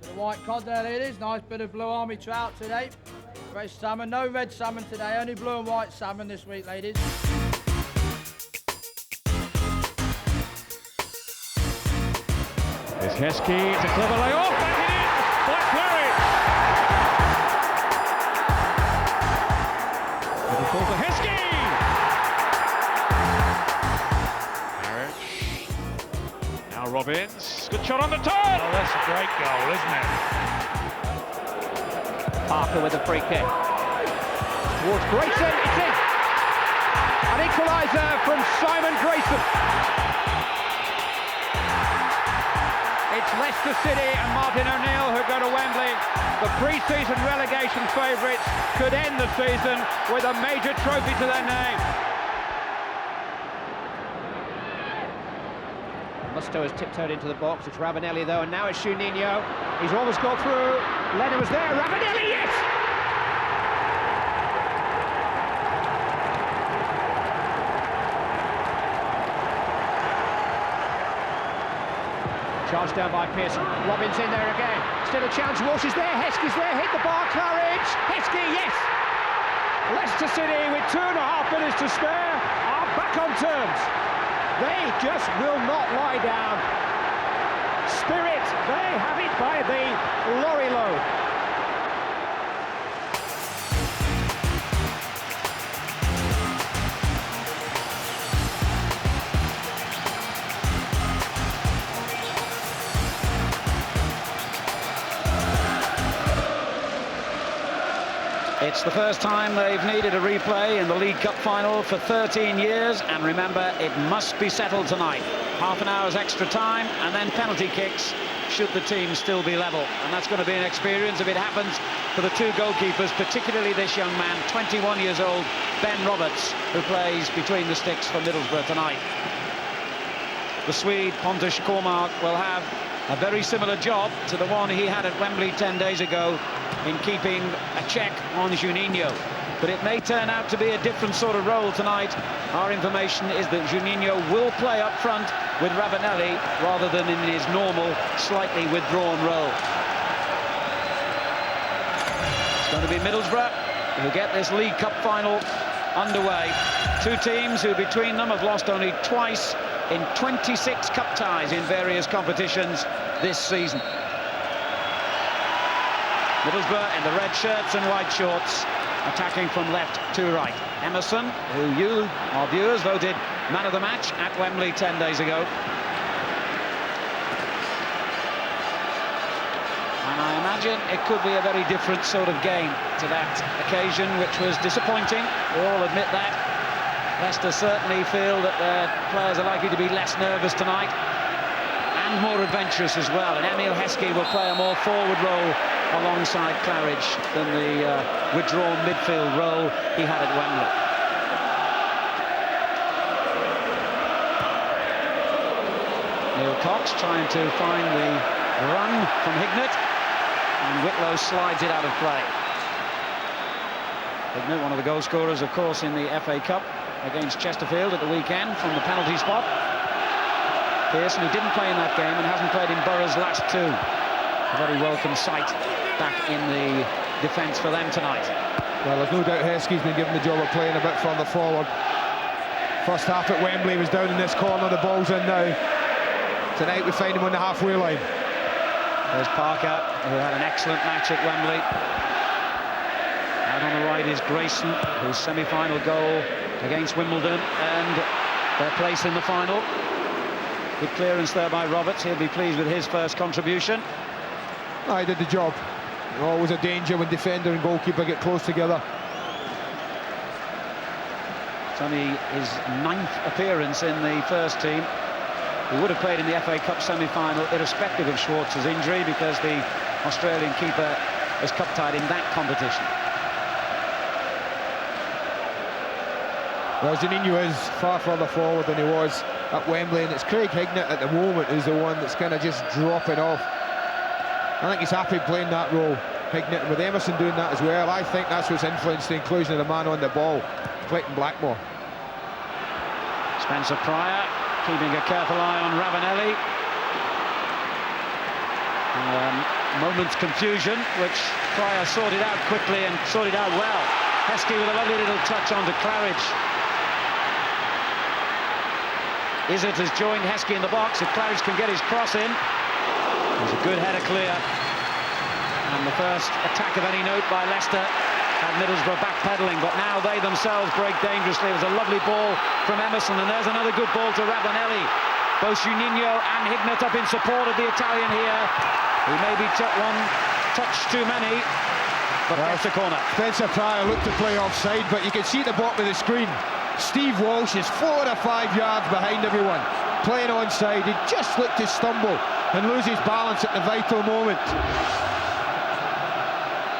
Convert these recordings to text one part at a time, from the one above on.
The white cod there it is, nice bit of blue army trout today. Fresh salmon, no red salmon today, only blue and white salmon this week, ladies. It's Heskey, it's a clever layoff, back it in, Black Claret! Little ball for Heskey! Marriage. Now Robbins, good shot on the turn! Oh, that's a great goal, isn't it? Parker with a free kick. Towards Grayson, it's in! An equaliser from Simon Grayson. It's Leicester City and Martin O'Neill who go to Wembley. The pre-season relegation favourites could end the season with a major trophy to their name. Musto has tiptoed into the box. It's Ravanelli though, and now it's Juninho. He's almost got through. Lennon was there. Ravanelli, yes! Charged down by Pearson. Robbins in there again. Still a chance. Walsh is there. Heskey's there. Hit the bar. Claridge. Heskey, yes! Leicester City, with 2.5 minutes to spare, are back on terms. They just will not lie down. Spirit, they have it by the lorry load. It's the first time they've needed a replay in the League Cup final for 13 years, and remember, it must be settled tonight. Half an hour's extra time and then penalty kicks should the team still be level, and that's going to be an experience if it happens for the two goalkeepers, particularly this young man, 21 years old, Ben Roberts, who plays between the sticks for Middlesbrough tonight. The Swede Pontus Kormark will have a very similar job to the one he had at Wembley 10 days ago in keeping a check on Juninho. But it may turn out to be a different sort of role tonight. Our information is that Juninho will play up front with Ravanelli rather than in his normal, slightly withdrawn role. It's going to be Middlesbrough who get this League Cup final underway. Two teams who between them have lost only twice in 26 cup ties in various competitions this season. Middlesbrough in the red shirts and white shorts, attacking from left to right. Emerson, who you, our viewers, voted man of the match at Wembley 10 days ago. And I imagine it could be a very different sort of game to that occasion, which was disappointing. We all admit that. Leicester certainly feel that their players are likely to be less nervous tonight and more adventurous as well. And Emile Heskey will play a more forward role alongside Claridge than the withdrawn midfield role he had at Wembley. Neil Cox trying to find the run from Hignett, and Whitlow slides it out of play. Hignett, one of the goal scorers, of course, in the FA Cup against Chesterfield at the weekend from the penalty spot. Pearson, who didn't play in that game and hasn't played in Borough's last two. A very welcome sight back in the defence for them tonight. Well, there's no doubt Heskey's been given the job of playing a bit further forward. First half at Wembley was down in this corner, the ball's in now. Tonight we find him on the halfway line. There's Parker, who had an excellent match at Wembley. Out on the right is Grayson, whose semi-final goal against Wimbledon and their place in the final. Good clearance there by Roberts. He'll be pleased with his first contribution. No, he did the job. Always a danger when defender and goalkeeper get close together. It's only his 9th appearance in the first team. He would have played in the FA Cup semi-final irrespective of Schwartz's injury, because the Australian keeper is cup-tied in that competition. Well, Juninho is far further forward than he was at Wembley, and it's Craig Hignett at the moment who's the one that's kind of just dropping off. I think he's happy playing that role, Hignett, and with Emerson doing that as well. I think that's what's influenced the inclusion of the man on the ball, Clayton Blackmore. Spencer Pryor keeping a careful eye on Ravanelli. moment's confusion, which Pryor sorted out quickly and sorted out well. Heskey with a lovely little touch onto Claridge. Izzard has joined Heskey in the box. If Claridge can get his cross in, there's a good header clear. And the first attack of any note by Leicester had Middlesbrough backpedaling, but now they themselves break dangerously. It was a lovely ball from Emerson, and there's another good ball to Ravanelli. Both Juninho and Hignett up in support of the Italian here. He maybe took one touch too many, but that's a corner. Spencer Pryor looked to play offside, but you can see at the bottom of the screen, Steve Walsh is 4 or 5 yards behind everyone, playing onside. He just looked to stumble and lose his balance at the vital moment.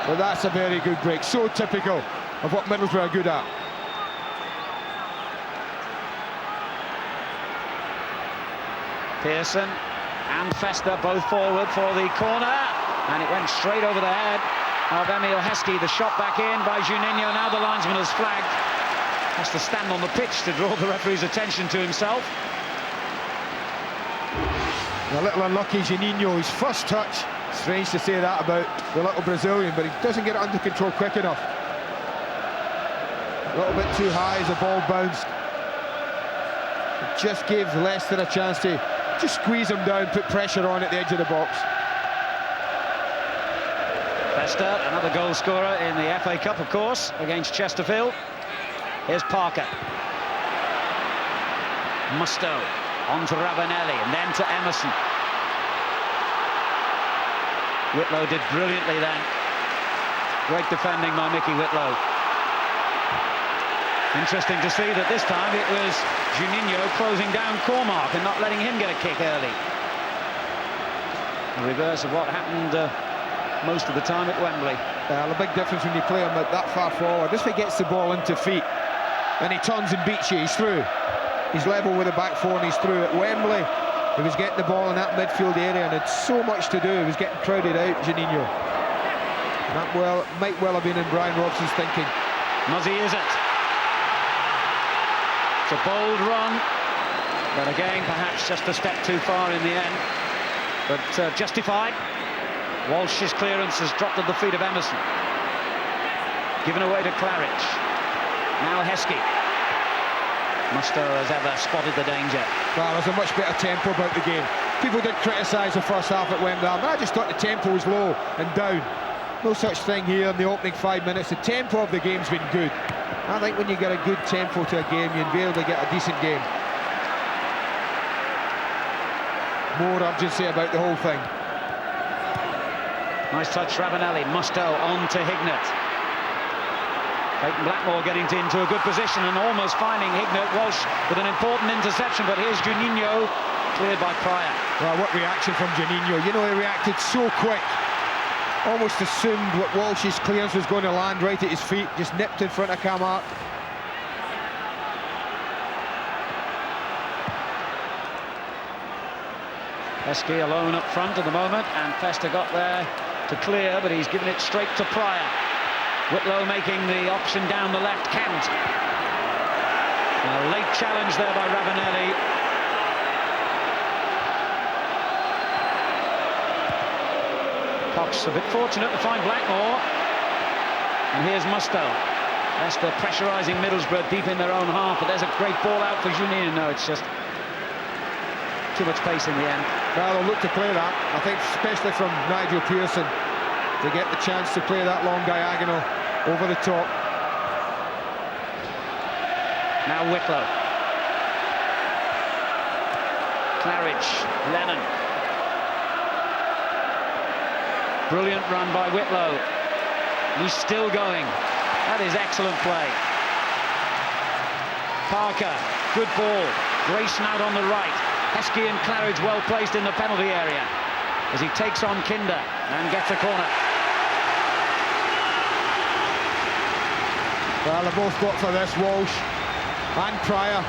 Well, that's a very good break, so typical of what Middlesbrough are good at. Pearson and Festa both forward for the corner, and it went straight over the head of Emile Heskey. The shot back in by Juninho. Now the linesman has flagged. Has to stand on the pitch to draw the referee's attention to himself. A little unlucky Juninho, his first touch. Strange to say that about the little Brazilian, but he doesn't get it under control quick enough. A little bit too high as the ball bounced. It just gives Leicester a chance to just squeeze him down, put pressure on at the edge of the box. Festa, another goal scorer in the FA Cup, of course, against Chesterfield. Here's Parker. Musto on to Ravanelli and then to Emerson. Whitlow did brilliantly then. Great defending by Mickey Whitlow. Interesting to see that this time it was Juninho closing down Cormac and not letting him get a kick early. The reverse of what happened most of the time at Wembley. The big difference when you play him that far forward. This way gets the ball into feet and he turns and beats you. He's through. He's level with the back four and he's through. At Wembley, he was getting the ball in that midfield area and had so much to do. He was getting crowded out, Juninho. That might well have been in Brian Robson's thinking. Muzzy is it. It's a bold run, but again, perhaps just a step too far in the end. But justified. Walsh's clearance has dropped at the feet of Emerson. Given away to Claridge. Now Heskey. Musto, as ever, spotted the danger. Well, there's a much better tempo about the game. People did criticise the first half at Wembley, but I just thought the tempo was low and down. No such thing here in the opening 5 minutes. The tempo of the game's been good. I think when you get a good tempo to a game, you invariably get a decent game. More urgency about the whole thing. Nice touch, Ravanelli. Musto on to Hignett. Clayton Blackmore getting into a good position and almost finding Hignett. Walsh with an important interception, but here's Juninho, cleared by Pryor. Well, what reaction from Juninho. You know, he reacted so quick. Almost assumed what Walsh's clearance was going to land right at his feet. Just nipped in front of Cormac. Heskey alone up front at the moment, and Festa got there to clear, but he's given it straight to Pryor. Whitlow making the option down the left cant. A late challenge there by Ravanelli. Cox a bit fortunate to find Blackmore. And here's Musto. Leicester pressurising Middlesbrough deep in their own half, but there's a great ball out for Juninho. No, it's just too much pace in the end. Well, they'll look to play that, I think, especially from Nigel Pearson, to get the chance to play that long diagonal over the top. Now Whitlow. Claridge, Lennon. Brilliant run by Whitlow. He's still going. That is excellent play. Parker, good ball. Grayson out on the right. Heskey and Claridge well placed in the penalty area as he takes on Kinder and gets a corner. Well, they both got for this, Walsh and Pryor.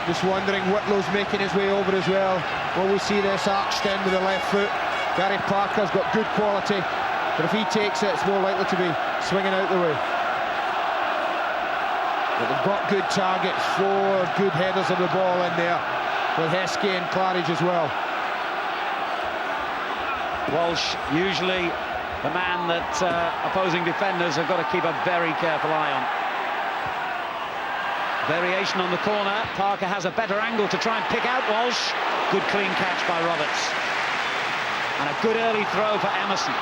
Just wondering, Whitlow's making his way over as well. Will we see this arched in with the left foot? Gary Parker's got good quality, but if he takes it, it's more likely to be swinging out the way. But they've got good targets, 4 good headers of the ball in there, with Heskey and Claridge as well. Walsh, usually the man that opposing defenders have got to keep a very careful eye on. Variation on the corner. Parker has a better angle to try and pick out Walsh. Good clean catch by Roberts. And a good early throw for Emerson.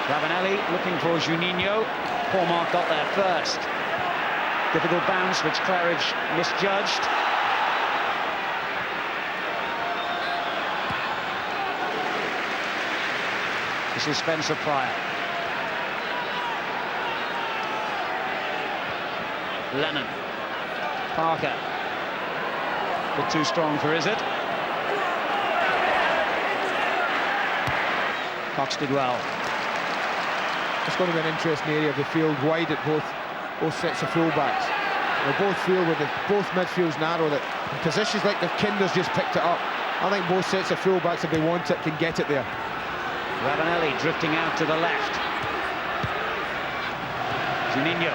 Ravanelli looking for Juninho. Paul Mark got there first. Difficult bounce which Claridge misjudged. This is Spencer Pryor. Lennon. Parker. A bit too strong for Izzard. Cox did well. It's going to be an interesting area of the field, wide at both sets of fullbacks. They both feel with both midfields narrow that in positions like the Kinder's just picked it up. I think both sets of fullbacks, if they want it, can get it there. Ravanelli drifting out to the left. Juninho.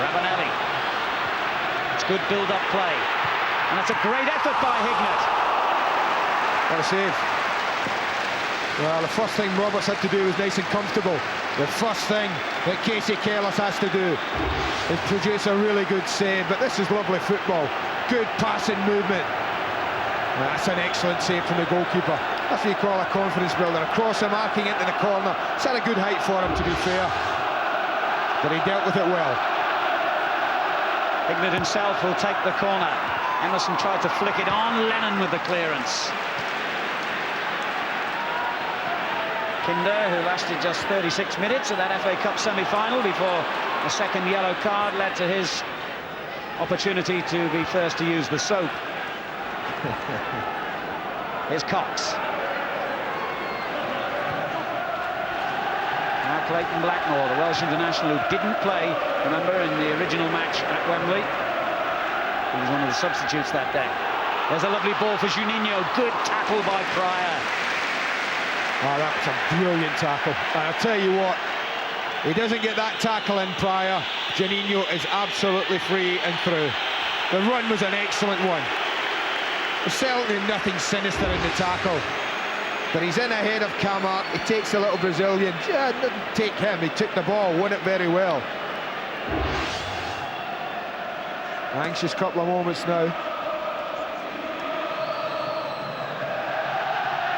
Ravanelli. It's good build-up play. And that's a great effort by Hignett. What a save. Well, the first thing Roberts had to do was nice and comfortable. The first thing that Casey Kellis has to do is produce a really good save. But this is lovely football. Good passing movement. That's an excellent save from the goalkeeper. That's what you call a confidence builder. A crosser marking into the corner. It's at a good height for him, to be fair. But he dealt with it well. Hignett himself will take the corner. Emerson tried to flick it on. Lennon with the clearance. Kinder, who lasted just 36 minutes at that FA Cup semi-final before a second yellow card led to his opportunity to be first to use the soap. Here's Cox. Now Clayton Blackmore, the Welsh international who didn't play, remember, in the original match at Wembley. He was one of the substitutes that day. There's a lovely ball for Juninho. Good tackle by Pryor. Oh, that's a brilliant tackle. And I'll tell you what, he doesn't get that tackle in Pryor. Juninho is absolutely free and through. The run was an excellent one. There's certainly nothing sinister in the tackle. But he's in ahead of Camargue. He takes the little Brazilian. Yeah, didn't take him. He took the ball, won it very well. Anxious couple of moments now.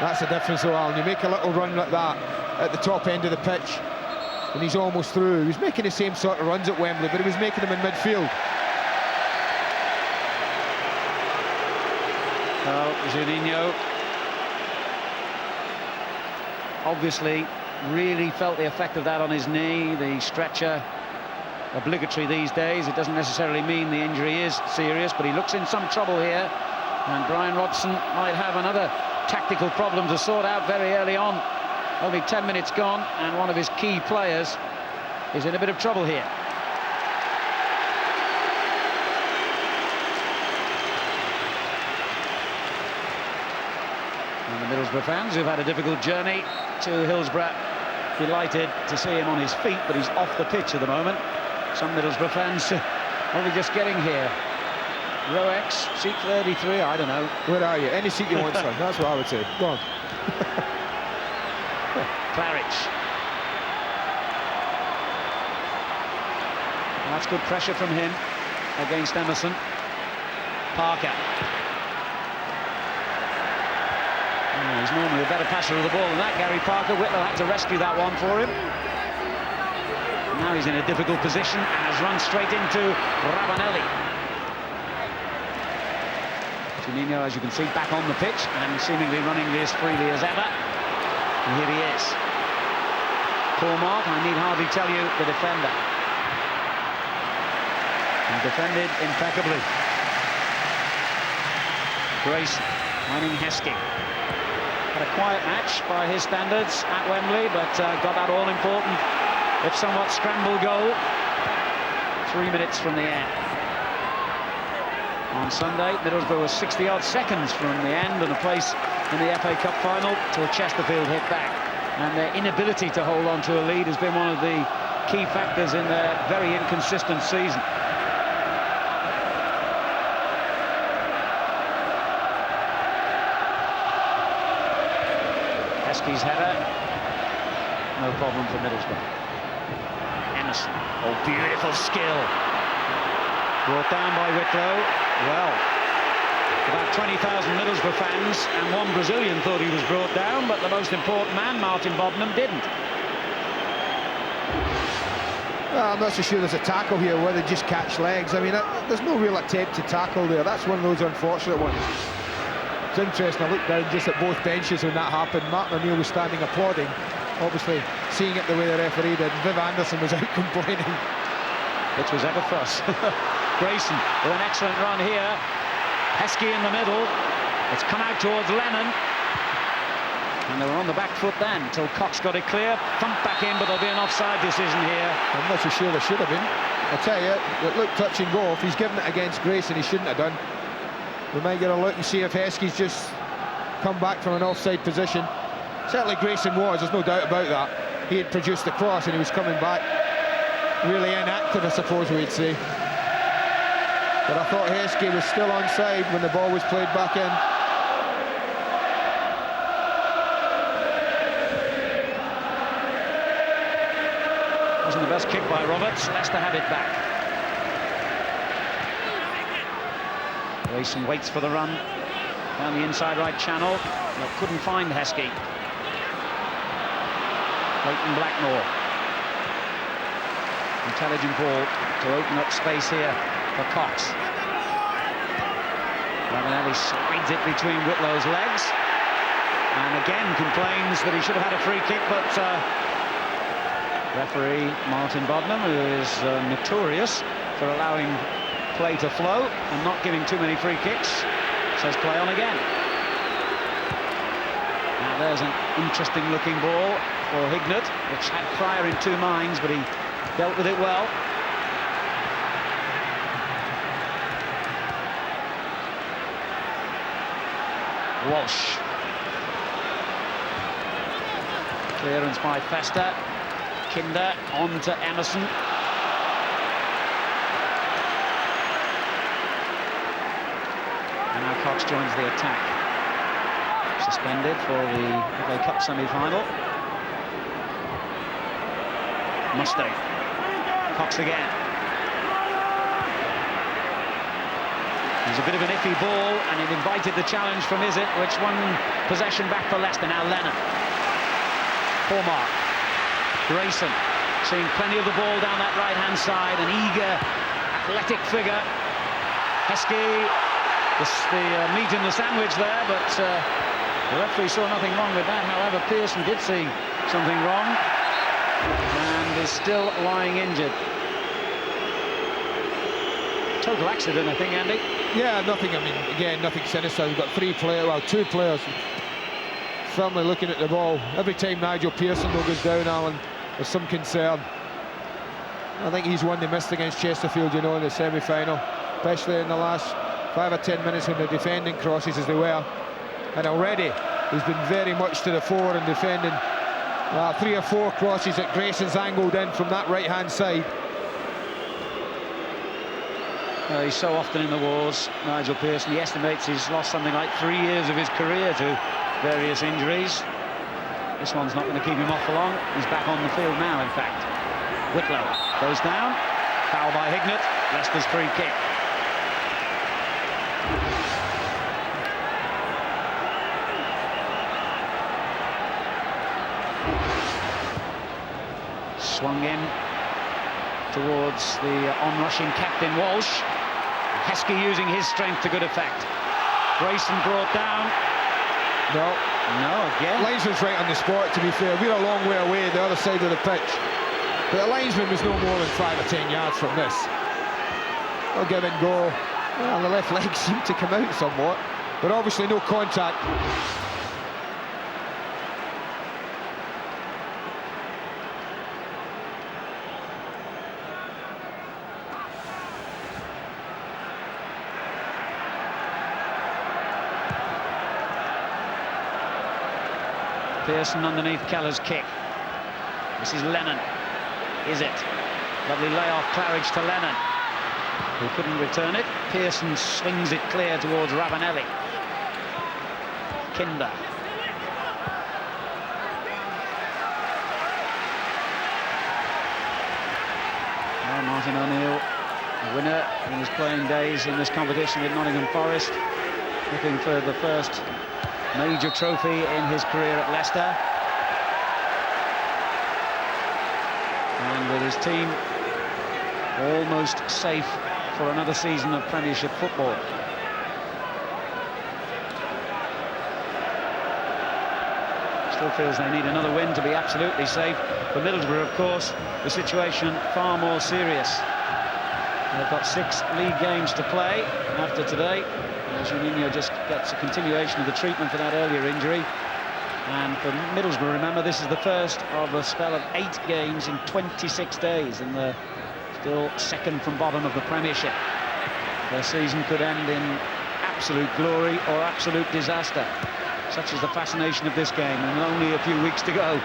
That's the difference, though, Alan. You make a little run like that at the top end of the pitch, and he's almost through. He was making the same sort of runs at Wembley, but he was making them in midfield. Well, Juninho obviously really felt the effect of that on his knee. The stretcher, obligatory these days. It doesn't necessarily mean the injury is serious, but he looks in some trouble here, and Brian Robson might have another tactical problem to sort out very early on. Only 10 minutes gone, and one of his key players is in a bit of trouble here. And the Middlesbrough fans who've had a difficult journey to Hillsborough, delighted to see him on his feet, but he's off the pitch at the moment. Some Middlesbrough fans only just getting here. Row X, seat 33, I don't know. Where are you? Any seat you want, son. That's what I would say. Go on. Claridge. That's good pressure from him against Emerson. Parker. Oh, he's normally a better passer of the ball than that, Gary Parker. Whitlow had to rescue that one for him. Now he's in a difficult position and has run straight into Ravanelli. Juninho, as you can see, back on the pitch and seemingly running as freely as ever. And here he is. Paul Mark, I need hardly tell you, the defender. And defended impeccably. Grayson, finding Heskey. Had a quiet match by his standards at Wembley, but got that all-important, if somewhat scramble goal 3 minutes from the end. On Sunday, Middlesbrough was 60-odd seconds from the end and a place in the FA Cup final till Chesterfield hit back. And their inability to hold on to a lead has been one of the key factors in their very inconsistent season. Heskey's header. No problem for Middlesbrough. Emerson. Oh, beautiful skill. Brought down by Whitlow. Well, about 20,000 Middlesbrough fans and one Brazilian thought he was brought down, but the most important man, Martin Boddenham, didn't. Well, I'm not so sure there's a tackle here where they just catch legs. I mean, there's no real attempt to tackle there. That's one of those unfortunate ones. It's interesting, I looked down just at both benches when that happened. Martin O'Neill was standing applauding, obviously seeing it the way the referee did. Viv Anderson was out complaining. Which was ever fuss. Grayson with an excellent run here. Heskey in the middle. It's come out towards Lennon. And they were on the back foot then until Cox got it clear. Thumped back in, but there'll be an offside decision here. I'm not so sure there should have been. I tell you, it looked touch and go. If he's given it against Grayson, he shouldn't have done. We might get a look and see if Heskey's just come back from an offside position. Certainly Grayson was, there's no doubt about that. He had produced the cross and he was coming back really inactive, I suppose we'd say. But I thought Heskey was still onside when the ball was played back in. Wasn't the best kick by Roberts. Leicester had it back. Grayson waits for the run down the inside right channel, but couldn't find Heskey. Clayton Blackmore. Intelligent ball to open up space here for Cox. Ravanelli slides it between Whitlow's legs and again complains that he should have had a free kick, but referee Martin Boddenham, who is notorious for allowing play to flow and not giving too many free kicks, says play on again. Now there's an interesting looking ball for Hignett, which had Pryor in two minds, but he dealt with it well. Walsh. Clearance by Fester. Kinder on to Emerson. And now Cox joins the attack. Suspended for the FA Cup semi-final. Mustang. Cox again. It was a bit of an iffy ball, and it invited the challenge from Izzet, which won possession back for Leicester. Now Lennon. Poor mark. Grayson seeing plenty of the ball down that right-hand side, an eager, athletic figure. Heskey, the meat in the sandwich there, but the referee saw nothing wrong with that. However, Pearson did see something wrong and is still lying injured. Total accident, I think, Andy. Yeah, nothing, I mean, again, nothing sinister. We've got two players firmly looking at the ball. Every time Nigel Pearson goes down, Alan, there's some concern. I think he's one they missed against Chesterfield, you know, in the semi-final, especially in the last 5 or 10 minutes when they're defending crosses as they were. And already he's been very much to the fore in defending 3 or 4 crosses that Grayson's angled in from that right-hand side. He's so often in the wars, Nigel Pearson. He estimates he's lost something like 3 years of his career to various injuries. This one's not going to keep him off for long. He's back on the field now, in fact. Whitlow goes down. Foul by Hignett. Leicester's free kick. Swung in towards the on-rushing captain Walsh. Heskey using his strength to good effect. Grayson brought down. No, again. Linesman's right on the spot, to be fair. We're a long way away the other side of the pitch. But the linesman was no more than 5 or 10 yards from this. They'll give and go. Well, the left leg seemed to come out somewhat, but obviously no contact. Pearson underneath Keller's kick. This is Lennon. Is it? Lovely layoff Claridge to Lennon, who couldn't return it. Pearson swings it clear towards Ravanelli. Kinder. Martin O'Neill, a winner in his playing days in this competition at Nottingham Forest, looking for the first major trophy in his career at Leicester. And with his team almost safe for another season of Premiership football. Still feels they need another win to be absolutely safe. For Middlesbrough, of course, the situation far more serious. They've got 6 league games to play after today. Juninho just gets a continuation of the treatment for that earlier injury. And for Middlesbrough, remember, this is the first of a spell of 8 games in 26 days, and they're still second from bottom of the Premiership. Their season could end in absolute glory or absolute disaster. Such is the fascination of this game, and only a few weeks to go.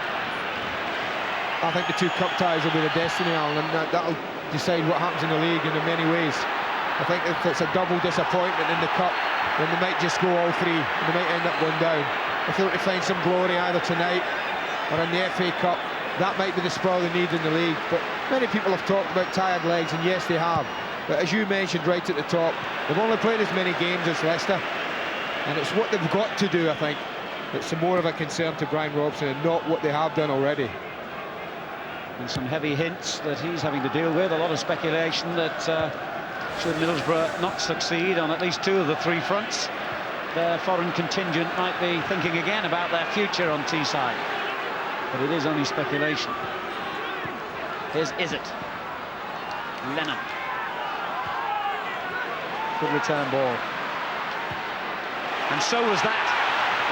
I think the 2 cup ties will be the destiny, Alan, and that'll decide what happens in the league in many ways. I think if it's a double disappointment in the cup, then they might just go all 3, and they might end up going down. If they were to find some glory either tonight or in the FA Cup, that might be the spur they need in the league. But many people have talked about tired legs, and yes, they have. But as you mentioned right at the top, they've only played as many games as Leicester. And it's what they've got to do, I think. It's more of a concern to Brian Robson and not what they have done already. And some heavy hints that he's having to deal with. A lot of speculation that should Middlesbrough not succeed on at least 2 of the 3 fronts, their foreign contingent might be thinking again about their future on Teesside. But it is only speculation. Here's Izzet. Lennon. Good return ball. And so was that.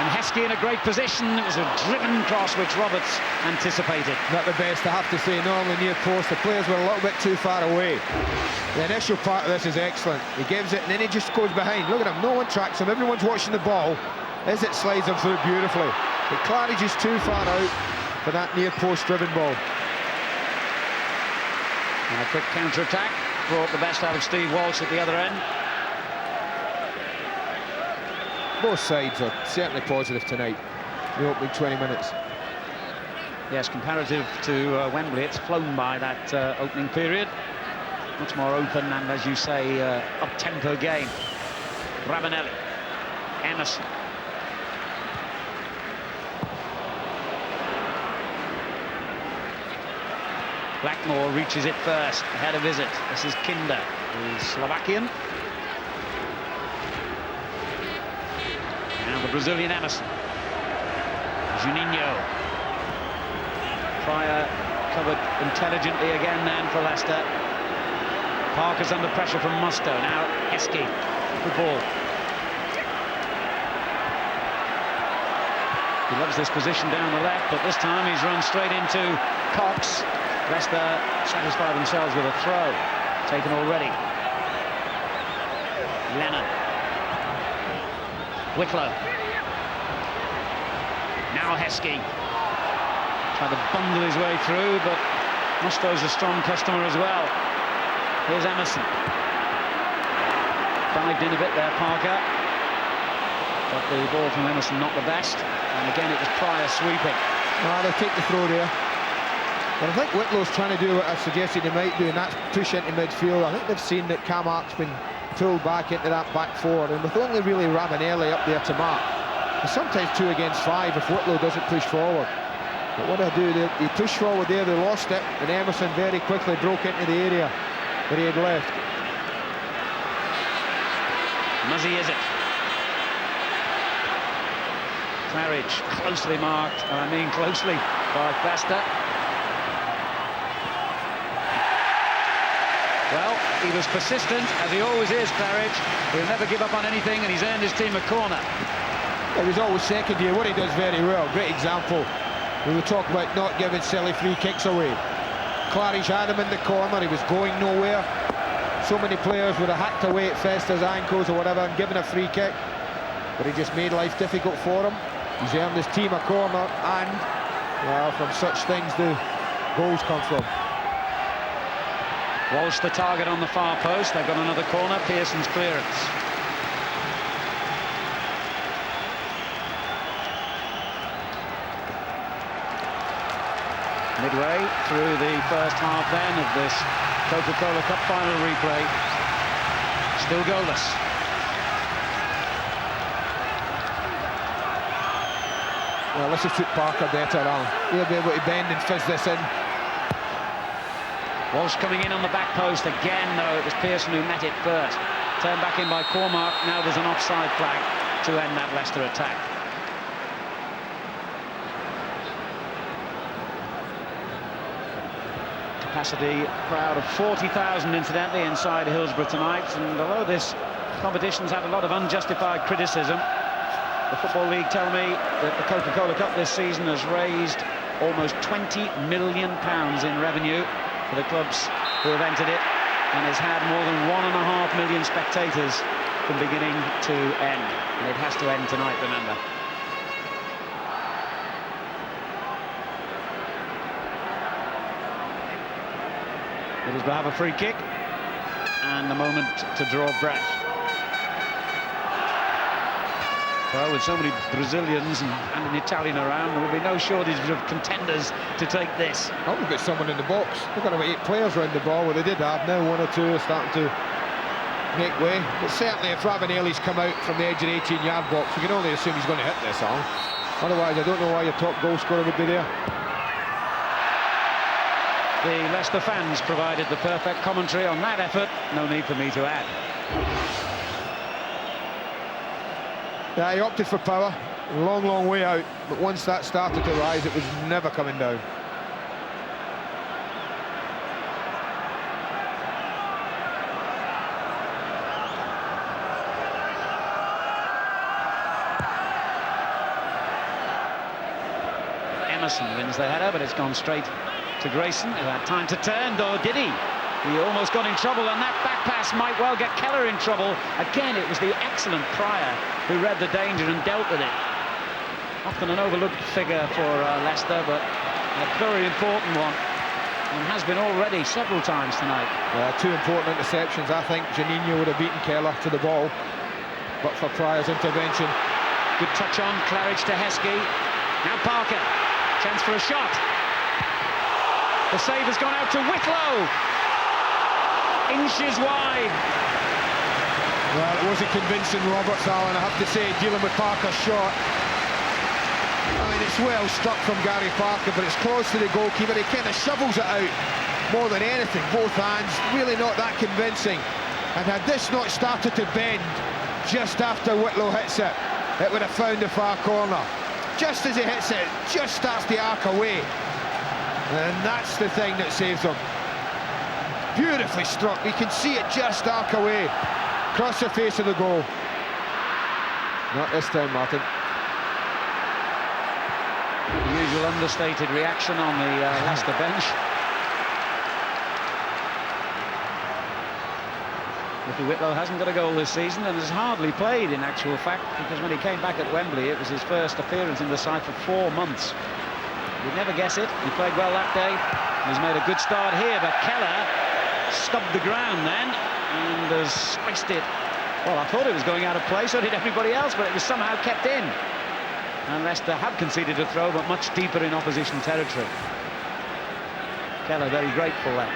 And Heskey in a great position. It was a driven cross which Roberts anticipated. Not the best, I have to say. Normally near post, the players were a little bit too far away. The initial part of this is excellent. He gives it and then he just goes behind. Look at him, no one tracks him, everyone's watching the ball. Izzet slides him through beautifully. But Claridge is too far out for that near post driven ball. And a quick counter-attack brought the best out of Steve Walsh at the other end. Both sides are certainly positive tonight, the opening 20 minutes. Yes, comparative to Wembley, it's flown by that opening period. Much more open and, as you say, up-tempo game. Ravanelli, Emerson. Blackmore reaches it first, ahead of Izzet. This is Kinder, who's Slovakian. Now the Brazilian Emerson. Juninho. Pryor covered intelligently again then for Leicester. Parker's under pressure from Musto. Now Heskey. Good ball. He loves this position down the left, but this time he's run straight into Cox. Leicester satisfy themselves with a throw. Taken already. Lennon. Wicklow. Now Heskey. Trying to bundle his way through, but Musto's a strong customer as well. Here's Emerson. Dived in a bit there, Parker. But the ball from Emerson not the best. And again, it was Pryor sweeping. They'll take the throw there. But I think Whitlow's trying to do what I suggested he might do, and that's push into midfield. I think they've seen that Camark's been pulled back into that back 4, and with only really Ravanelli up there to mark, there's sometimes 2 against 5 if Whitlow doesn't push forward. But what they do, they pushed forward there, they lost it, and Emerson very quickly broke into the area that he had left. Muzzy is it. Claridge closely marked, and I mean closely, by Festa. Well, he was persistent, as he always is, Claridge. He'll never give up on anything, and he's earned his team a corner. He was always second here, what he does very well. Great example. We were talking about not giving silly free kicks away. Claridge had him in the corner, he was going nowhere. So many players would have hacked away at Festa's ankles or whatever and given a free kick. But he just made life difficult for him. He's earned his team a corner, and, well, from such things do goals come from. Walsh the target on the far post. They've got another corner. Pearson's clearance. Midway through the first half then of this Coca-Cola Cup final replay. Still goalless. Well, let's just put Parker better on. He'll be able to bend and fizz this in. Walsh coming in on the back post again, though. It was Pearson who met it first. Turned back in by Cormac. Now there's an offside flag to end that Leicester attack. Capacity crowd of 40,000 incidentally inside Hillsborough tonight, and although this competition's had a lot of unjustified criticism, the Football League tell me that the Coca-Cola Cup this season has raised almost £20 million in revenue for the clubs who have entered it, and has had more than 1.5 million spectators from beginning to end, and it has to end tonight, remember. Middlesbrough have a free kick and a moment to draw breath. Well, with so many Brazilians and an Italian around, there will be no shortage of contenders to take this. Oh, we've got someone in the box. We've got about 8 players around the ball. Well, they did have now 1 or 2 are starting to make way. But certainly if Ravanelli's come out from the edge of the 18-yard box, you can only assume he's going to hit this on. Otherwise, I don't know why your top goal scorer would be there. The Leicester fans provided the perfect commentary on that effort. No need for me to add. Yeah, he opted for power. Long, long way out. But once that started to rise, it was never coming down. Emerson wins the header, but it's gone straight to Grayson, who had time to turn, or did he? He almost got in trouble, and that back pass might well get Keller in trouble. Again, it was the excellent Pryor who read the danger and dealt with it. Often an overlooked figure for Leicester, but a very important one, and has been already several times tonight. Yeah, 2 important interceptions. I think Janino would have beaten Keller to the ball, but for Pryor's intervention. Good touch on, Claridge to Heskey. Now Parker, chance for a shot. The save has gone out to Whitlow. Inches wide. Well, it wasn't convincing, Roberts, Alan, I have to say, dealing with Parker's shot. I mean, it's well struck from Gary Parker, but it's close to the goalkeeper. He kind of shovels it out more than anything. Both hands, really not that convincing. And had this not started to bend just after Whitlow hits it, it would have found the far corner. Just as he hits it, just starts the arc away. And that's the thing that saves him. Beautifully struck. You can see it just arc away across the face of the goal. Not this time, Martin. The usual understated reaction on the Leicester bench. Ricky Whitlow hasn't got a goal this season and has hardly played in actual fact, because when he came back at Wembley it was his first appearance in the side for 4 months. You'd never guess it. He played well that day. He's made a good start here, but Keller stubbed the ground then and has sliced it. Well, I thought it was going out of play, so did everybody else, but it was somehow kept in. And Leicester have conceded a throw, but much deeper in opposition territory. Keller very grateful there.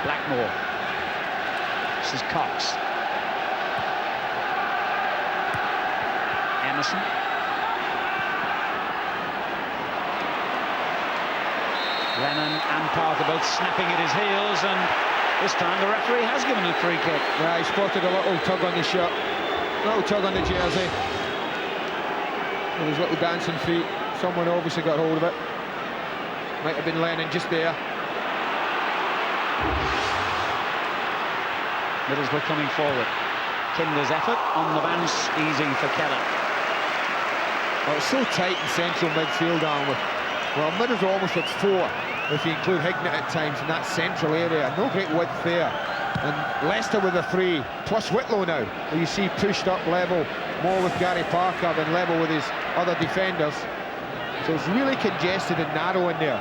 Blackmore. This is Cox. Emerson. Lennon and Parker both snapping at his heels, and this time the referee has given a free kick. Yeah, he spotted a little tug on the shirt, a little tug on the jersey. With his little dancing feet. Someone obviously got hold of it. Might have been Lennon just there. Middlesbrough coming forward. Kinder's effort on the bounce, easy for Keller. Well, it's so tight in central midfield, Alan. Well, Middlesbrough almost at 4, if you include Hignett at times in that central area. No great width there. And Leicester with a 3, plus Whitlow now, who you see pushed up level more with Gary Parker than level with his other defenders. So it's really congested and narrow in there.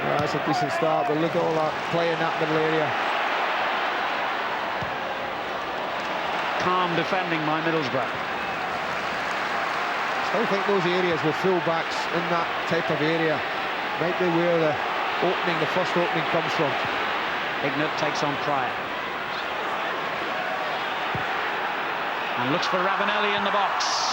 Well, that's a decent start, but look at all that play in that middle area. Calm defending by Middlesbrough. I think those areas with full-backs in that type of area might be where the first opening comes from. Hignett takes on Pryor. And looks for Ravanelli in the box.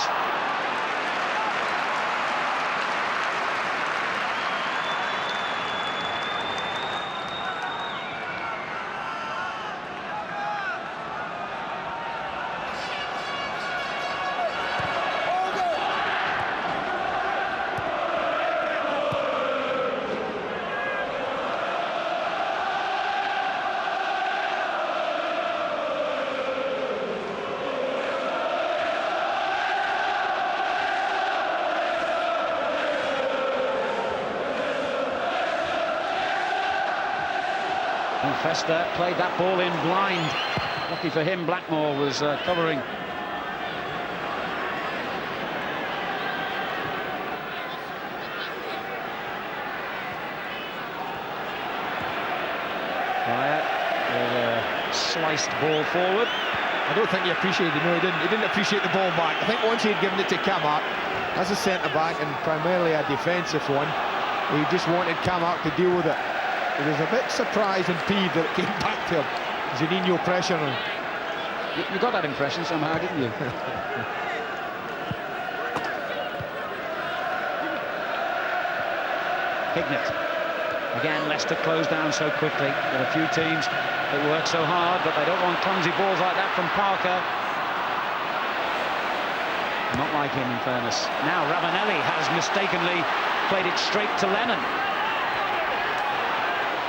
Leicester played that ball in blind. Lucky for him, Blackmore was covering. Pryor with a sliced ball forward. I don't think he appreciated it. No, he didn't. He didn't appreciate the ball back. I think once he had given it to Kamak as a centre-back and primarily a defensive one, he just wanted Kamak to deal with it. He was a bit surprised and peeved that it came back to him. Zininho pressure on him. You got that impression somehow, didn't you? Hignett. Again, Leicester closed down so quickly. There are a few teams that work so hard, but they don't want clumsy balls like that from Parker. Not like him, in fairness. Now Ravanelli has mistakenly played it straight to Lennon.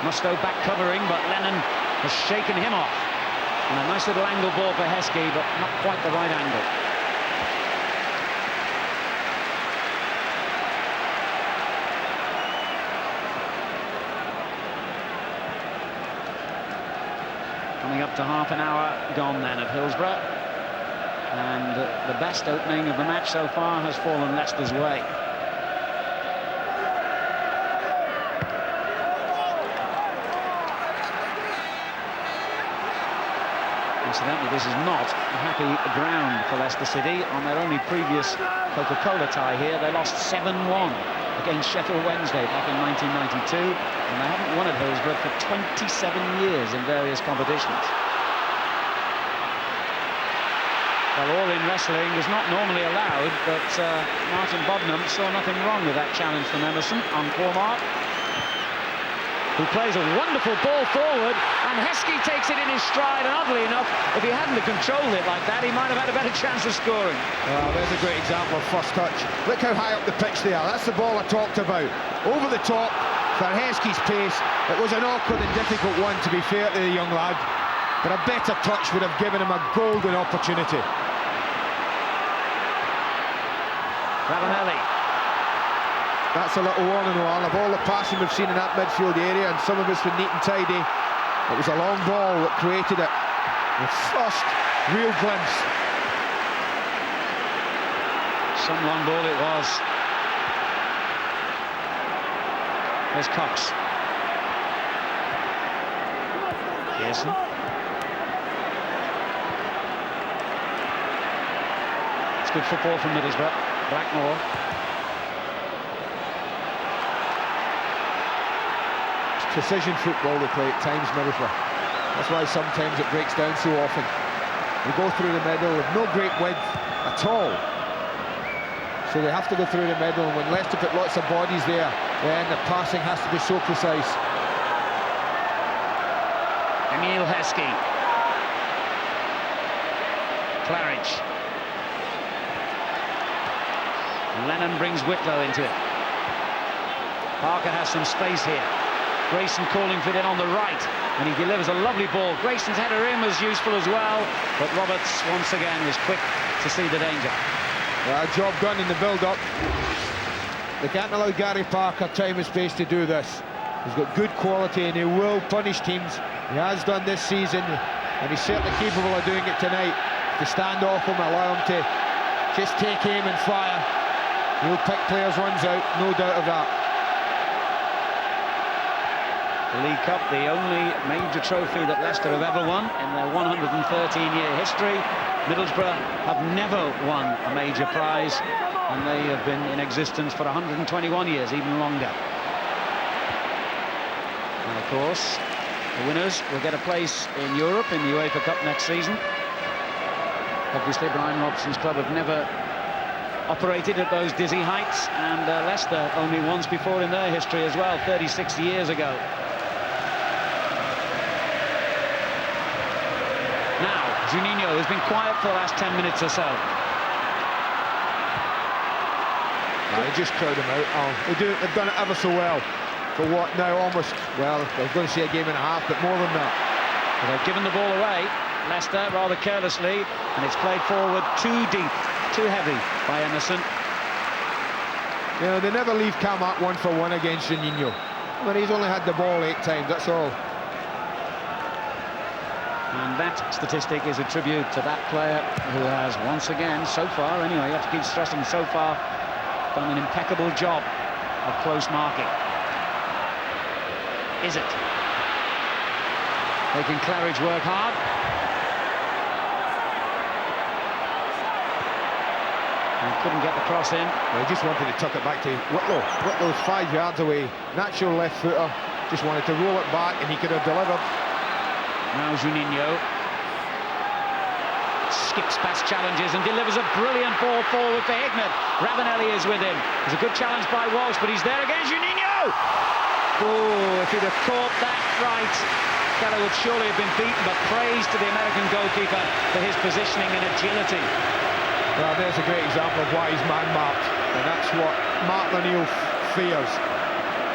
Mustoe back covering, but Lennon has shaken him off. And a nice little angle ball for Heskey, but not quite the right angle. Coming up to half an hour gone then at Hillsborough. And the best opening of the match so far has fallen Leicester's way. Incidentally, this is not a happy ground for Leicester City. On their only previous Coca-Cola tie here, they lost 7-1 against Sheffield Wednesday back in 1992, and they haven't won at Hillsborough for 27 years in various competitions. Well, all in wrestling is not normally allowed, but Martin Bodnam saw nothing wrong with that challenge from Emerson on Cormark, who plays a wonderful ball forward, and Heskey takes it in his stride, and oddly enough, if he hadn't controlled it like that, he might have had a better chance of scoring. Well, there's a great example of first touch. Look how high up the pitch they are. That's the ball I talked about. Over the top, for Heskey's pace. It was an awkward and difficult one, to be fair to the young lad, but a better touch would have given him a golden opportunity. Ravanelli. That's a little warning, Noel, of all the passing we've seen in that midfield area, and some of us were neat and tidy. It was a long ball that created it. The first real glimpse. Some long ball it was. There's Cox. Pearson. It's good football from Middlesbrough. Blackmore. Precision football they play at times, Middlesbrough. That's why sometimes it breaks down so often. They go through the middle with no great width at all. So they have to go through the middle, and when Leicester put lots of bodies there, then the passing has to be so precise. Emile Heskey. Claridge. Lennon brings Whitlow into it. Parker has some space here. Grayson calling for it in on the right, and he delivers a lovely ball. Grayson's header in was useful as well, but Roberts once again was quick to see the danger. Yeah, job done in the build-up. They can't allow Gary Parker time and space to do this. He's got good quality and he will punish teams. He has done this season, and he's certainly capable of doing it tonight. To stand off him, allow him to just take aim and fire. He'll pick players' runs out, no doubt of that. The League Cup, the only major trophy that Leicester have ever won in their 113-year history. Middlesbrough have never won a major prize. and they have been in existence for 121 years, even longer. And of course, the winners will get a place in Europe in the UEFA Cup next season. Obviously, Brian Robson's club have never operated at those dizzy heights, and Leicester only once before in their history as well, 36 years ago. Now, Juninho has been quiet for the last 10 minutes or so. They just crowd him out. They've done it ever so well. For what now, almost, well, I was going to say a game and a half, but more than that. Well, they've given the ball away, Leicester, rather carelessly, and it's played forward too deep, too heavy by Emerson. You know, they never leave Camargue 1-for-1 against Juninho. I mean, he's only had the ball 8 times, that's all. And that statistic is a tribute to that player who has once again, so far anyway, you have to keep stressing, so far, done an impeccable job of close marking. Is it? Making Claridge work hard. And couldn't get the cross in. Well, he just wanted to tuck it back to Whitlow. Whitlow's 5 yards away, natural left footer. Just wanted to roll it back and he could have delivered. Now Juninho skips past challenges and delivers a brilliant ball forward for Hignett. Ravanelli is with him. There's a good challenge by Walsh, but he's there again. Juninho! Oh, if he'd have caught that right, Keller would surely have been beaten, but praise to the American goalkeeper for his positioning and agility. Well, there's a great example of why he's man-marked, and that's what Mark O'Neill fears.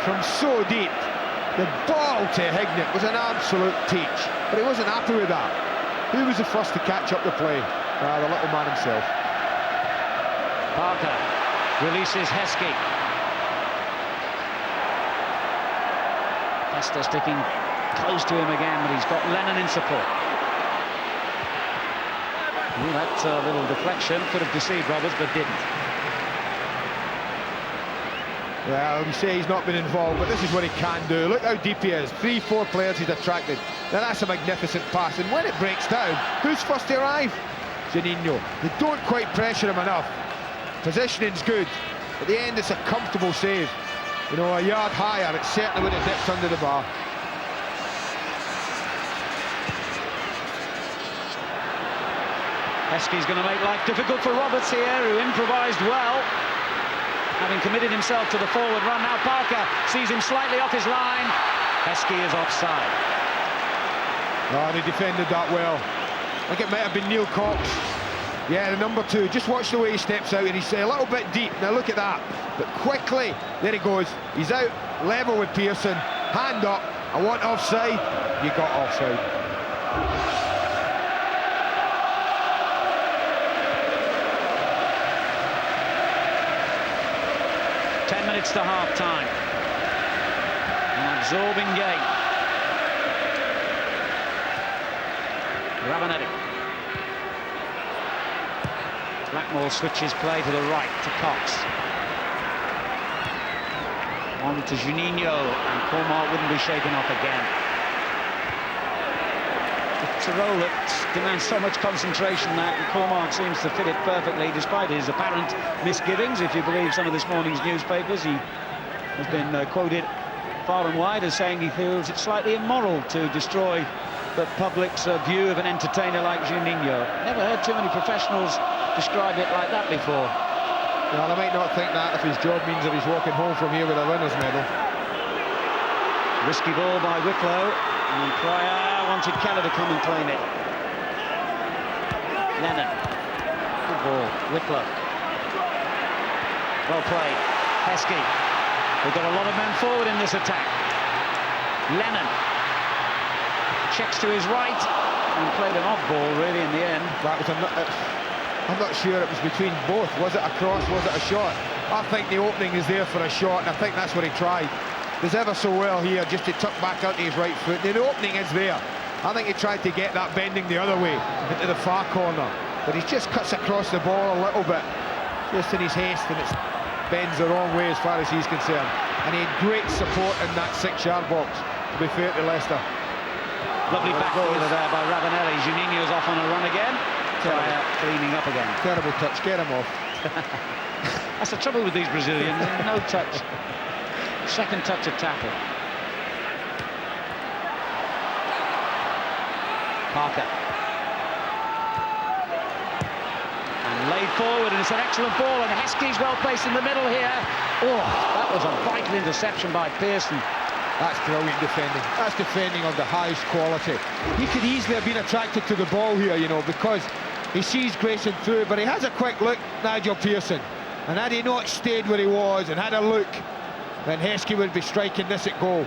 From so deep, the ball to Hignett was an absolute teach, but he wasn't happy with that. Who was the first to catch up the play? The little man himself. Parker releases Heskey. Leicester sticking close to him again, but he's got Lennon in support. Ooh, that little deflection could have deceived Roberts, but didn't. Well, you say he's not been involved, but this is what he can do. Look how deep he is. 3-4 players he's attracted. Now that's a magnificent pass, and when it breaks down, who's first to arrive? Juninho. They don't quite pressure him enough. Positioning's good. At the end, it's a comfortable save. You know, a yard higher, it certainly would have dipped under the bar. Heskey's going to make life difficult for Roberts here, who improvised well, having committed himself to the forward run. Now Parker sees him slightly off his line. Heskey is offside. Oh, they defended that well. I think it might have been Neil Cox. Yeah, the number 2. Just watch the way he steps out, and he's a little bit deep. Now look at that. But quickly, there he goes. He's out, level with Pearson. Hand up. I want offside. You got offside. Minutes to half-time. An absorbing game. Ravanelli. Blackmore switches play to the right to Cox. On to Juninho, and Cormac wouldn't be shaken off again. It's a role that demands so much concentration that Cormac seems to fit it perfectly, despite his apparent misgivings. If you believe some of this morning's newspapers, he has been quoted far and wide as saying he feels it's slightly immoral to destroy the public's view of an entertainer like Juninho. Never heard too many professionals describe it like that before. Well, I might not think that if his job means that he's walking home from here with a winner's medal. Risky ball by Whitlow, and Pryor wanted Keller to come and claim it. Lennon. Good ball. Whitlow. Well played. Heskey. We've got a lot of men forward in this attack. Lennon. Checks to his right and played an off ball really in the end. That was I'm not sure it was between both. Was it a cross? Was it a shot? I think the opening is there for a shot, and I think that's what he tried. Does ever so well here just to tuck back out to his right foot. The opening is there. I think he tried to get that bending the other way into the far corner, but he just cuts across the ball a little bit just in his haste, and it bends the wrong way as far as he's concerned. And he had great support in that 6-yard box, to be fair to Leicester. Lovely back corner there by Ravanelli. Juninho's off on a run again. Pryor cleaning up again. Terrible touch, get him off. That's the trouble with these Brazilians. No touch. Second touch of tackle. Parker. And laid forward, and it's an excellent ball, and Heskey's well placed in the middle here. Oh, that was a vital interception by Pearson. That's brilliant defending. That's defending of the highest quality. He could easily have been attracted to the ball here, you know, because he sees Grayson through, but he has a quick look, Nigel Pearson. And had he not stayed where he was and had a look, then Heskey would be striking this at goal.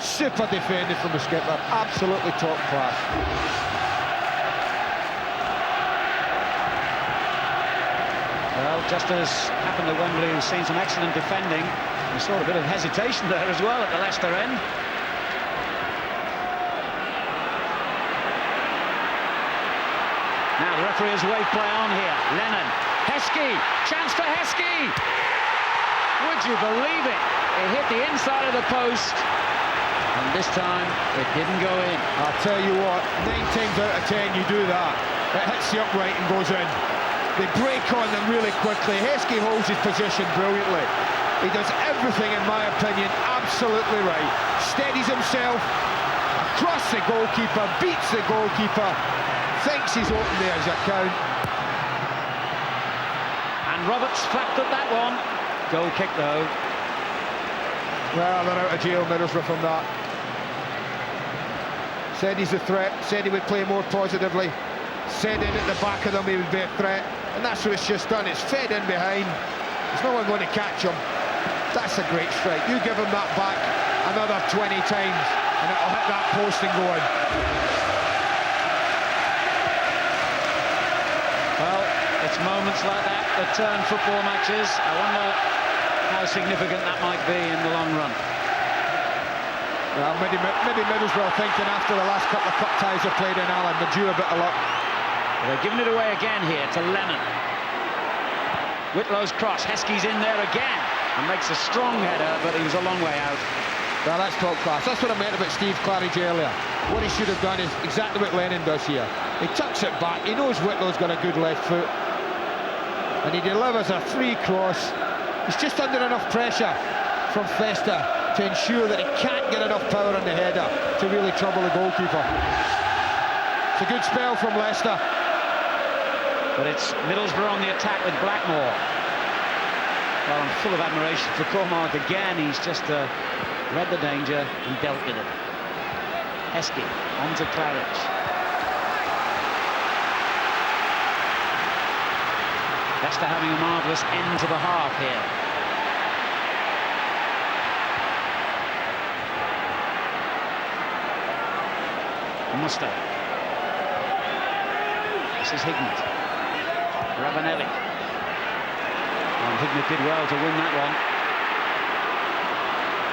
Super defending from the skipper, absolutely top class. Well, just as happened at Wembley, we've seen some excellent defending. We saw a bit of hesitation there as well at the Leicester end. Now the referee has waved play on here. Lennon, Heskey, chance for Heskey. Would you believe it? It hit the inside of the post, and this time it didn't go in. I'll tell you what, 9 times out of 10 you do that. It hits the upright and goes in. They break on them really quickly. Heskey holds his position brilliantly. He does everything, in my opinion, absolutely right. Steadies himself, across the goalkeeper, beats the goalkeeper, thinks he's open there as a count. And Roberts flapped at that one. Goal kick though. Well, they're out of jail, Middlesbrough, from that. Said he's a threat, said he would play more positively, said in at the back of them he would be a threat, and that's what it's just done. It's fed in behind. There's no one going to catch him. That's a great strike. You give him that back another 20 times and it'll hit that post and go in. Well, it's moments like that that turn football matches. I wonder how significant that might be in the long run. Well, maybe Middlesbrough thinking after the last couple of cup ties they played in Ireland, they're due a bit of luck. They're giving it away again here to Lennon. Whitlow's cross, Heskey's in there again and makes a strong header, but he was a long way out. Well, that's top class. That's what I meant about Steve Claridge earlier. What he should have done is exactly what Lennon does here. He tucks it back, he knows Whitlow's got a good left foot, and he delivers a free cross. He's just under enough pressure from Leicester to ensure that he can't get enough power on the header to really trouble the goalkeeper. It's a good spell from Leicester. But it's Middlesbrough on the attack with Blackmore. Well, I'm full of admiration for Cormac again. He's just read the danger and dealt with it. Heskey on to Claridge. Leicester having a marvellous end to the half here. Musto. This is Hignett. Ravanelli. And Hignett did well to win that one.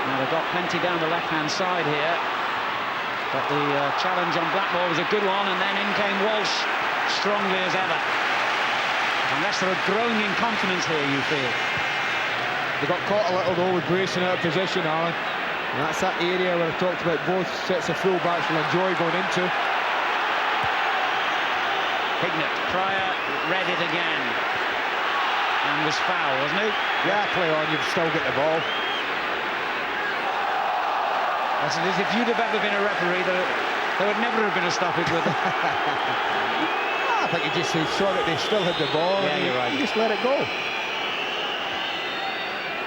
Now they've got plenty down the left-hand side here, but the challenge on Blackmore was a good one, and then in came Walsh, strongly as ever. And Leicester are growing in confidence here, you feel. They got caught a little though with Grayson out of position, Alan. And that's that area where I talked about both sets of full-backs will enjoy going into. Hignett, Pryor read it again. And was foul, wasn't he? Yeah, play on, you've still got the ball. That's it, if you'd have ever been a referee, there would never have been a stoppage with it. I think he saw that they still had the ball. Yeah, you're right. He just let it go.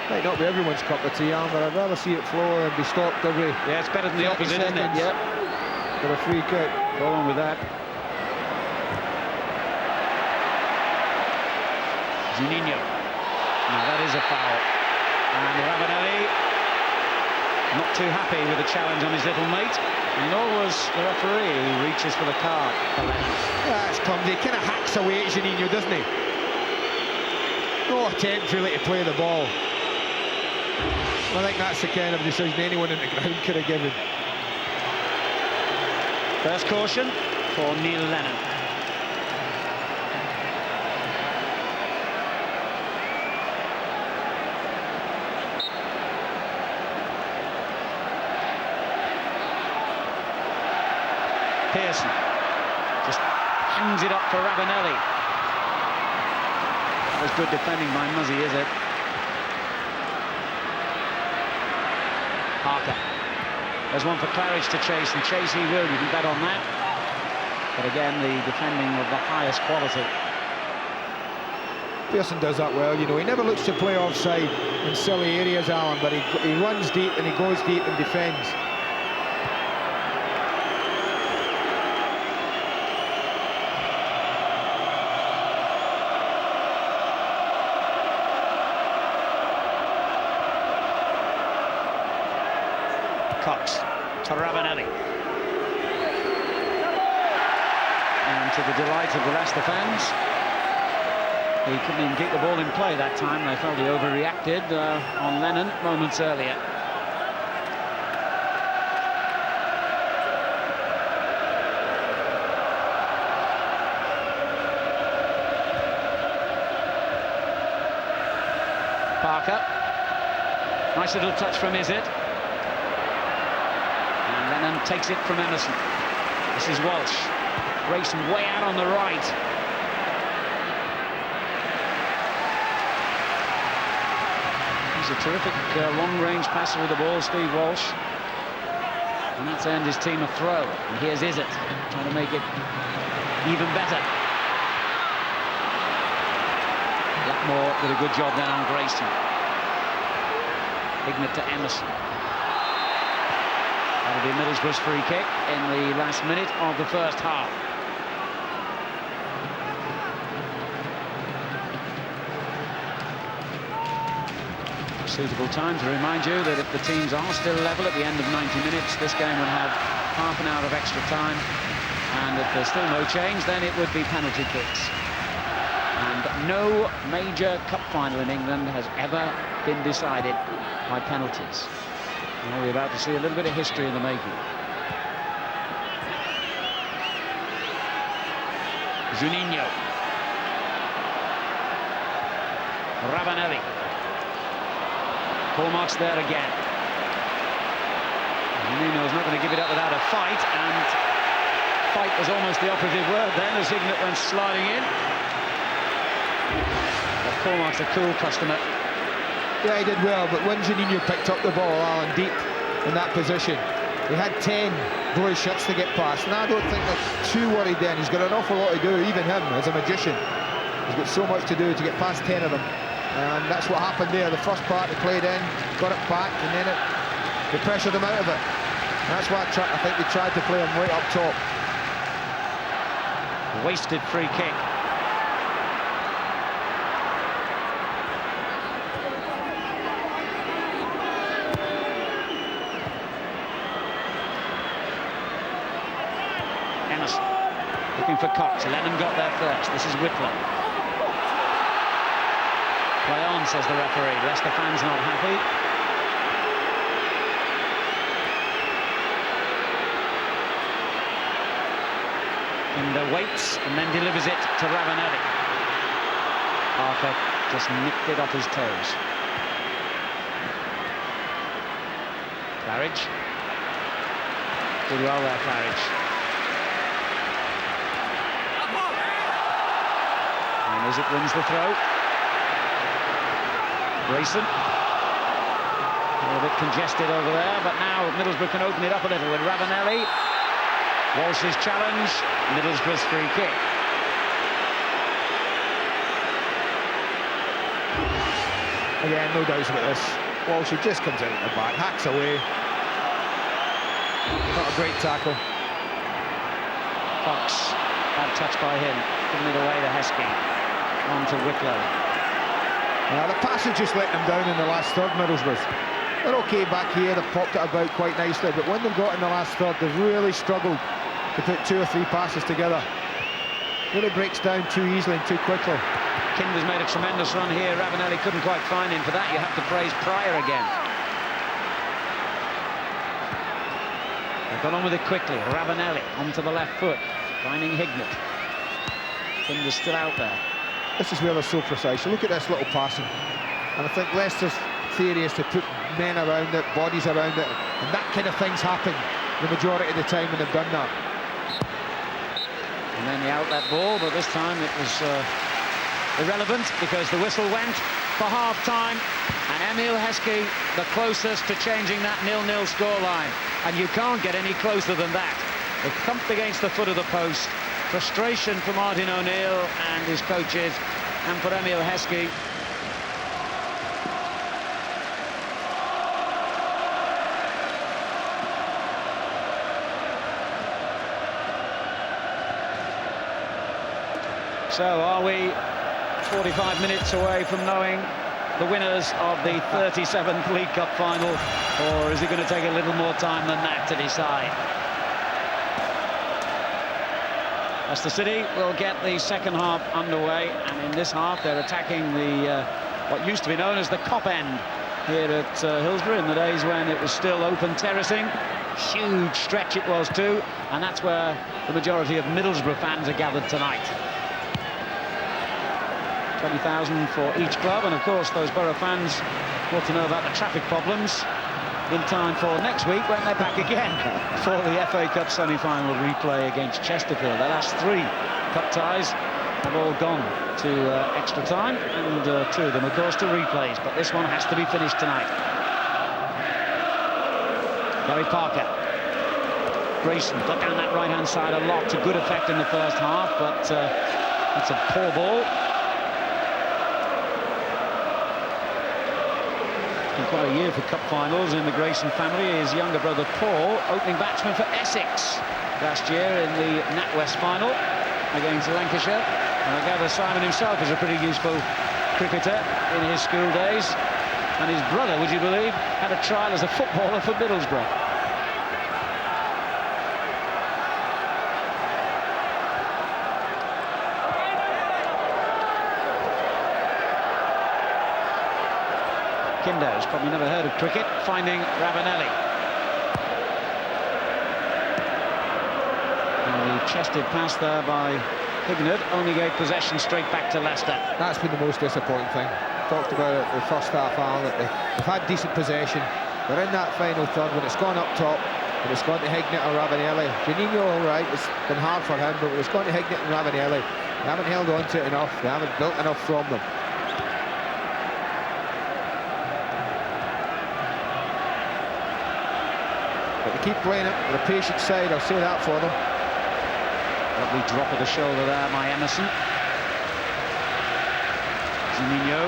Might not be everyone's cup of tea, Alan, but I'd rather see it flow and be stopped every... Yeah, it's better than the opposite, isn't it? Yep. For a free kick. Go on with that. Juninho. Now that is a foul. And Ravanelli not too happy with the challenge on his little mate. And nor was the referee, who reaches for the card. That's clumsy. He kind of hacks away at Juninho, doesn't he? No attempt really to play the ball. I think that's the kind of decision anyone in the ground could have given. First caution for Neil Lennon. Pearson just hangs it up for Ravanelli. That was good defending by Muzzy, is it? Parker. There's one for Claridge to chase, and chase he will. You can bet on that. But again, the defending of the highest quality. Pearson does that well, you know. He never looks to play offside in silly areas, Alan, but he runs deep and he goes deep and defends. Cox to Ravanelli. And to the delight of the Leicester fans, he couldn't even keep the ball in play that time. They felt he overreacted on Lennon moments earlier. Parker. Nice little touch from Izzet. And Lennon takes it from Emerson. This is Walsh. Racing way out on the right. He's a terrific long-range passer with the ball, Steve Walsh. And that's earned his team a throw. And here's Izzet, trying to make it even better. Blackmore did a good job then on Grayson. Hignett to Emerson. That'll be Middlesbrough's free kick in the last minute of the first half. Suitable time to remind you that if the teams are still level at the end of 90 minutes, this game would have half an hour of extra time, and if there's still no change, then it would be penalty kicks. And no major cup final in England has ever been decided by penalties. Well, we're about to see a little bit of history in the making. Juninho. Ravanelli. Cormack's there again. Juninho's not going to give it up without a fight, and fight was almost the operative word then as Hignett went sliding in. But Cormack's a cool customer. Yeah, he did well, but when Juninho picked up the ball, Alan, deep in that position, he had 10 boy shots to get past, and I don't think they're too worried then. He's got an awful lot to do, even him, as a magician. He's got so much to do to get past 10 of them, and that's what happened there. The first part, he played in, got it back, and then they pressured him out of it. And that's why I think they tried to play him right up top. Wasted free kick. Emerson looking for Cox. Lennon got there first. This is Whitlow. Play on, says the referee. Leicester fans not happy. And waits and then delivers it to Ravanelli. Parker just nicked it off his toes. Claridge. Did well there, Claridge. And Izzet wins the throw. Grayson. A little bit congested over there, but now Middlesbrough can open it up a little with Ravanelli. Walsh's challenge, Middlesbrough's free kick. Again, no doubts about this. Walsh just comes out at the back, hacks away. Not a great tackle. Cox, bad touch by him, giving it away to Heskey. On to Whitlow. The pass had just let them down in the last third, Middlesbrough. They're okay back here, they've popped it about quite nicely, but when they've got in the last third, they've really struggled to put 2 or 3 passes together. Really breaks down too easily and too quickly. Kinder's made a tremendous run here. Ravanelli couldn't quite find him. For that, you have to praise Pryor again. They've got on with it quickly. Ravanelli onto the left foot, finding Hignett. Kinder's still out there. This is where they're so precise. You look at this little passing, and I think Leicester's theory is to put men around it, bodies around it, and that kind of thing's happened the majority of the time when they've done that. And then the outlet ball, but this time it was irrelevant because the whistle went for half-time, and Emil Heskey the closest to changing that 0-0 scoreline, and you can't get any closer than that. It thumped against the foot of the post. Frustration for Martin O'Neill and his coaches, and for Emil Heskey. So are we 45 minutes away from knowing the winners of the 37th League Cup final, or is it going to take a little more time than that to decide? Leicester City will get the second half underway, and in this half they're attacking the what used to be known as the Cop End here at Hillsborough, in the days when it was still open terracing. Huge stretch it was too, and that's where the majority of Middlesbrough fans are gathered tonight. 20,000 for each club, and of course those Borough fans want to know about the traffic problems in time for next week when they're back again for the FA Cup semi-final replay against Chesterfield. The last 3 cup ties have all gone to extra time, and 2 of them of course to replays, but this one has to be finished tonight. Gary Parker. Grayson got down that right-hand side a lot to good effect in the first half, but it's a poor ball. Quite a year for cup finals in the Grayson family. His younger brother Paul, opening batsman for Essex last year in the NatWest final against Lancashire. And I gather Simon himself is a pretty useful cricketer in his school days. And his brother, would you believe, had a trial as a footballer for Middlesbrough. Kindo's probably never heard of cricket, finding Ravanelli. And the chested pass there by Hignett only gave possession straight back to Leicester. That's been the most disappointing thing. Talked about it the first half, Alan, that they've had decent possession. They're in that final third when it's gone up top, when it's gone to Hignett or Ravanelli. Juninho, all right, it's been hard for him, but when it's gone to Hignett and Ravanelli, they haven't held on to it enough, they haven't built enough from them. Keep playing it with a patient side, I'll say that for them. Lovely drop of the shoulder there by Emerson. Juninho,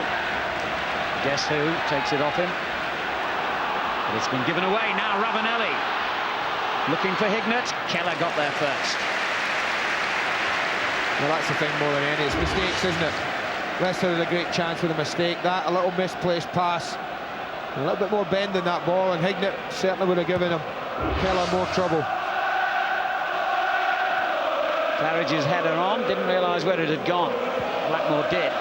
guess who takes it off him, but it's been given away. Now Ravanelli looking for Hignett. Keller got there first. Well, that's the thing more than any, it's mistakes, isn't it? Leicester had a great chance with a mistake. That, a little misplaced pass, a little bit more bend in that ball, and Hignett certainly would have given him Keller more trouble. Claridge's header on, didn't realise where it had gone. Blackmore did.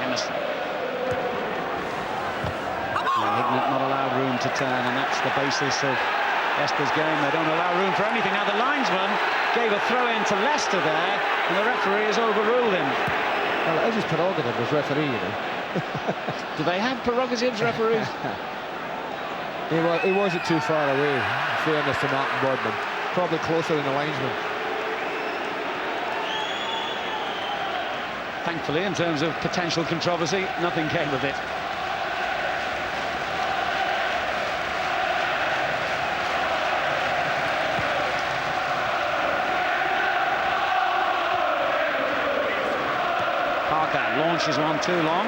Emerson. And Hignett not allowed room to turn, and that's the basis of Leicester's game. They don't allow room for anything. Now the linesman gave a throw-in to Leicester there, and the referee has overruled him. Well, it is his prerogative as referee, you know. Do they have prerogatives, referees? He wasn't too far away, in fairness to Martin Bodman. Probably closer than the linesman. Thankfully, in terms of potential controversy, nothing came of it. Parker launches one too long.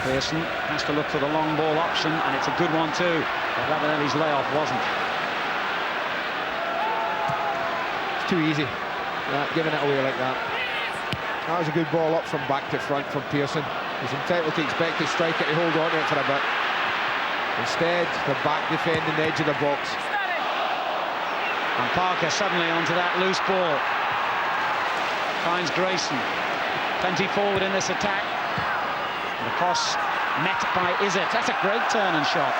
Pearson has to look for the long ball option, and it's a good one too, but Ravanelli's layoff wasn't. It's too easy, giving it away like that. That was a good ball up from back to front from Pearson. He's entitled to expect his striker to hold on to it for a bit. Instead, the back defending the edge of the box. And Parker suddenly onto that loose ball. Finds Grayson. Plenty forward in this attack. The cross met by Izzet. That's a great turn and shot.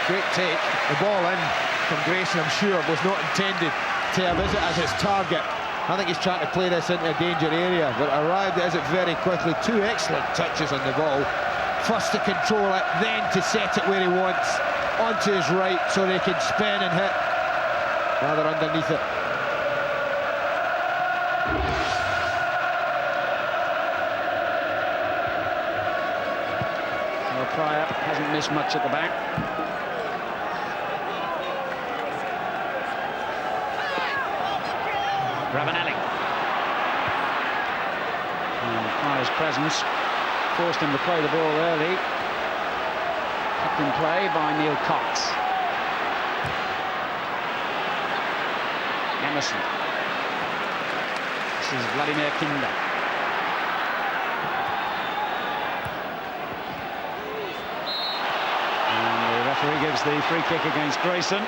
Great take. The ball in from Grayson, I'm sure, was not intended to have Izzet as his target. I think he's trying to play this into a danger area, but arrived at it very quickly. 2 excellent touches on the ball. First to control it, then to set it where he wants, onto his right, so they can spin and hit rather underneath it. Well, Pryor hasn't missed much at the back. Ravanelli. And Pryor's presence forced him to play the ball early. Kept in play by Neil Cox. Emerson. This is Vladimir Kinda. And the referee gives the free kick against Grayson.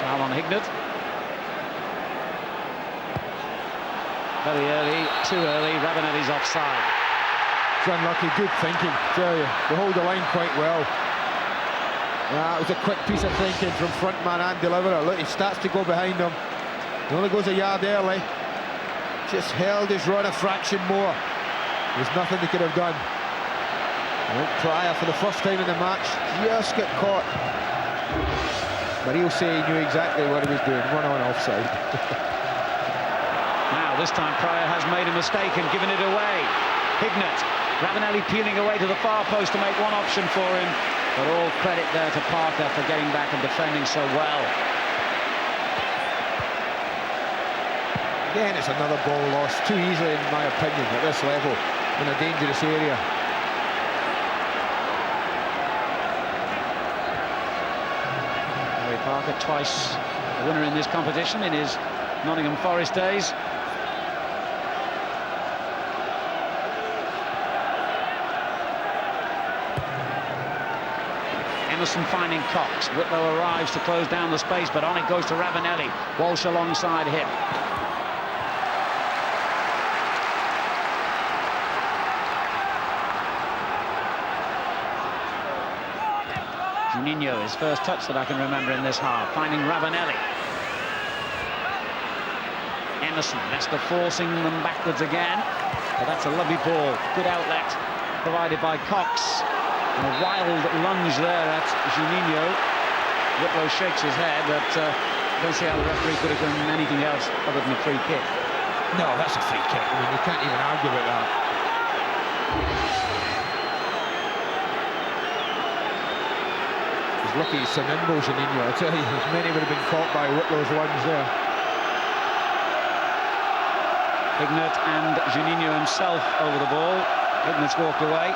Foul on Hignett. Very early, too early, Ravanelli's offside. It's unlucky, good thinking, tell you. They hold the line quite well. It was a quick piece of thinking from front man and deliverer. Look, he starts to go behind him. He only goes a yard early. Just held his run a fraction more. There's nothing they could have done. Pryor, for the first time in the match, just got caught. But he'll say he knew exactly what he was doing. Run on offside. Now, this time Pryor has made a mistake and given it away. Hignett, Ravanelli peeling away to the far post to make one option for him. But all credit there to Parker for getting back and defending so well. Again, it's another ball lost too easily, in my opinion, at this level, in a dangerous area. Harry Parker, twice a winner in this competition in his Nottingham Forest days. Emerson finding Cox. Whitlow arrives to close down the space, but on it goes to Ravanelli. Walsh alongside him. Juninho, his first touch that I can remember in this half, finding Ravanelli. Emerson, Leicester forcing them backwards again, but that's a lovely ball. Good outlet provided by Cox. And a wild lunge there at Juninho. Whitlow shakes his head, but don't see how the referee could have done anything else other than a free kick. No, that's a free kick. I mean, you can't even argue with that. He's lucky he's nimble, Juninho. I tell you, many would have been caught by Whitlow's lunge there. Hignett and Juninho himself over the ball. Hignett's walked away.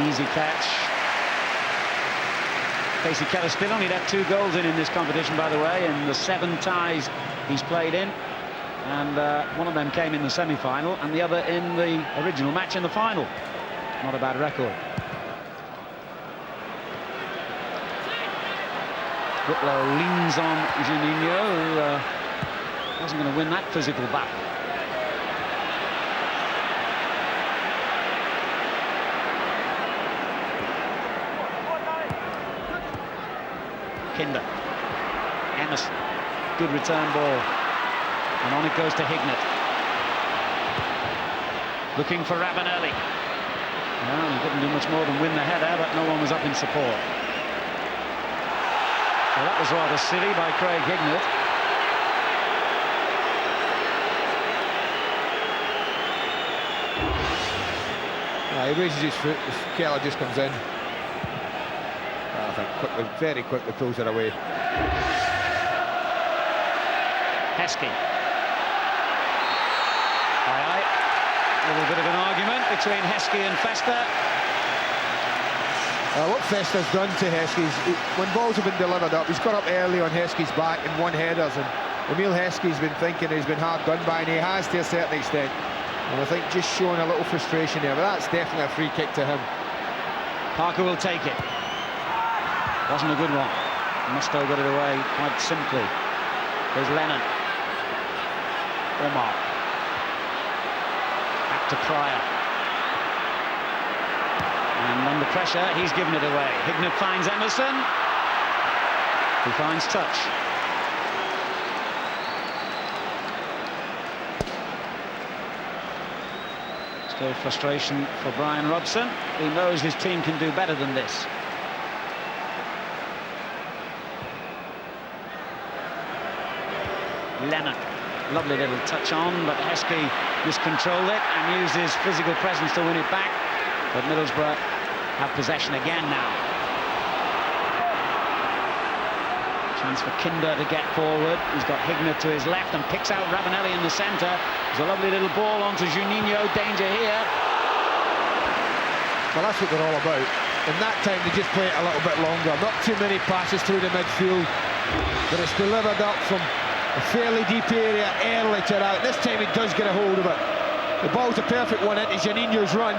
Easy catch. Casey Keller still only had 2 goals in this competition, by the way, in the 7 ties he's played in. And one of them came in the semi-final and the other in the original match in the final. Not a bad record. Whitlow leans on Juninho, who wasn't going to win that physical battle. Kinda. Emerson. Good return ball. And on it goes to Hignett. Looking for Ravanelli. Well, he couldn't do much more than win the header, but no one was up in support. Well, that was rather silly by Craig Hignett. He raises his foot, Keller just comes in. I think quickly, very quickly pulls it away. Heskey. Aye. A little bit of an argument between Heskey and Fester. What Fester's done to Heskey's, when balls have been delivered up, he's got up early on Heskey's back and won headers, and Emile Heskey's been thinking he's been hard done by, and he has to a certain extent. And I think just showing a little frustration there, but that's definitely a free kick to him. Parker will take it. Wasn't a good one. Musto got it away quite simply. There's Lennon. Omar. Back to Pryor. And under pressure, he's given it away. Hignett finds Emerson. He finds touch. Still frustration for Brian Robson. He knows his team can do better than this. Lennon, lovely little touch on, but Heskey miscontrolled it and used his physical presence to win it back. But Middlesbrough have possession again now. Chance for Kinder to get forward. He's got Hignett to his left and picks out Ravanelli in the centre. There's a lovely little ball onto Juninho. Danger here. Well, that's what they're all about. In that time, they just play it a little bit longer. Not too many passes through the midfield, but it's delivered up from a fairly deep area early to out. This time he does get a hold of it. The ball's a perfect one into Juninho's run.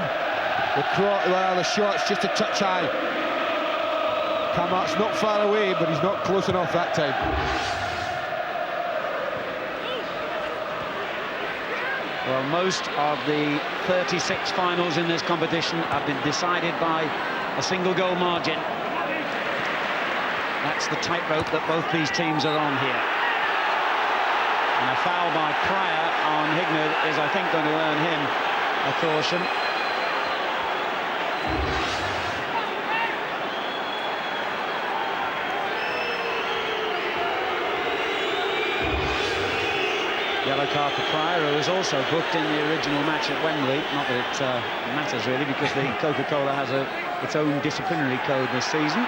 The shot's just a touch high. Kamart's not far away, but he's not close enough that time. Well, most of the 36 finals in this competition have been decided by a single goal margin. That's the tightrope that both these teams are on here. And a foul by Pryor on Hignett is, I think, going to earn him a caution. Yellow card for Pryor, who was also booked in the original match at Wembley. Not that it matters really, because the Coca-Cola has its own disciplinary code this season.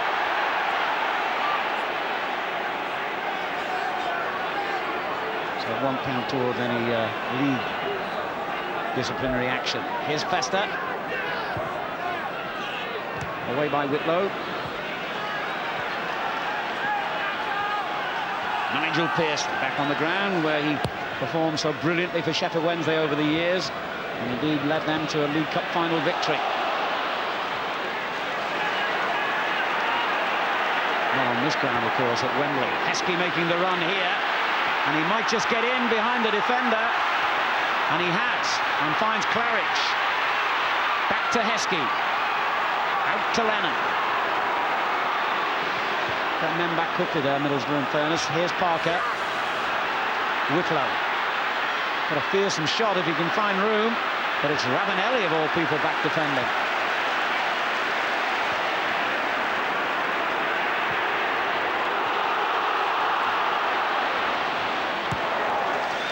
So it won't count towards any league disciplinary action. Here's Festa. Away by Whitlow. Nigel Pearson back on the ground, where he performed so brilliantly for Sheffield Wednesday over the years, and indeed led them to a League Cup final victory. Not on this ground, of course, at Wembley. Heskey making the run here, and he might just get in behind the defender, and he has, and finds Claridge. Back to Heskey. Out to Lennon. Got men back quickly there, Middlesbrough, in fairness. Here's Parker. Whitlow. Got a fearsome shot if he can find room, but it's Ravanelli of all people back defending.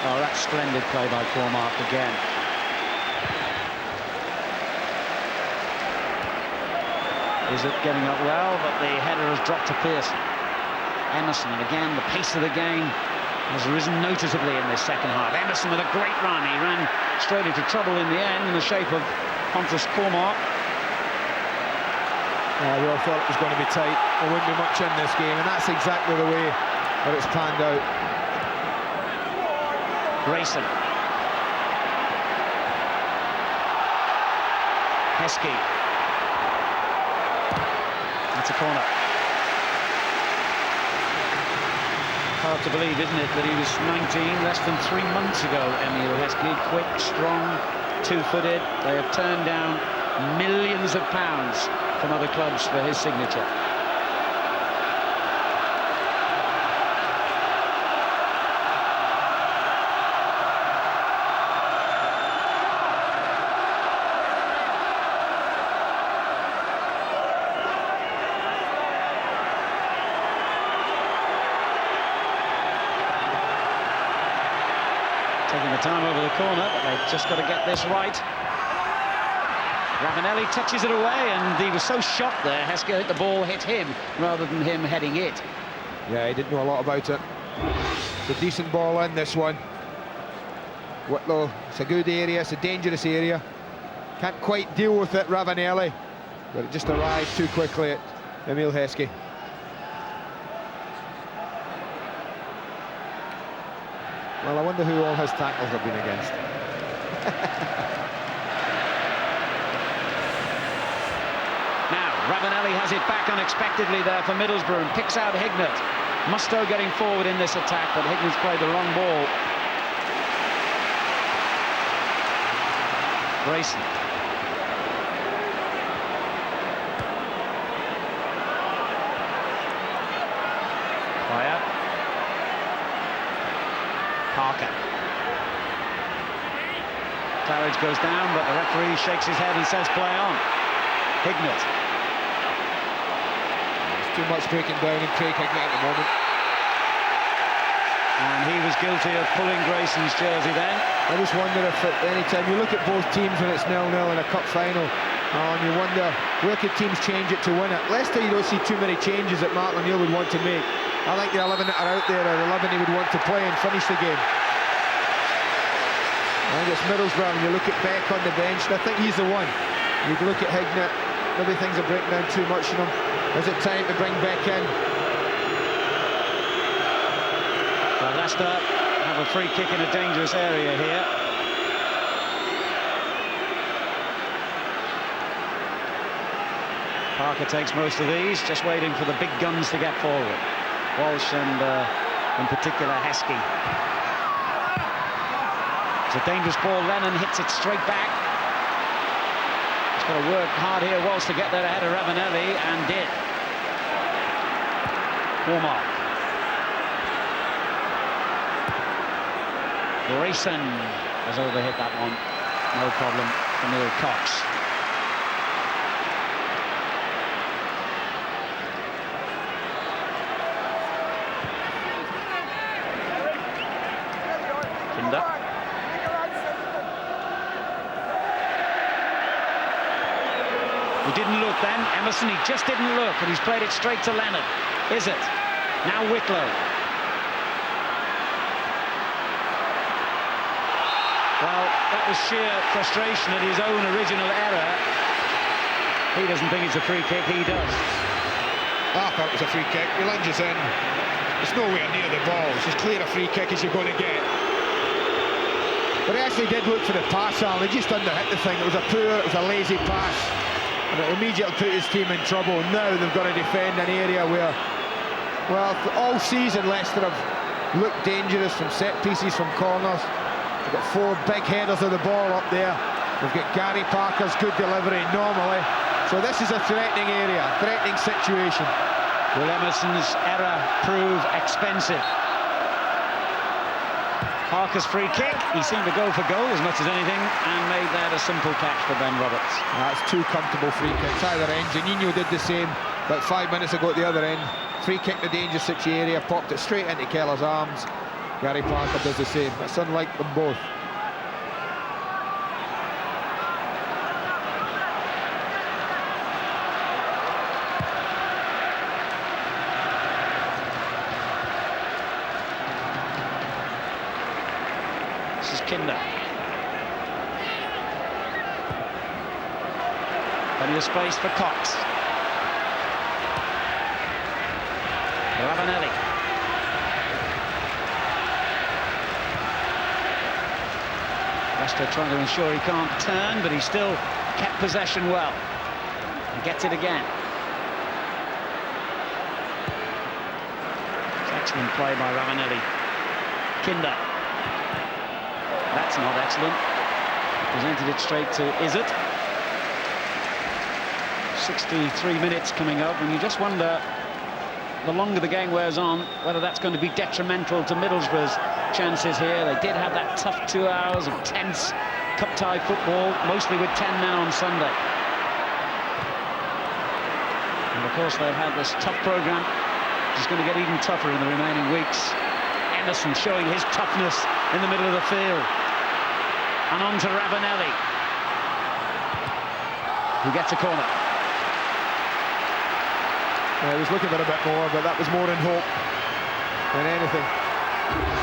Oh, that's splendid play by Cormack again. Is it getting up well, but the header has dropped to Pearson. Emerson, and again, the pace of the game has risen noticeably in this second half. Emerson with a great run. He ran straight into trouble in the end in the shape of Pontus Cormack. We all thought it was going to be tight. There wouldn't be much in this game, and that's exactly the way that it's panned out. Grayson. Heskey. That's a corner. Hard to believe, isn't it, that he was 19 less than 3 months ago, Emil Heskey. Quick, strong, two-footed. They have turned down millions of pounds from other clubs for his signature. Taking the time over the corner, but they've just got to get this right. Ravanelli touches it away, and he was so shocked there. Heskey, the ball hit him rather than him heading it. Yeah, he didn't know a lot about it. It's a decent ball in, this one. Whitlow, it's a good area, it's a dangerous area. Can't quite deal with it, Ravanelli, but it just arrived too quickly at Emil Heskey. Well, I wonder who all his tackles have been against. Now, Ravanelli has it back unexpectedly there for Middlesbrough and picks out Hignett. Mustoe getting forward in this attack, but Hignett's played the wrong ball. Grayson. goes down, but the referee shakes his head and says play on. Hignett. There's too much breaking down in Craig Hignett at the moment. And he was guilty of pulling Grayson's jersey then. I just wonder if at any time you look at both teams when it's 0-0 in a cup final, and you wonder where could teams change it to win it. Leicester, you don't see too many changes that Martin O'Neill would want to make. I think the 11 that are out there are 11 he would want to play and finish the game. I think it's Middlesbrough, and you look at Beck on the bench, and I think he's the one. You look at Hignett, maybe things are breaking down too much in him. Is it time to bring Beck in? Well, Leicester have a free kick in a dangerous area here. Parker takes most of these, just waiting for the big guns to get forward. Walsh and, in particular, Heskey. It's a dangerous ball. Lennon hits it straight back. He's got to work hard here, Walsh, to get there ahead of Ravanelli, and did. Warmark. Grayson has overhit that one. No problem for Neil Cox. Kinder. He didn't look then. Emerson, he just didn't look, and he's played it straight to Leonard. Is it? Now Whitlow. Well, that was sheer frustration at his own original error. He doesn't think it's a free kick, he does. I thought it was a free kick. He lunges in. It's nowhere near the ball. It's as clear a free kick as you're going to get. But he actually did look for the pass, Alan. He just underhit the thing. It was a lazy pass. And it immediately put his team in trouble. Now they've got to defend an area where, well, all season Leicester have looked dangerous from set pieces, from corners. They've got 4 big headers of the ball up there. We've got Gary Parker's good delivery normally. So this is a threatening area, a threatening situation. Will Emerson's error prove expensive? Parker's free kick. He seemed to go for goal as much as anything and made that a simple catch for Ben Roberts. That's 2 comfortable free kicks either end. Janino did the same about 5 minutes ago at the other end. Free kick in the danger situation area, popped it straight into Keller's arms. Gary Parker does the same. That's unlike them both. This is Kinder. Plenty of space for Cox. Ravanelli. Leicester trying to ensure he can't turn, but he still kept possession well. He gets it again. Excellent play by Ravanelli. Kinder. That's not excellent. Presented it straight to Izzet. 63 minutes coming up, and you just wonder, the longer the game wears on, whether that's going to be detrimental to Middlesbrough's chances here. They did have that tough 2 hours of tense cup-tie football, mostly with 10 men on Sunday. And of course they've had this tough programme, which is going to get even tougher in the remaining weeks. Emerson showing his toughness in the middle of the field. And on to Ravanelli, who gets a corner. He was looking for a bit more, but that was more in hope than anything.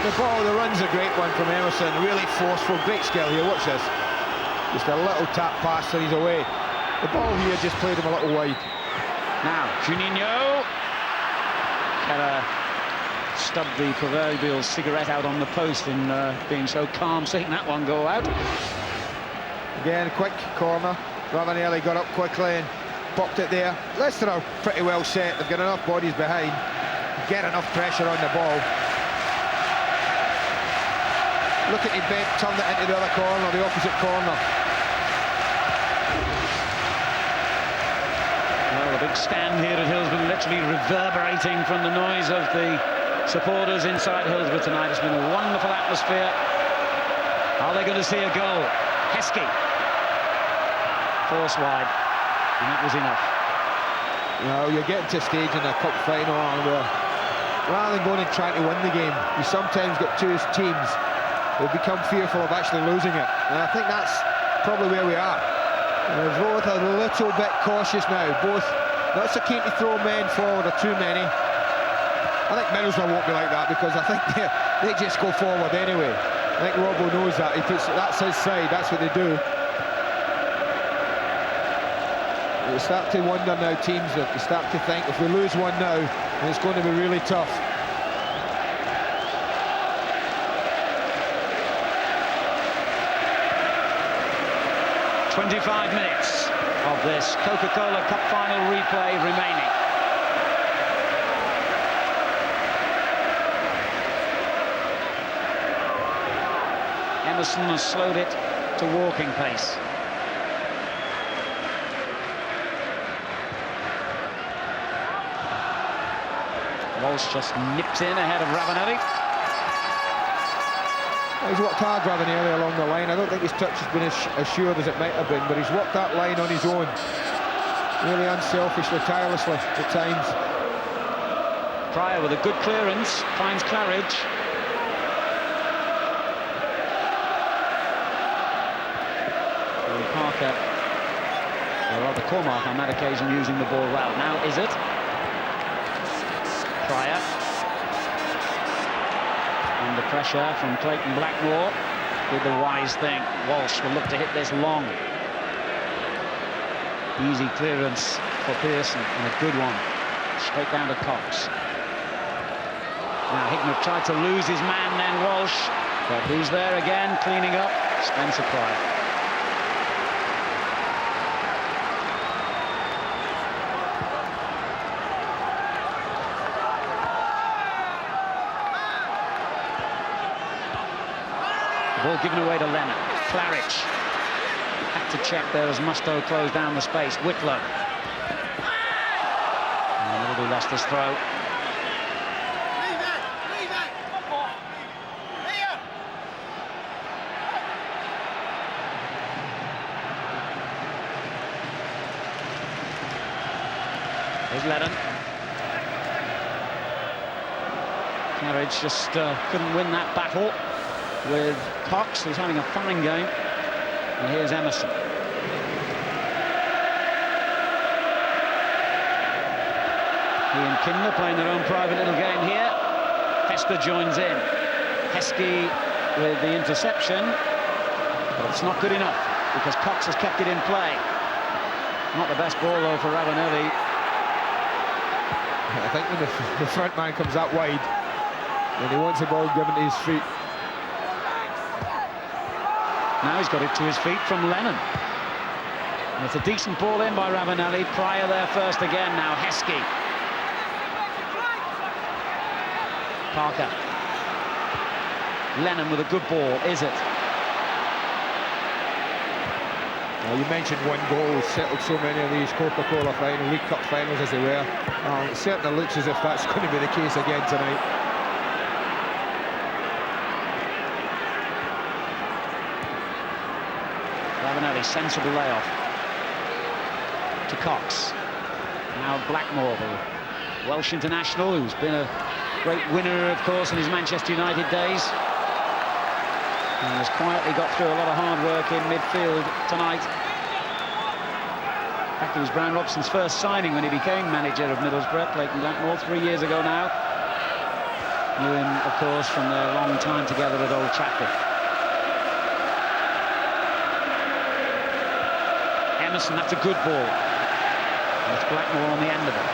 The ball, the run's a great one from Emerson, really forceful, great skill here. Watch this. Just a little tap pass and he's away. The ball here just played him a little wide. Now, Juninho. Keller stubbed the proverbial cigarette out on the post in being so calm, seeing that one go out. Again, quick corner. Ravanelli got up quickly and popped it there. Leicester are pretty well set. They've got enough bodies behind, get enough pressure on the ball. Look at him bent, turn it into the other corner, the opposite corner. Well, the big stand here at Hillsborough literally reverberating from the noise of the supporters inside Hillsborough tonight. It's been a wonderful atmosphere. Are they going to see a goal? Heskey. Force wide, and that was enough. You know, you're getting to a stage in a cup final where, rather than going and trying to win the game, you sometimes get two teams who become fearful of actually losing it. And I think that's probably where we are. We're both a little bit cautious now, both not so keen to throw men forward or too many. I think Middlesbrough won't be like that because I think they just go forward anyway. I think Robbo knows that. That's his side, that's what they do. You start to wonder now, teams, that you start to think if we lose one now, then it's going to be really tough. "25 minutes of this Coca-Cola Cup final replay remaining. Emerson has slowed it to walking pace. Walsh just nips in ahead of Ravanelli. He's worked hard, Ravanelli, along the line. I don't think his touch has been as sure as it might have been, but he's worked that line on his own. Really unselfishly, tirelessly at times. Pryor with a good clearance, finds Claridge. Parker, or rather Cormack on that occasion, using the ball well. Now is it? Pryor. Under pressure from Clayton Blackmore. Did the wise thing. Walsh will look to hit this long. Easy clearance for Pearson, and a good one. Straight down to Cox. Now Hignett tried to lose his man, then Walsh. But who's there again, cleaning up? Spencer Pryor. Ball given away to Lennon. Claridge had to check there as Mustoe closed down the space. Whitlow. And it'll be Leicester's throw. Here's Lennon. Claridge just couldn't win that battle with Cox, who's having a fine game. And here's Emerson. He and Kindler playing their own private little game here. Hester joins in. Heskey with the interception, but it's not good enough because Cox has kept it in play. Not the best ball though for Ravanelli. I think when the front man comes that wide, and he wants the ball given to his feet. Now he's got it to his feet from Lennon. And it's a decent ball in by Ravanelli. Pryor there first again. Now Heskey. Parker. Lennon with a good ball. Is it? Well, you mentioned one goal settled so many of these Coca-Cola final, League Cup finals as they were. It certainly looks as if that's going to be the case again tonight. Ravanelli, sensible layoff to Cox. Now Blackmore, the Welsh international, who's been a great winner, of course, in his Manchester United days, and has quietly got through a lot of hard work in midfield tonight. In fact, it was Brian Robson's first signing when he became manager of Middlesbrough. Clayton Blackmore, 3 years ago now. Knew him, of course, from their long time together at Old Trafford. Emerson, that's a good ball. And it's Blackmore on the end of it.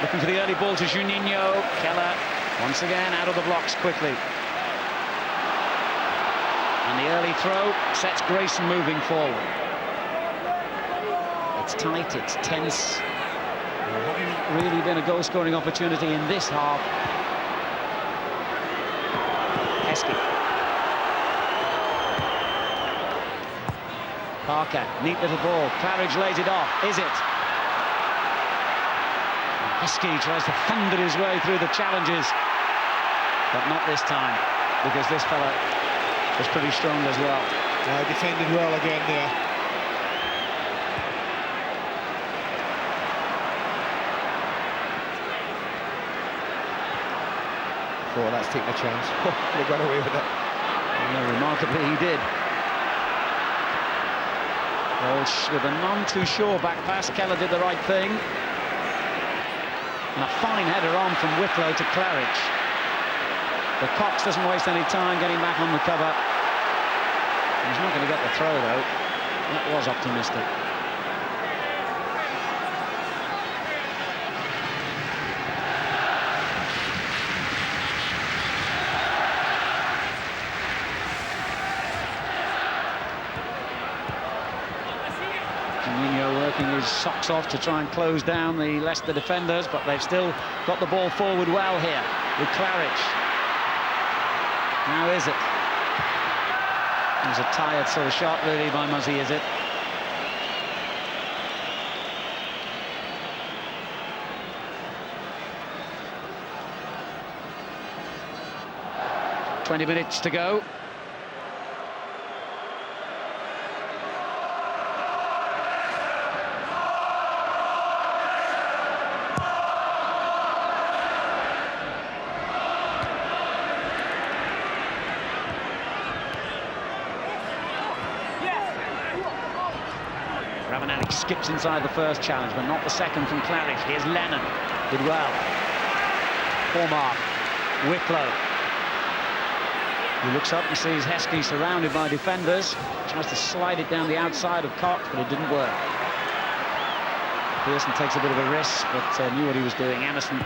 Looking for the early ball to Juninho. Keller, once again, out of the blocks quickly. And the early throw sets Grayson moving forward. It's tight, it's tense. There hasn't really been a goal-scoring opportunity in this half. Heskey. Parker, neat little ball. Claridge lays it off. Is it? Heskey tries to thunder his way through the challenges, but not this time, because this fella was pretty strong as well. Defended well again there. Oh, that's taking a chance. They got away with it. Yeah, remarkably, he did. Walsh with a none too sure back pass. Keller did the right thing. And a fine header on from Wicklow to Claridge. But Cox doesn't waste any time getting back on the cover. He's not going to get the throw, though. That was optimistic. Working his socks off to try and close down the Leicester defenders, but they've still got the ball forward well here with Claridge. Now is it? It was a tired sort of shot really by Muzzy, is it? "20 minutes to go. Skips inside the first challenge, but not the second from Claridge. Here's Lennon. Did well. Poor mark. Wicklow. He looks up and sees Heskey surrounded by defenders. Tries to slide it down the outside of Cox, but it didn't work. Pearson takes a bit of a risk, but knew what he was doing. Emerson.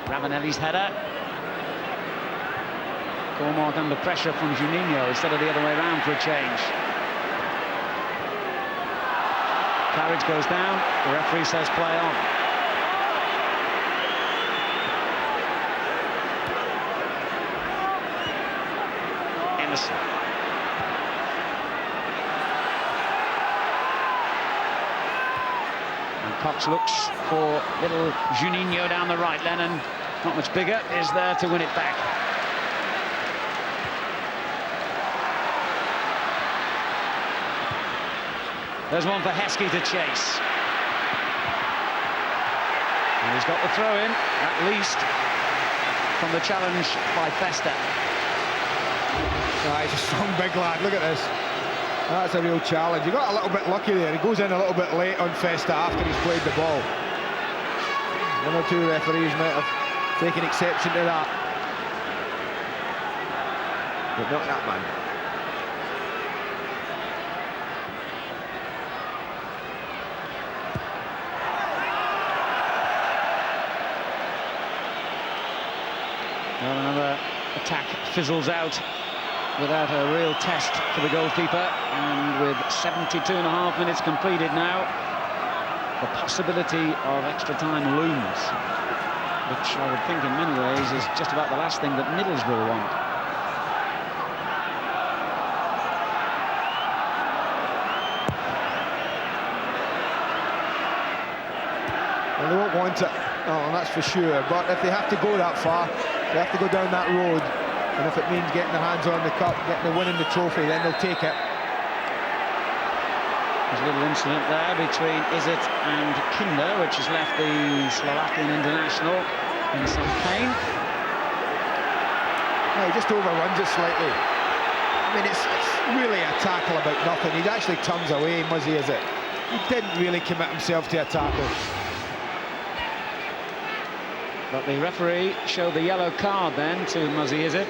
Ravanelli's header. Cormac under pressure from Juninho instead of the other way around for a change. Claridge goes down, the referee says play on. Emerson. And Cox looks for little Juninho down the right. Lennon, not much bigger, is there to win it back. There's one for Heskey to chase. And he's got the throw in, at least, from the challenge by Festa. He's a strong big lad, look at this. That's a real challenge. He got a little bit lucky there. He goes in a little bit late on Festa after he's played the ball. One or two referees might have taken exception to that. But not that man. Well, another attack fizzles out without a real test for the goalkeeper, and with 72.5 minutes completed now, the possibility of extra time looms, which I would think in many ways is just about the last thing that Middlesbrough want. Well, they won't want it, oh, that's for sure, but if they have to go that far, they have to go down that road, and if it means getting their hands on the cup, getting the win in the trophy, then they'll take it. There's a little incident there between Izzet and Kinder, which has left the Slovakian international in some pain. No, he just overruns it slightly. I mean, it's really a tackle about nothing. He actually turns away, Muzzy, is it? He didn't really commit himself to a tackle. But the referee showed the yellow card then to Muzzy Izzet.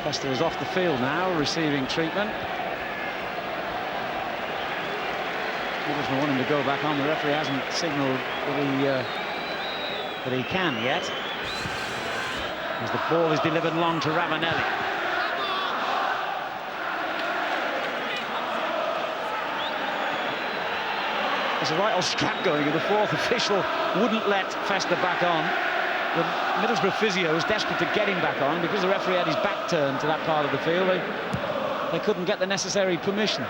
Leicester is off the field now, receiving treatment. Middlesbrough want him to go back on. The referee hasn't signalled that he can yet. As the ball is delivered long to Ravanelli. There's a right old scrap going, and the fourth official wouldn't let Festa back on. The Middlesbrough physio was desperate to get him back on. Because the referee had his back turned to that part of the field, they couldn't get the necessary permission.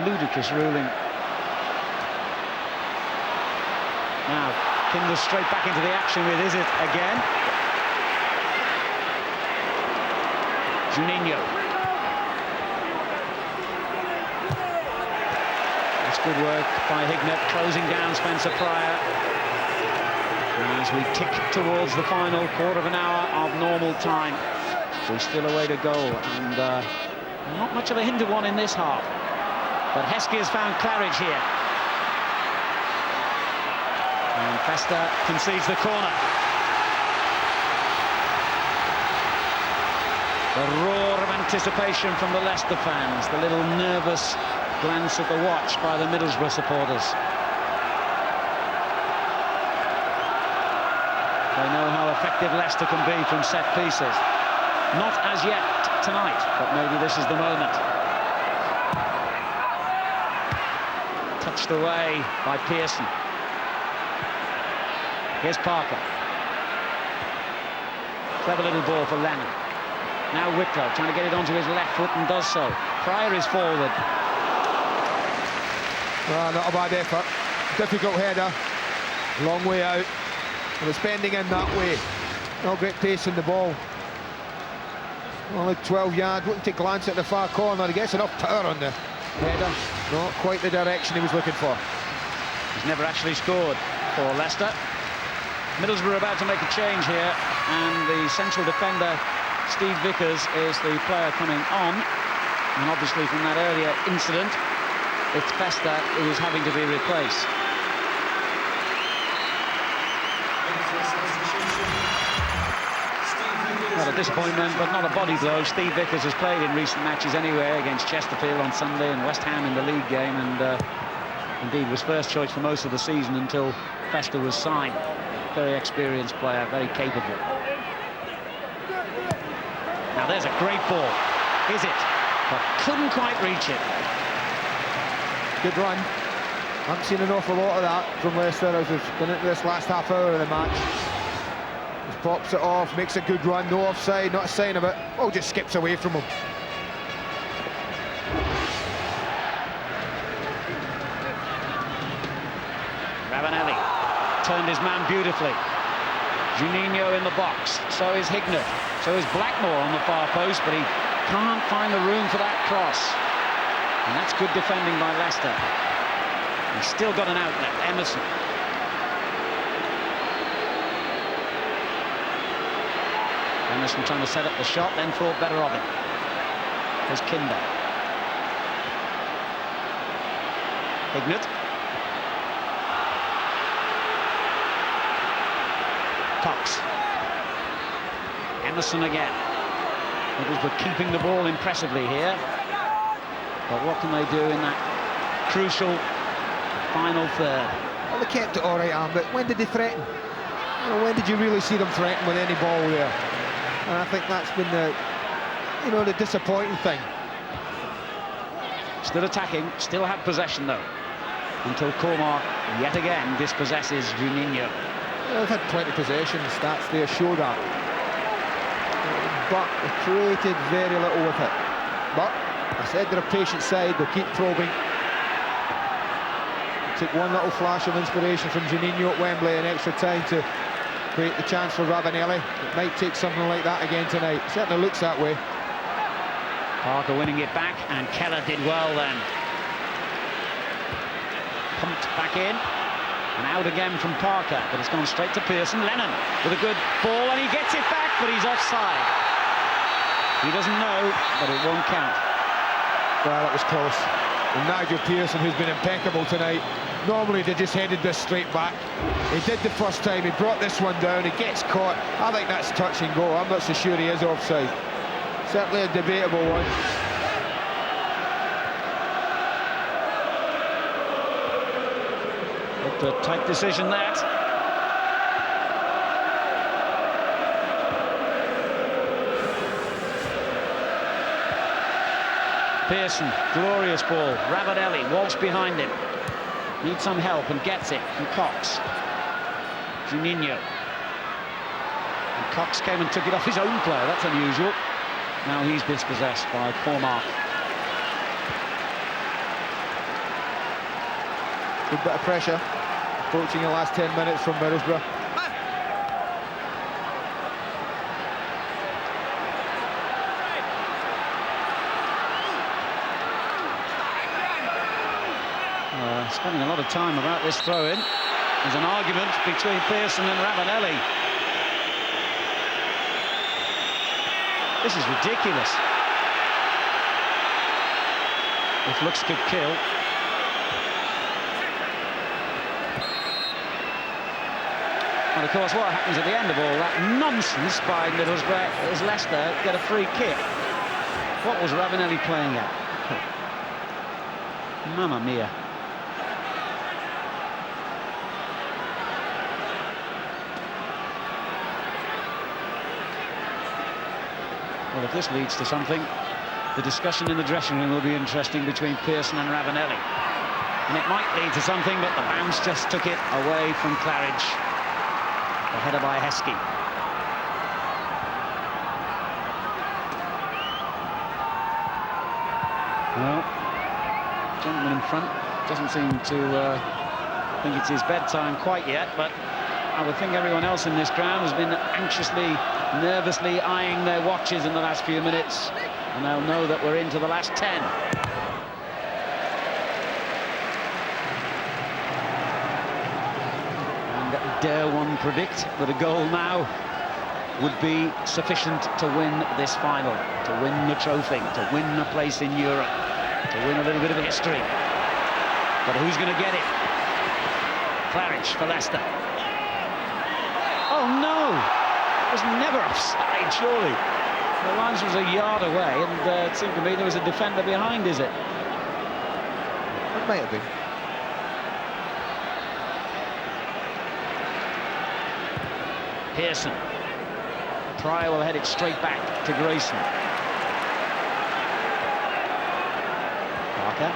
Ludicrous ruling. Now, Kindle straight back into the action with Is It again. Juninho. That's good work by Hignett, closing down Spencer Pryor. As we tick towards the final quarter of an hour of normal time. There's still a way to go, and not much of a hinder one in this half. But Heskey has found Claridge here. And Festa concedes the corner. The roar of anticipation from the Leicester fans. The little nervous glance at the watch by the Middlesbrough supporters. They know how effective Leicester can be from set pieces. Not as yet tonight, but maybe this is the moment. Touched away by Pearson. Here's Parker. Clever little ball for Lennon. Now Wicklow trying to get it onto his left foot and does so. Pryor is forward. Well, not a bad effort. Difficult header. Long way out. And it's bending in that way. Not great pace in the ball. Only 12 yards, looking to glance at the far corner. He gets enough power on the header. Not quite the direction he was looking for. He's never actually scored for Leicester. Middlesbrough about to make a change here, and the central defender, Steve Vickers, is the player coming on. And obviously from that earlier incident, it's Festa who is having to be replaced. Not a disappointment, but not a body blow. Steve Vickers has played in recent matches anyway, against Chesterfield on Sunday and West Ham in the league game, and indeed was first choice for most of the season until Festa was signed. Very experienced player, very capable. Now there's a great ball. Is it? But couldn't quite reach it. Good run. Haven't seen an awful lot of that from Leicester as we've gone into this last half hour of the match. Just pops it off, makes a good run, no offside, not a sign of it. Oh, just skips away from him. Ravanelli turned his man beautifully. Juninho in the box, so is Hignett, so is Blackmore on the far post, but he can't find the room for that cross. And that's good defending by Leicester. He's still got an outlet, Emerson. Emerson trying to set up the shot, then thought better of it. There's Kinder. Hignett. Cox. Emerson again. Middlesbrough keeping the ball impressively here. But what can they do in that crucial final third? Well, they kept it all right, Arm, but when did they threaten? Well, when did you really see them threaten with any ball there? And I think that's been the, the disappointing thing. Still attacking, still have possession though, until Cormac yet again dispossesses Juninho. Well, they've had plenty of possession, the stats there show that. But they created very little with it. But I said they're a patient side, they'll keep probing. Took one little flash of inspiration from Juninho at Wembley in extra time to create the chance for Ravanelli. It might take something like that again tonight. It certainly looks that way. Parker winning it back, and Keller did well then. Pumped back in, and out again from Parker, but it's gone straight to Pearson. Lennon with a good ball, and he gets it back, but he's offside. He doesn't know, but it won't count. Well, it was close. And Nigel Pearson, who's been impeccable tonight, normally they just headed this straight back. He did the first time, he brought this one down, he gets caught. I think that's touch and go. I'm not so sure he is offside. Certainly a debatable one. But a tight decision that. Pearson, glorious ball. Ravanelli, Walsh behind him. Needs some help and gets it from Cox. Juninho. And Cox came and took it off his own player. That's unusual. Now he's dispossessed by Cormac. Good bit of pressure. Approaching the last 10 minutes from Middlesbrough. Spending a lot of time about this throw-in. There's an argument between Pearson and Ravanelli. This is ridiculous. If looks could kill. And of course, what happens at the end of all that nonsense by Middlesbrough is Leicester get a free kick. What was Ravanelli playing at? Mamma mia. Well, if this leads to something, the discussion in the dressing room will be interesting between Pearson and Ravanelli. And it might lead to something, but the bounce just took it away from Claridge. The header by Heskey. Well, gentleman in front doesn't seem to think it's his bedtime quite yet, but I would think everyone else in this ground has been anxiously, nervously eyeing their watches in the last few minutes, and they'll know that we're into the last 10. And dare one predict that a goal now would be sufficient to win this final, to win the trophy, to win a place in Europe, to win a little bit of history. But who's going to get it? Claridge for Leicester. Oh no! It was never offside, surely. The lines was a yard away, and it seemed to me there was a defender behind, is it? It might have been. Pearson. Pryor will head it straight back to Grayson. Parker.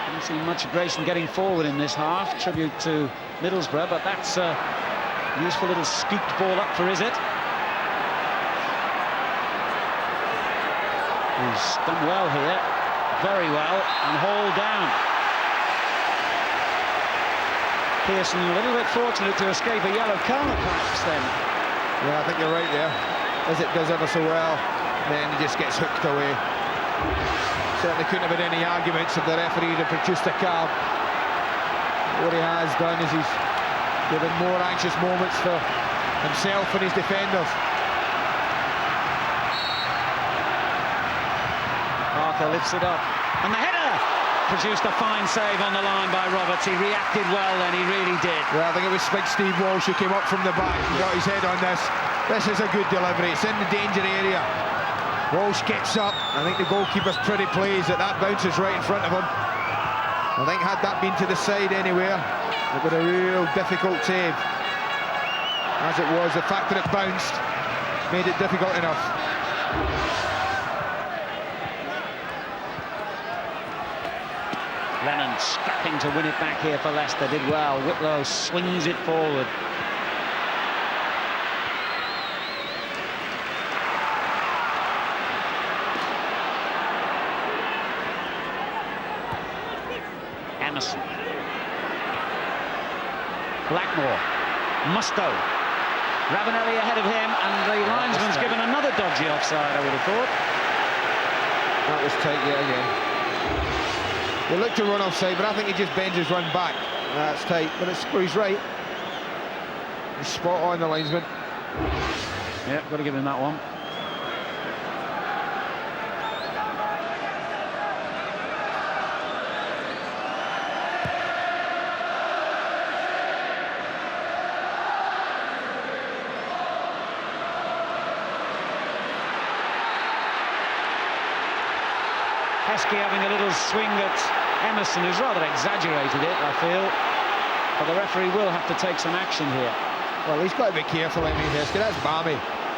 Haven't seen much of Grayson getting forward in this half. Tribute to Middlesbrough, but that's a useful little scooped ball up for Izzet. He's done well here, very well, and hauled down. Pearson a little bit fortunate to escape a yellow card, perhaps, then. Yeah, I think you're right there. Izzet does ever so well, then he just gets hooked away. Certainly couldn't have been any arguments if the referee had produced a card. What he has done is he's given more anxious moments for himself and his defenders. Parker lifts it up, and the header produced a fine save on the line by Roberts. He reacted well then, he really did. Yeah, I think it was big Steve Walsh who came up from the back and got his head on this. This is a good delivery, it's in the danger area. Walsh gets up, I think the goalkeeper's pretty pleased that that bounces right in front of him. I think had that been to the side anywhere, it would have been a real difficult save. As it was, the fact that it bounced made it difficult enough. Lennon scrapping to win it back here for Leicester, did well. Whitlow swings it forward. Emerson. Blackmore. Musto. Ravanelli ahead of him, and the linesman's given another dodgy offside, I would have thought. That was tight yet again. He looked to run offside, but I think he just bends his run back. That's tight, but he's right. He's spot on, the linesman. Yeah, got to give him that one. Heskey having a little swing at Emerson, who's rather exaggerated it, I feel. But the referee will have to take some action here. Well, he's got to be careful, I mean, Heskey. That's balmy.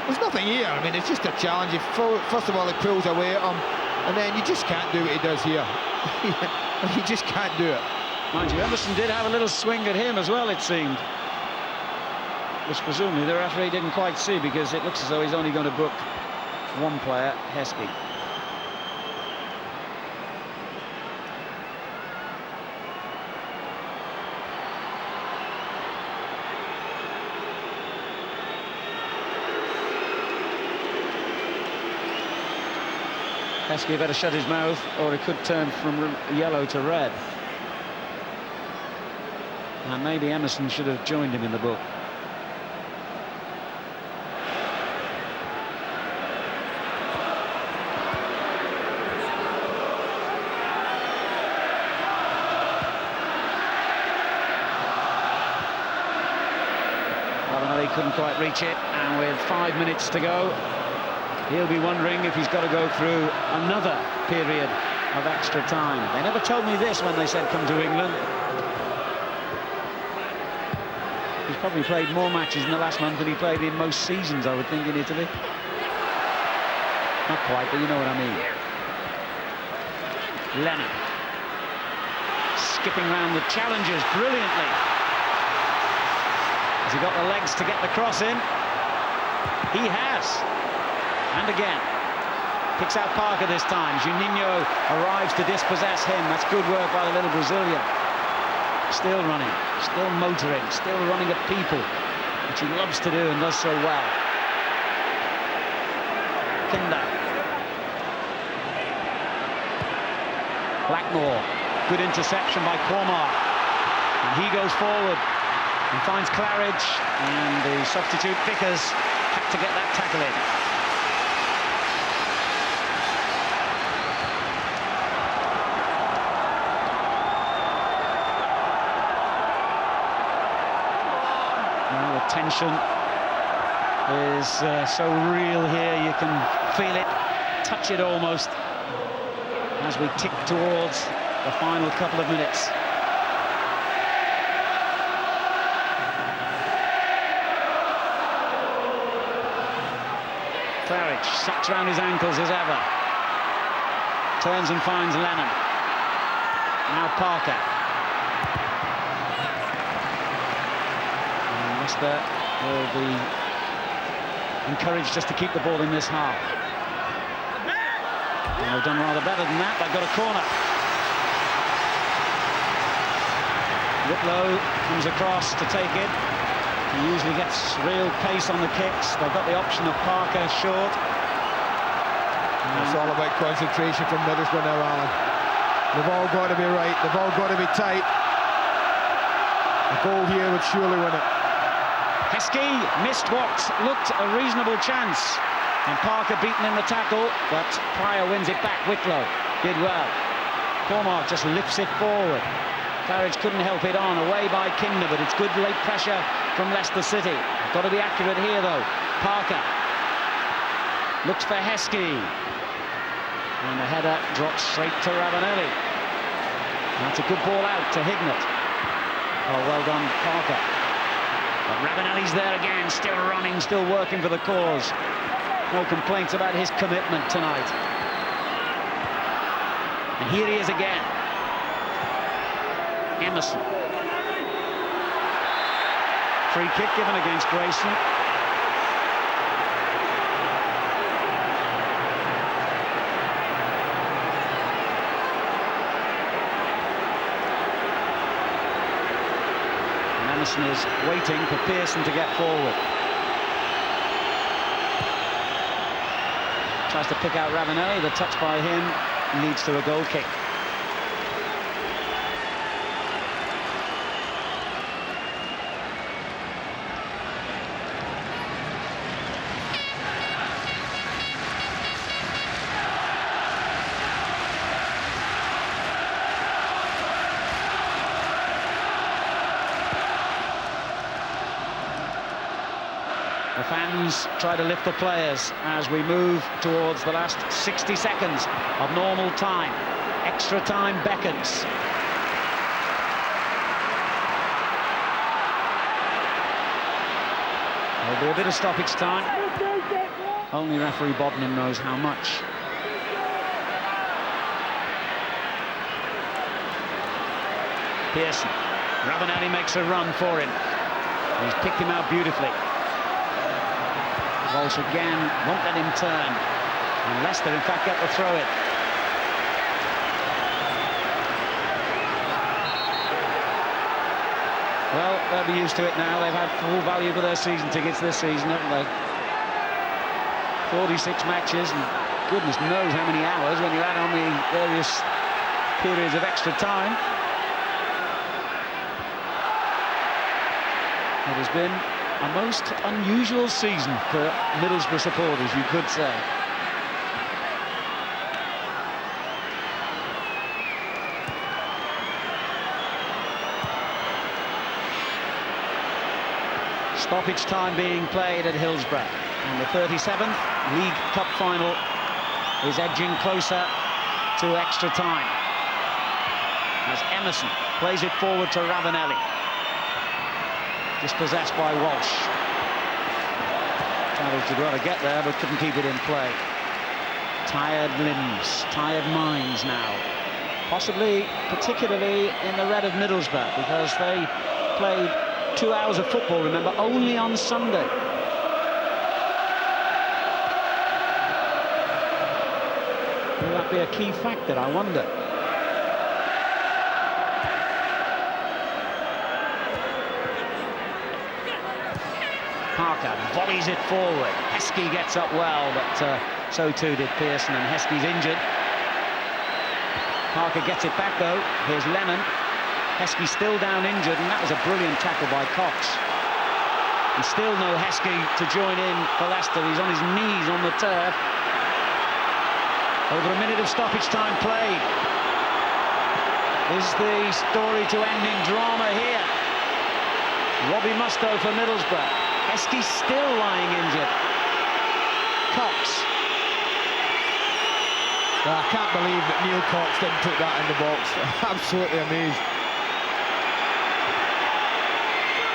There's nothing here. I mean, it's just a challenge. First of all, he pulls away at him, and then you just can't do what he does here. You just can't do it. Mind you, Emerson did have a little swing at him as well, it seemed. Which presumably the referee didn't quite see, because it looks as though he's only going to book one player, Heskey. Heskey better shut his mouth, or it could turn from yellow to red. And maybe Emerson should have joined him in the book. Ravanelli couldn't quite reach it, and with 5 minutes to go, he'll be wondering if he's got to go through another period of extra time. They never told me this when they said come to England. He's probably played more matches in the last month than he played in most seasons, I would think, in Italy. Not quite, but you know what I mean. Lennon. Skipping round the challengers brilliantly. Has he got the legs to get the cross in? He has. And again, picks out Parker this time. Juninho arrives to dispossess him. That's good work by the little Brazilian. Still running, still motoring, still running at people, which he loves to do and does so well. Kinder. Blackmore. Good interception by Cormac. And he goes forward and finds Claridge, and the substitute Vickers had to get that tackle in. Tension is so real here, you can feel it, touch it almost, as we tick towards the final couple of minutes. Claridge sucks round his ankles as ever. Turns and finds Lennon. Now Parker. Leicester will be encouraged just to keep the ball in this half. And they've done rather better than that. They've got a corner. Whitlow comes across to take it. He usually gets real pace on the kicks. They've got the option of Parker short. It's all about concentration from Middlesbrough now, Alan. They've all got to be right. They've all got to be tight. A goal here would surely win it. Heskey missed what looked a reasonable chance, and Parker beaten in the tackle, but Pryor wins it back. Whitlow did well. Cormac just lifts it forward. Claridge couldn't help it on, away by Kinder, but it's good late pressure from Leicester City. Got to be accurate here though. Parker looks for Heskey, and the header drops straight to Ravanelli. That's a good ball out to Hignett. Oh, well done, Parker. But Ravanelli's there again, still running, still working for the cause. No complaints about his commitment tonight. And here he is again. Emerson. Free kick given against Grayson. Emerson is waiting for Pearson to get forward. Tries to pick out Ravanelli. The touch by him leads to a goal kick. The fans try to lift the players as we move towards the last 60 seconds of normal time. Extra time beckons. There'll be a bit of stoppage time. Only referee Bodnam knows how much. Pearson. Ravanelli makes a run for him. He's picked him out beautifully. Walsh again won't let him turn. And Leicester, in fact, get the throw-in. Well, they'll be used to it now. They've had full value for their season tickets this season, haven't they? 46 matches, and goodness knows how many hours when you add on the various periods of extra time. It has been a most unusual season for Middlesbrough supporters, you could say. Stoppage time being played at Hillsborough, and the 37th League Cup final is edging closer to extra time as Emerson plays it forward to Ravanelli. Dispossessed by Walsh. Travels to try to get there, but couldn't keep it in play. Tired limbs, tired minds now. Possibly, particularly in the red of Middlesbrough, because they played 2 hours of football, remember, only on Sunday. Will that be a key factor, I wonder? Parker volleys it forward. Heskey gets up well, but so too did Pearson, and Heskey's injured. Parker gets it back, though. Here's Lennon. Heskey still down injured, and that was a brilliant tackle by Cox. And still no Heskey to join in for Leicester. He's on his knees on the turf. Over a minute of stoppage time played. Is the story to end in drama here? Robbie Mustoe for Middlesbrough. Heskey still lying injured. Cox. Well, I can't believe that Neil Cox didn't put that in the box. Absolutely amazed.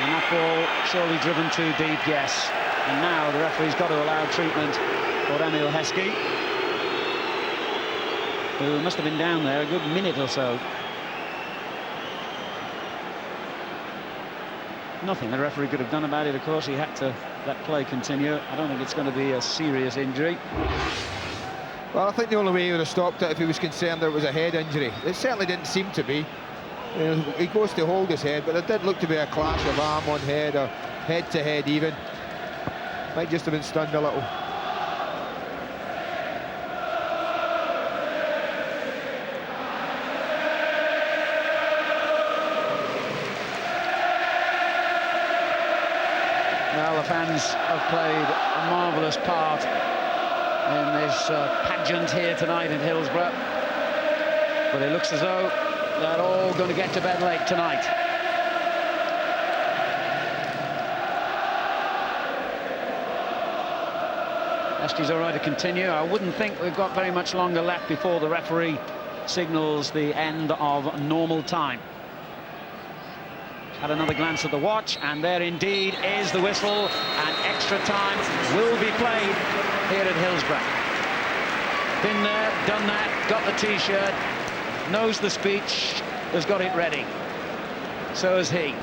And that ball surely driven too deep, yes. And now the referee's got to allow treatment for Emil Heskey, who must have been down there a good minute or so. Nothing the referee could have done about it, of course. He had to let play continue. I don't think it's going to be a serious injury. Well, I think the only way he would have stopped it if he was concerned that it was a head injury. It certainly didn't seem to be. You know, he goes to hold his head, but it did look to be a clash of arm on head, or head to head even. Might just have been stunned a little. Well, the fans have played a marvellous part in this pageant here tonight in Hillsborough. But it looks as though they're all going to get to bed late tonight. Leicester all right to continue. I wouldn't think we've got very much longer left before the referee signals the end of normal time. Had another glance at the watch, and there indeed is the whistle, and extra time will be played here at Hillsborough. Been there, done that, got the T-shirt, knows the speech, has got it ready. So has he.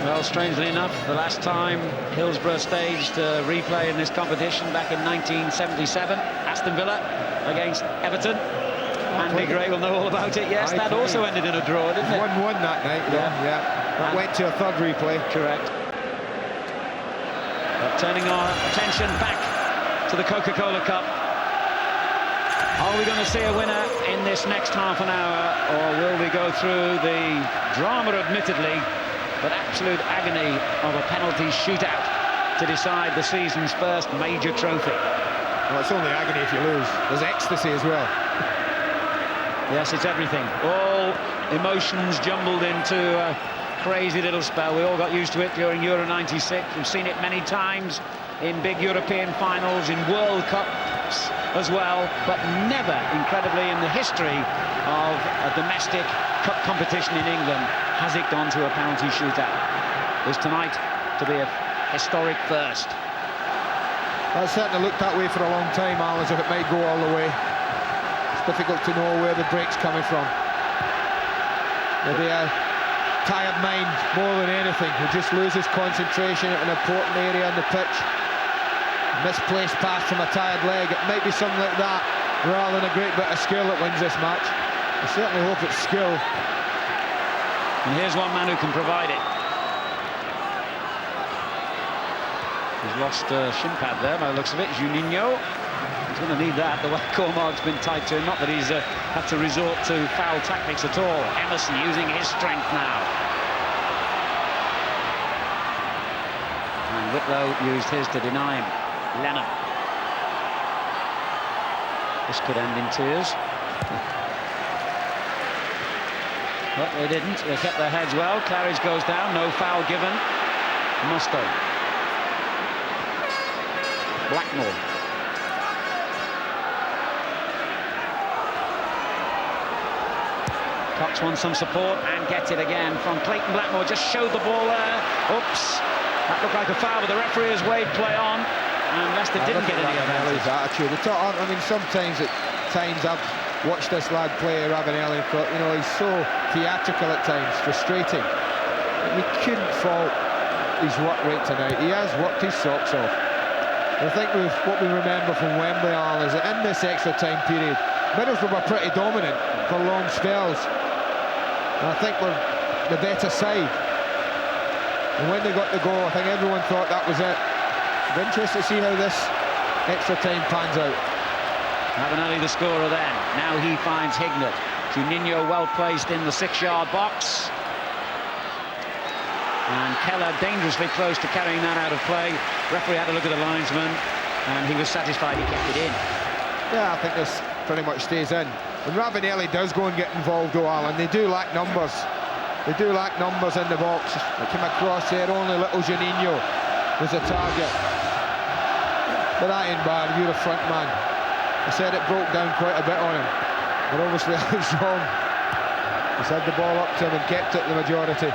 Well, strangely enough, the last time Hillsborough staged a replay in this competition back in 1977, Aston Villa against Everton. Andy Gray will know all about it. Yes, that also ended in a draw, didn't it? 1-1 that night, yeah. That went to a third replay. Correct. But turning our attention back to the Coca-Cola Cup. Are we going to see a winner in this next half an hour, or will we go through the drama, admittedly, but absolute agony of a penalty shootout to decide the season's first major trophy? Well, it's only agony if you lose. There's ecstasy as well. Yes, it's everything. All emotions jumbled into a crazy little spell. We all got used to it during Euro '96. We've seen it many times in big European finals, in World Cup perhaps as well, but never, incredibly, in the history of a domestic cup competition in England has it gone to a penalty shootout. Is tonight to be a historic first. Well, it certainly looked that way for a long time, Al, as if it might go all the way. It's difficult to know where the break's coming from. Maybe a tired mind more than anything, who just loses concentration at an important area on the pitch. Misplaced pass from a tired leg. It might be something like that, rather than a great bit of skill that wins this match. I certainly hope it's skill. And here's one man who can provide it. He's lost shin pad there by the looks of it. Juninho. He's going to need that. The way Cormack's been tied to him. Not that he's had to resort to foul tactics at all. Emerson using his strength now. And Whitlow used his to deny him. Lennon. This could end in tears. But they didn't. They kept their heads well. Claridge goes down. No foul given. Musto. Blackmore. Cox wants some support and gets it again from Clayton Blackmore. Just showed the ball there. Oops. That looked like a foul, but the referee has waved play on. And Leicester didn't get any advantage. Attitude. I mean, sometimes at times I've watched this lad play, Ravanelli, but you know, he's so theatrical at times, frustrating. You couldn't fault his work rate tonight. He has worked his socks off. I think what we remember from Wembley, Al, is that in this extra time period, Middlesbrough were pretty dominant for long spells. And I think we're the better side. And when they got the goal, I think everyone thought that was it. I'm interested to see how this extra time pans out. Ravanelli the scorer then. Now he finds Hignett. Juninho well placed in the 6-yard box. And Keller dangerously close to carrying that out of play. Referee had a look at the linesman and he was satisfied he kept it in. Yeah, I think this pretty much stays in. And Ravanelli does go and get involved, though, Alan. They do lack numbers. They do lack numbers in the box. It came across there, only little Juninho was the target. But that ain't bad, you're a front man. I said it broke down quite a bit on him. But obviously I was wrong. He's had the ball up to him and kept it the majority.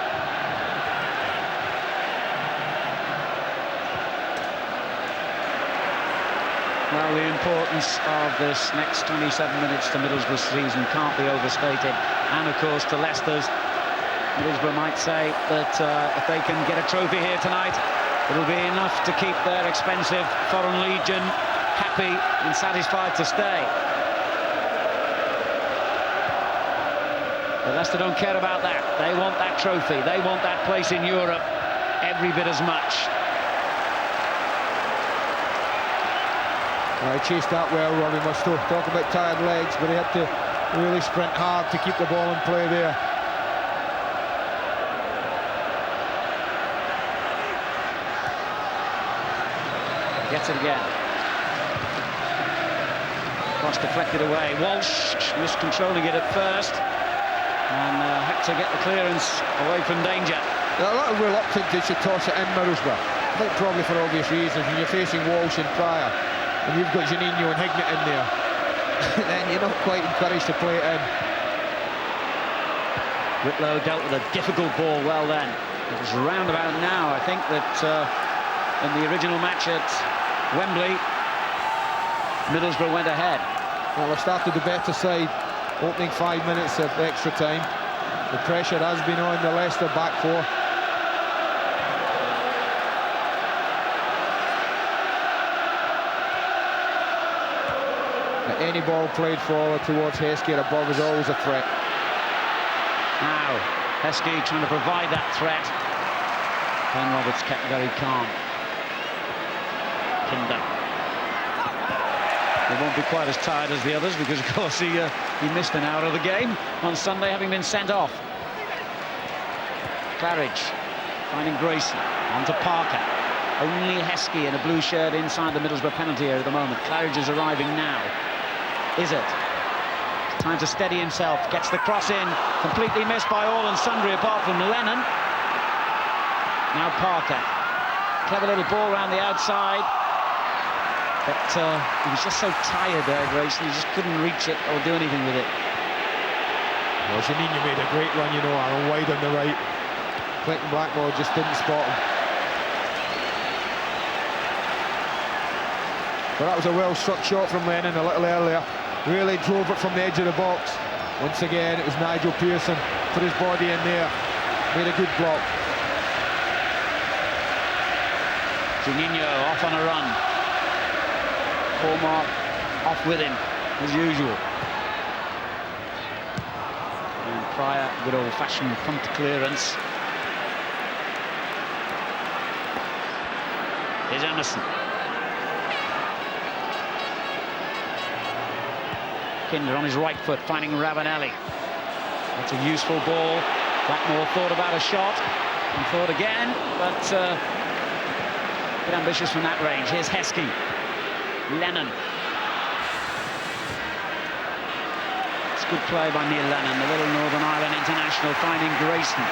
Well, the importance of this next 27 minutes to Middlesbrough's season can't be overstated. And, of course, to Leicester's. Middlesbrough might say that if they can get a trophy here tonight, it'll be enough to keep their expensive foreign legion happy and satisfied to stay. But Leicester don't care about that. They want that trophy. They want that place in Europe every bit as much. He chased that well, Robbie Musto. Talk about tired legs, but he had to really sprint hard to keep the ball in play there. Gets it again. Cross deflected away. Walsh miscontrolling it at first. And had to get the clearance away from danger. A lot of reluctance they should toss it in Middlesbrough. I think probably for obvious reasons. When you're facing Walsh and Pryor, and you've got Juninho and Hignett in there, then you're not quite encouraged to play it in. Whitlow dealt with a difficult ball well then. It was roundabout now, I think, that in the original match at Wembley, Middlesbrough went ahead. Well, they started the better side, opening 5 minutes of extra time. The pressure has been on the Leicester back four. Any ball played forward towards Heskey above is always a threat. Now, Heskey trying to provide that threat. Ben Roberts kept very calm. Kinder. He won't be quite as tired as the others because, of course, he missed an hour of the game on Sunday, having been sent off. Claridge finding Grayson. On to Parker. Only Heskey in a blue shirt inside the Middlesbrough penalty area at the moment. Claridge is arriving now. Is it? Time to steady himself. Gets the cross in. Completely missed by all and sundry apart from Lennon. Now Parker. Clever little ball around the outside. But he was just so tired there, Grayson, he just couldn't reach it or do anything with it. Well, Juninho made a great run, you know, Alan, wide on the right. Clinton Blackmore just didn't spot him. But that was a well-struck shot from Lennon a little earlier. Really drove it from the edge of the box. Once again, it was Nigel Pearson. Put his body in there. Made a good block. Juninho off on a run. Cormac off with him, as usual. And Pryor, good old-fashioned punt clearance. Here's Emerson. Kinder on his right foot, finding Ravanelli. That's a useful ball. Blackmore thought about a shot and thought again, but a bit ambitious from that range. Here's Heskey. Lennon. It's good play by Neil Lennon, the little Northern Ireland international, finding Grayson.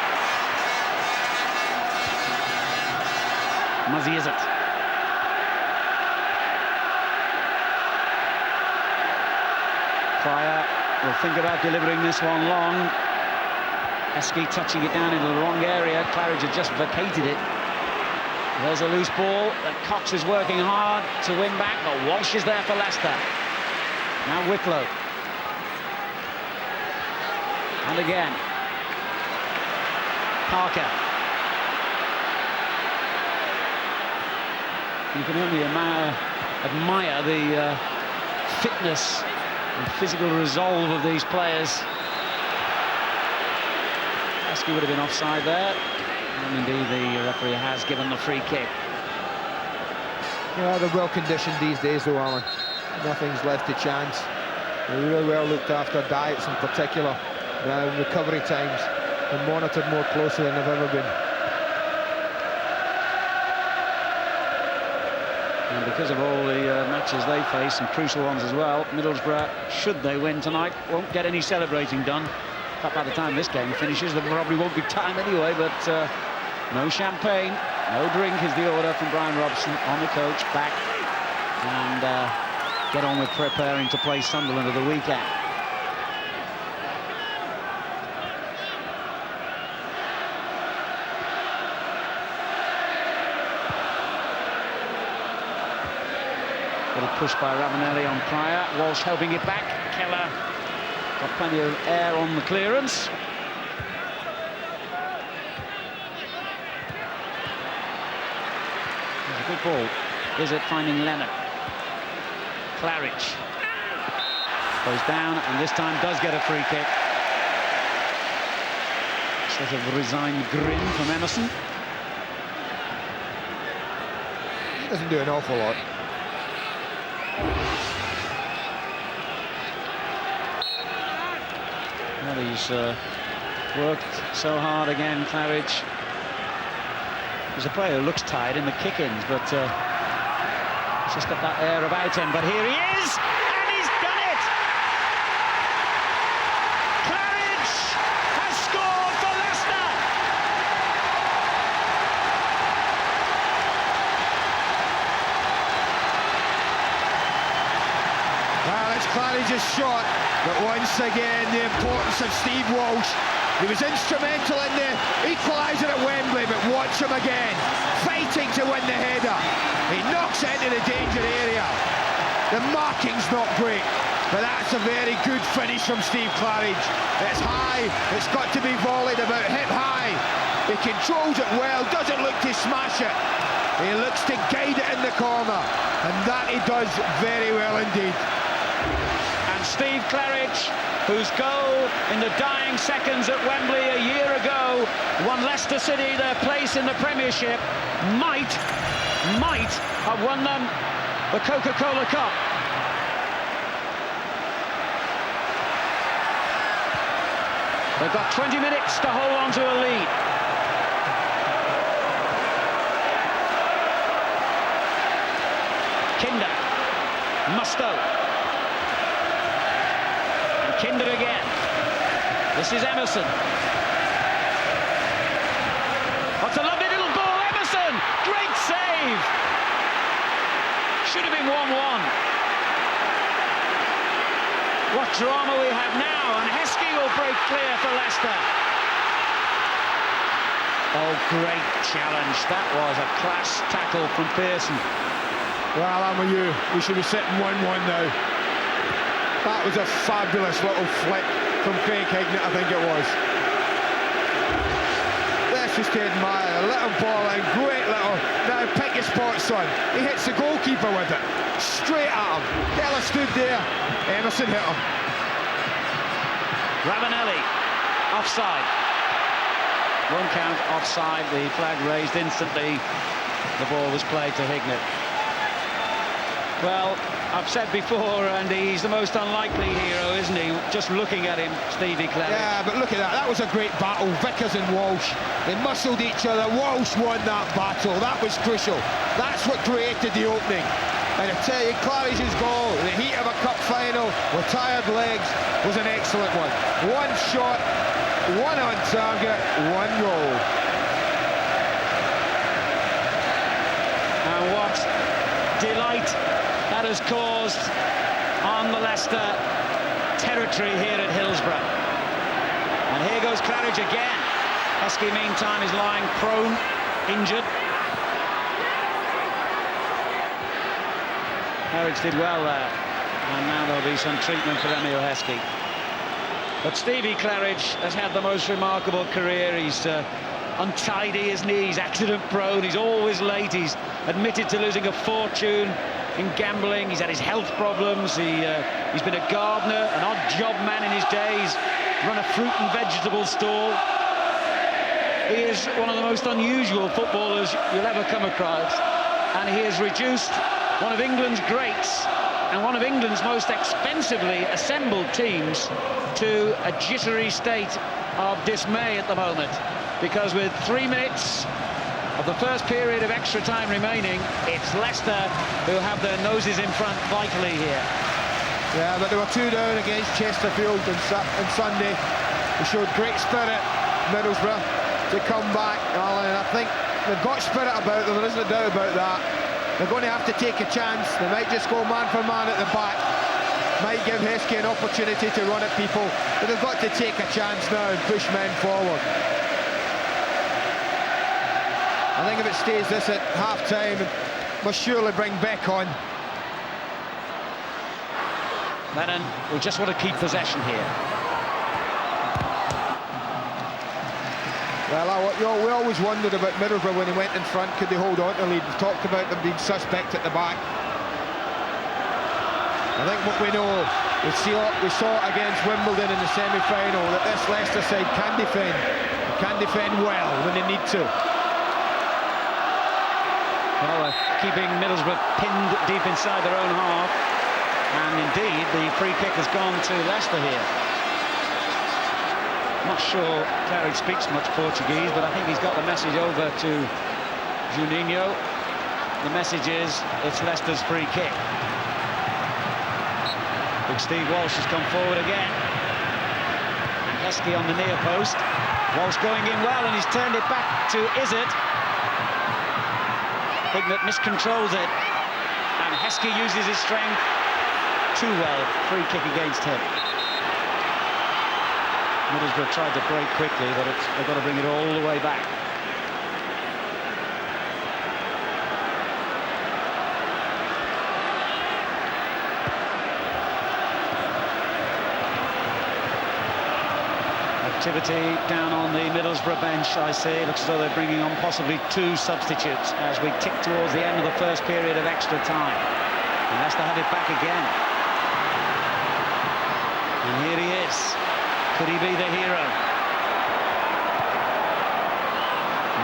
Muzzy is it? Pryor will think about delivering this one long. Heskey touching it down into the wrong area. Claridge had just vacated it. There's a loose ball that Cox is working hard to win back, but Walsh is there for Leicester. Now Wicklow. And again. Parker. You can only admire the fitness and physical resolve of these players. Heskey would have been offside there. And indeed, the referee has given the free kick. Yeah, they're well conditioned these days, though, Alan. Nothing's left to chance. They're really well looked after, diets in particular. Now, recovery times are monitored more closely than they've ever been. And because of all the matches they face, and crucial ones as well, Middlesbrough, should they win tonight, won't get any celebrating done. In fact, by the time this game finishes, there probably won't be time anyway, but no champagne, no drink is the order from Brian Robson on the coach, back, and get on with preparing to play Sunderland at the weekend. Little push by Ravanelli on Pryor. Walsh helping it back. Keller got plenty of air on the clearance. There's a good ball. Is it finding Lennon? Claridge goes down and this time does get a free kick. Sort of resigned grin from Emerson. He doesn't do an awful lot. Well, he's worked so hard again, Claridge. He's a player who looks tired in the kick-ins, but he's just got that air about him. But here he is, and he's done it! Claridge has scored for Leicester! Well, it's Claridge's shot, but once again, the importance of Steve Walsh. He was instrumental in the equaliser at Wembley, but watch him again, fighting to win the header. He knocks it into the danger area. The marking's not great, but that's a very good finish from Steve Claridge. It's high, it's got to be volleyed about hip high. He controls it well, doesn't look to smash it. He looks to guide it in the corner, and that he does very well indeed. And Steve Claridge, whose goal in the dying seconds at Wembley a year ago won Leicester City their place in the Premiership, might have won them the Coca-Cola Cup. They've got 20 minutes to hold on to a lead. Kinder, Mustoe. Kinder again. This is Emerson. What's a lovely little ball, Emerson! Great save! should have been 1-1. What drama we have now, and Heskey will break clear for Leicester. Oh, great challenge. That was a class tackle from Pearson. Well, I'm with you. We should be sitting 1-1 now. That was a fabulous little flick from Craig Hignett, I think it was. Let's just admire a little ball in, great little. Now pick your spot, son. He hits the goalkeeper with it. Straight at him. Keller stood there. Emerson hit him. Ravanelli, offside. One count, offside. The flag raised instantly. The ball was played to Hignett. Well, I've said before, Andy, he's the most unlikely hero, isn't he? Just looking at him, Stevie Claridge. Yeah, but look at that. That was a great battle. Vickers and Walsh. They muscled each other. Walsh won that battle. That was crucial. That's what created the opening. And I tell you, Claridge's goal, in the heat of a cup final, with tired legs, was an excellent one. One shot, one on target, one goal. And what delight that has caused on the Leicester territory here at Hillsborough. And here goes Claridge again. Heskey, meantime, is lying prone, injured. Claridge did well there, and now there'll be some treatment for Emil Heskey. But Stevie Claridge has had the most remarkable career. He's untidy, isn't he? He's accident-prone, he's always late, he's admitted to losing a fortune in gambling, he's had his health problems, he's been a gardener, an odd job man in his days, run a fruit and vegetable stall. He is one of the most unusual footballers you'll ever come across, and he has reduced one of England's greats and one of England's most expensively assembled teams to a jittery state of dismay at the moment, because with 3 minutes of the first period of extra time remaining, it's Leicester who have their noses in front vitally here. Yeah, but they were 2 down against Chesterfield on Sunday. They showed great spirit, Middlesbrough, to come back. And I think they've got spirit about them, there isn't a doubt about that. They're going to have to take a chance. They might just go man for man at the back. Might give Heskey an opportunity to run at people. But they've got to take a chance now and push men forward. I think if it stays this at half-time, it must surely bring Beck on. Lennon will just want to keep possession here. Well, we always wondered about Middlesbrough when he went in front. Could they hold on to the lead? We've talked about them being suspect at the back. I think what we know, we saw it against Wimbledon in the semi-final, that this Leicester side can defend well when they need to. Well, keeping Middlesbrough pinned deep inside their own half, and indeed the free kick has gone to Leicester here. Not sure Claridge speaks much Portuguese, but I think he's got the message over to Juninho. The message is, it's Leicester's free kick. Big Steve Walsh has come forward again. And Heskey on the near post. Walsh going in well, and he's turned it back to Izzet. Hignett miscontrols it, and Heskey uses his strength too well. Free kick against him. Middlesbrough tried to break quickly, but they've got to bring it all the way back. Activity down on the Middlesbrough bench, I see. Looks as though they're bringing on possibly 2 substitutes as we tick towards the end of the first period of extra time. And Leicester have it back again. And here he is. Could he be the hero?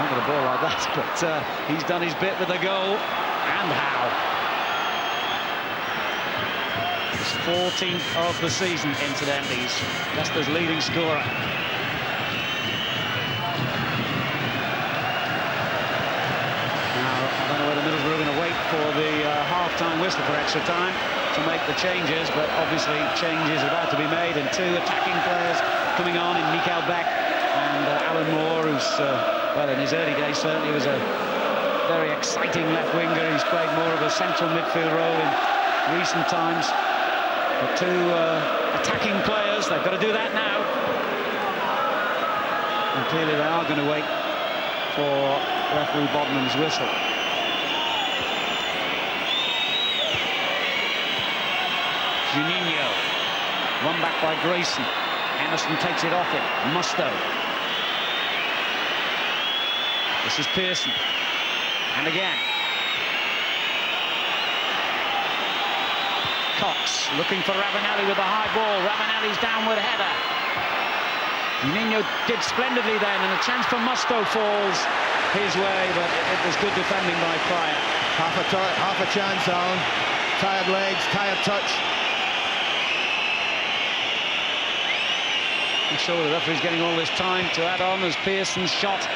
Not with a ball like that, but he's done his bit with the goal. And how? His 14th of the season, incidentally. He's Leicester's leading scorer. Middlesbrough are going to wait for the half-time whistle for extra time to make the changes, but obviously changes about to be made, and 2 attacking players coming on in Mikael Beck and Alan Moore, who's, well, in his early days certainly was a very exciting left winger. He's played more of a central midfield role in recent times. But two attacking players, they've got to do that now. And clearly they are going to wait for referee Bodman's whistle. Juninho, won back by Grayson. Emerson takes it off him. Musto. This is Pearson. And again. Cox looking for Ravanelli with a high ball. Ravanelli's downward header. Juninho did splendidly then, and a chance for Musto falls his way, but it was good defending by Pryor. Half a chance, Alan. Tired legs, tired touch. I'm sure the referee's getting all this time to add on as Pearson's shot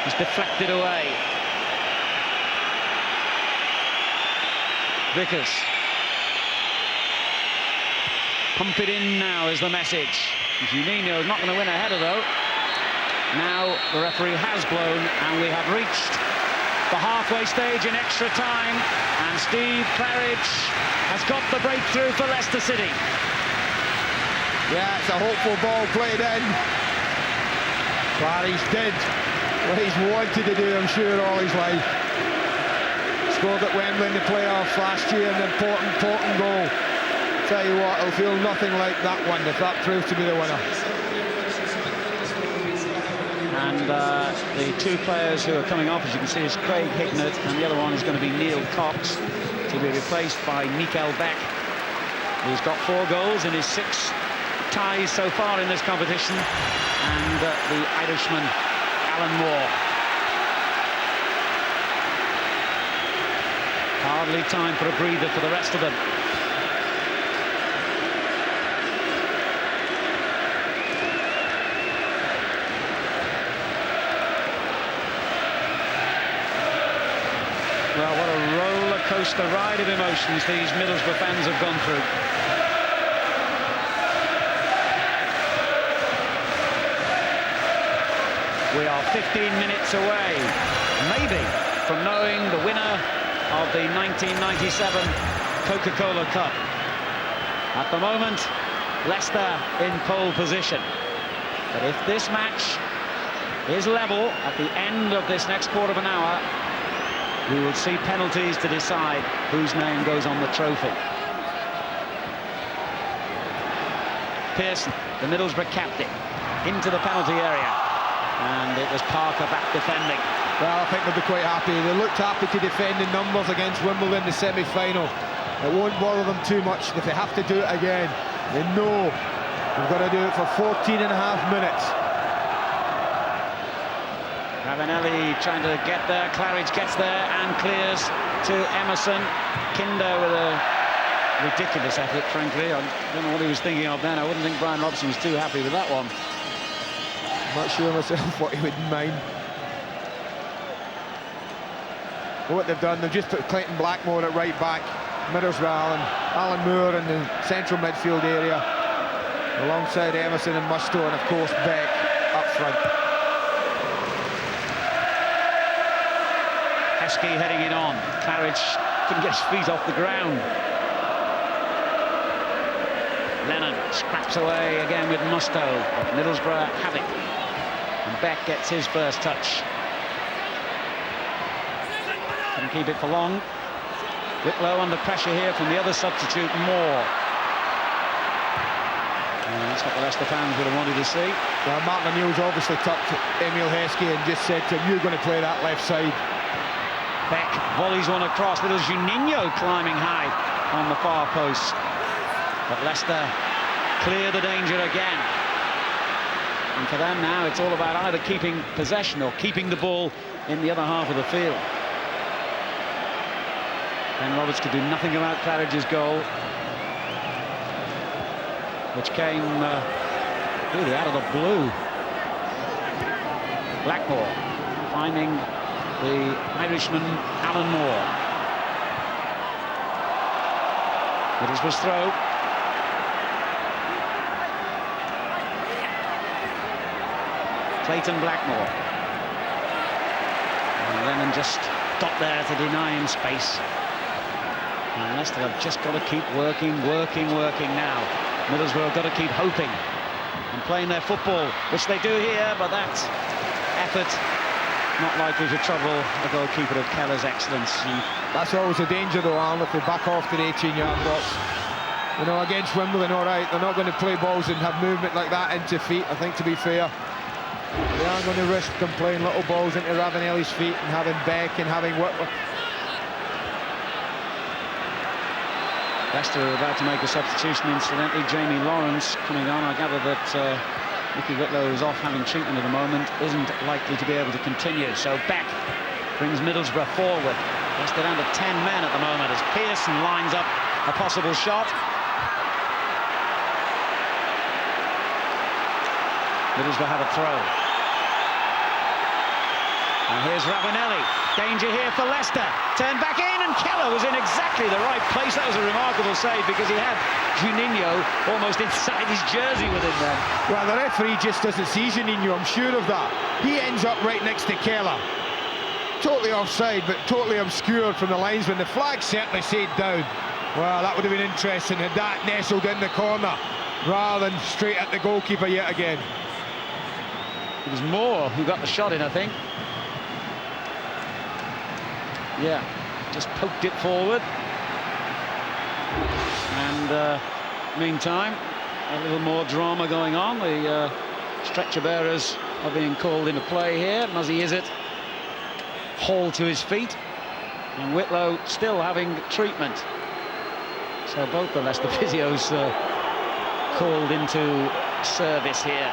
is deflected away. Vickers. Pump it in now is the message. Juninho is not going to win a header though. Now the referee has blown and we have reached the halfway stage in extra time, and Steve Claridge has got the breakthrough for Leicester City. Yeah, it's a hopeful ball played in. Claridge did what he's wanted to do, I'm sure, all his life. Scored at Wembley in the playoffs last year, an important goal. Tell you what, it'll feel nothing like that one if that proves to be the winner. And the two players who are coming off, as you can see, is Craig Hignett, and the other one is going to be Neil Cox, to be replaced by Mikael Beck, who's got 4 goals in his 6 ties so far in this competition, and the Irishman Alan Moore. Hardly time for a breather for the rest of them. Well, what a roller coaster ride of emotions these Middlesbrough fans have gone through. We are 15 minutes away, maybe, from knowing the winner of the 1997 Coca-Cola Cup. At the moment, Leicester in pole position. But if this match is level at the end of this next quarter of an hour, we will see penalties to decide whose name goes on the trophy. Pearson, the Middlesbrough captain, into the penalty area. And it was Parker back defending. Well, I think they'll be quite happy. They looked happy to defend in numbers against Wimbledon in the semi-final. It won't bother them too much if they have to do it again. They know they've got to do it for 14.5 minutes. Ravanelli trying to get there. Claridge gets there and clears to Emerson. Kinder with a ridiculous effort, frankly. I don't know what he was thinking of then. I wouldn't think Brian Robson was too happy with that one. I'm not sure myself what he would mind. What they've done, they've just put Clayton Blackmore at right back, Middlesbrough, Alan Moore in the central midfield area, alongside Emerson and Musto, and of course Beck up front. Heskey heading it on. Claridge couldn't get his feet off the ground. Lennon scraps away again with Musto. Middlesbrough have it. And Beck gets his first touch. Couldn't keep it for long. Whitlow under pressure here from the other substitute, Moore. And that's what the Leicester fans would have wanted to see. Well, Martin O'Neill's obviously tucked Emile Heskey and just said to him, you're going to play that left side. Beck volleys one across. Little Juninho climbing high on the far post. But Leicester clear the danger again. And for them now, it's all about either keeping possession or keeping the ball in the other half of the field. Ben Roberts could do nothing about Claridge's goal, which came really out of the blue. Blackmore finding the Irishman Alan Moore. Middlesbrough's throw. Clayton Blackmore. And Lennon just got there to deny him space. And Leicester have just got to keep working now. Middlesbrough have got to keep hoping and playing their football, which they do here, but that effort not likely to trouble the goalkeeper of Keller's excellence. And that's always a danger though, Alan, if they back off to the 18-yard box. You know, against Wimbledon, all right, they're not going to play balls and have movement like that into feet, I think, to be fair. They aren't going to risk them playing little balls into Ravanelli's feet and having Beck and having Whitlow. Leicester are about to make a substitution, incidentally. Jamie Lawrence coming on. I gather that Nicky Whitlow is off having treatment at the moment, isn't likely to be able to continue. So Beck brings Middlesbrough forward. Leicester down to 10 men at the moment as Pearson lines up a possible shot. Middlesbrough have a throw. And here's Ravanelli. Danger here for Leicester. Turned back in, and Keller was in exactly the right place. That was a remarkable save because he had Juninho almost inside his jersey with him then. Well, the referee just doesn't see Juninho, I'm sure of that. He ends up right next to Keller. Totally offside, but totally obscured from the linesman. The flag certainly stayed down. Well, that would have been interesting had that nestled in the corner rather than straight at the goalkeeper yet again. It was Moore who got the shot in, I think. Yeah, just poked it forward. And meantime, a little more drama going on. The stretcher bearers are being called into play here. Muzzy Izzet hauled to his feet, and Whitlow still having treatment. So both the Leicester physios called into service here.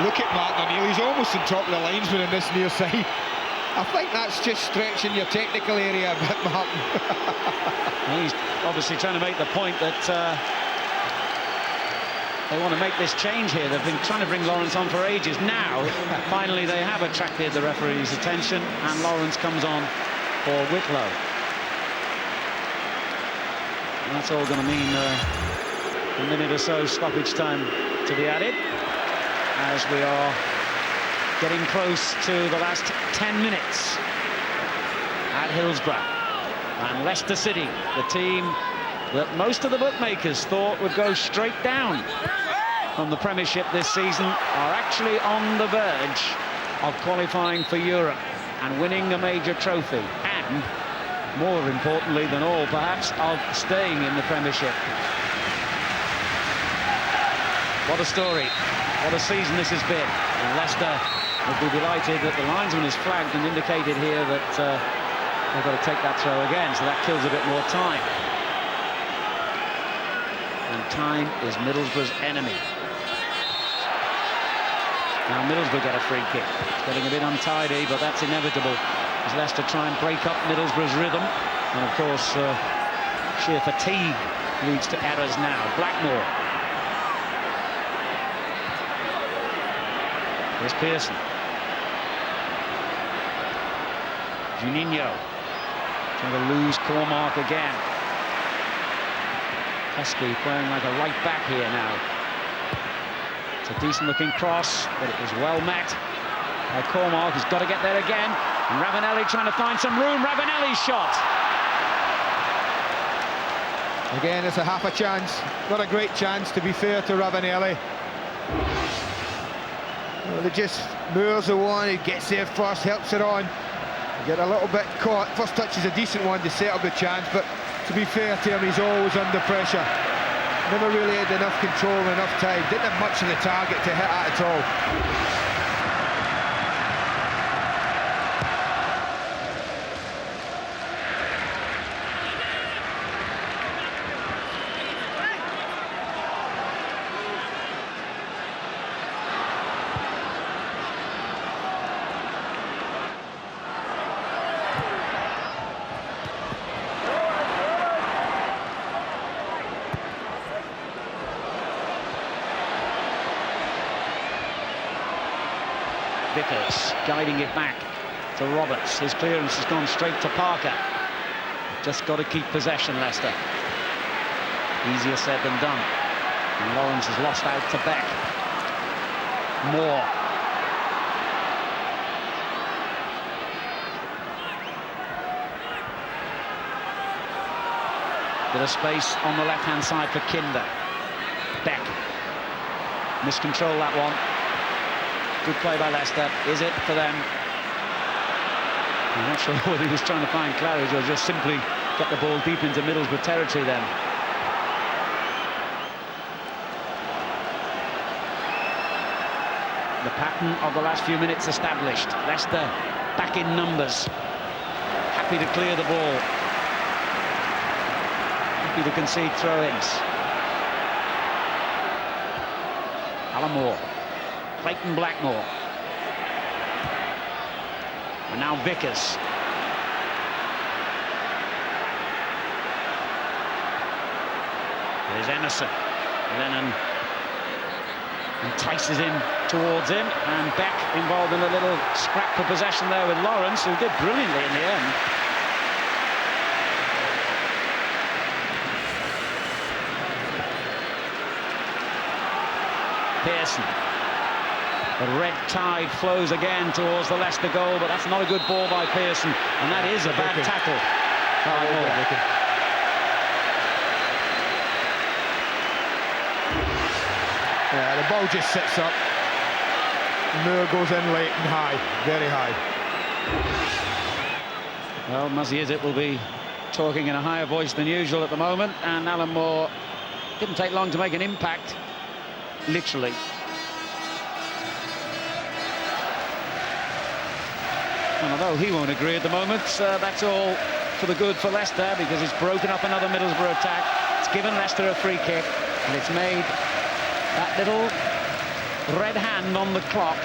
Look at Martin O'Neill, he's almost on top of the linesman in this near side. I think that's just stretching your technical area a bit, Martin. He's obviously trying to make the point that they want to make this change here. They've been trying to bring Lawrence on for ages. Now, finally, they have attracted the referee's attention, and Lawrence comes on for Whitlow. And that's all going to mean a minute or so stoppage time to be added, as we are getting close to the last 10 minutes at Hillsborough. And Leicester City, the team that most of the bookmakers thought would go straight down from the Premiership this season, are actually on the verge of qualifying for Europe and winning a major trophy, and more importantly than all perhaps, of staying in the Premiership. What a story. What a season this has been. And Leicester will be delighted that the linesman is flagged and indicated here that they've got to take that throw again, so that kills a bit more time. And time is Middlesbrough's enemy. Now Middlesbrough get a free kick. It's getting a bit untidy, but that's inevitable as Leicester try and break up Middlesbrough's rhythm. And of course, sheer fatigue leads to errors now. Blackmore. Here's Pearson. Juninho trying to lose Cormac again. Heskey playing like a right back here now. It's a decent looking cross, but it was well met by Cormac, who's got to get there again. And Ravanelli trying to find some room. Ravanelli's shot. Again, it's a half a chance. Not a great chance, to be fair to Ravanelli. Well, they just Moore's the one who gets there first, helps it on. Get a little bit caught. First touch is a decent one to set up the chance, but to be fair to him, he's always under pressure. Never really had enough control, enough time. Didn't have much of the target to hit at all. Vickers guiding it back to Roberts. His clearance has gone straight to Parker. Just got to keep possession, Leicester. Easier said than done. And Lawrence has lost out to Beck. Moore Bit of space on the left-hand side for Kinder. Beck. Miscontrol that one. Good play by Leicester. Is it for them? I'm not sure whether he was trying to find Claridge or just simply get the ball deep into Middlesbrough territory then. The pattern of the last few minutes established. Leicester back in numbers. Happy to clear the ball. Happy to concede throw-ins. Alan Moore. Clayton Blackmore. And now Vickers. There's Emerson. Lennon entices him towards him, and Beck involved in a little scrap for possession there with Lawrence, who did brilliantly in the end. Pearson. The red tide flows again towards the Leicester goal, but that's not a good ball by Pearson, and that is a bad tackle. Yeah, the ball just sits up. Moore goes in late and high, very high. Well, Muzzy Izzet will be talking in a higher voice than usual at the moment, and Alan Moore didn't take long to make an impact, literally. And although he won't agree at the moment, that's all for the good for Leicester, because it's broken up another Middlesbrough attack. It's given Leicester a free kick, and it's made that little red hand on the clock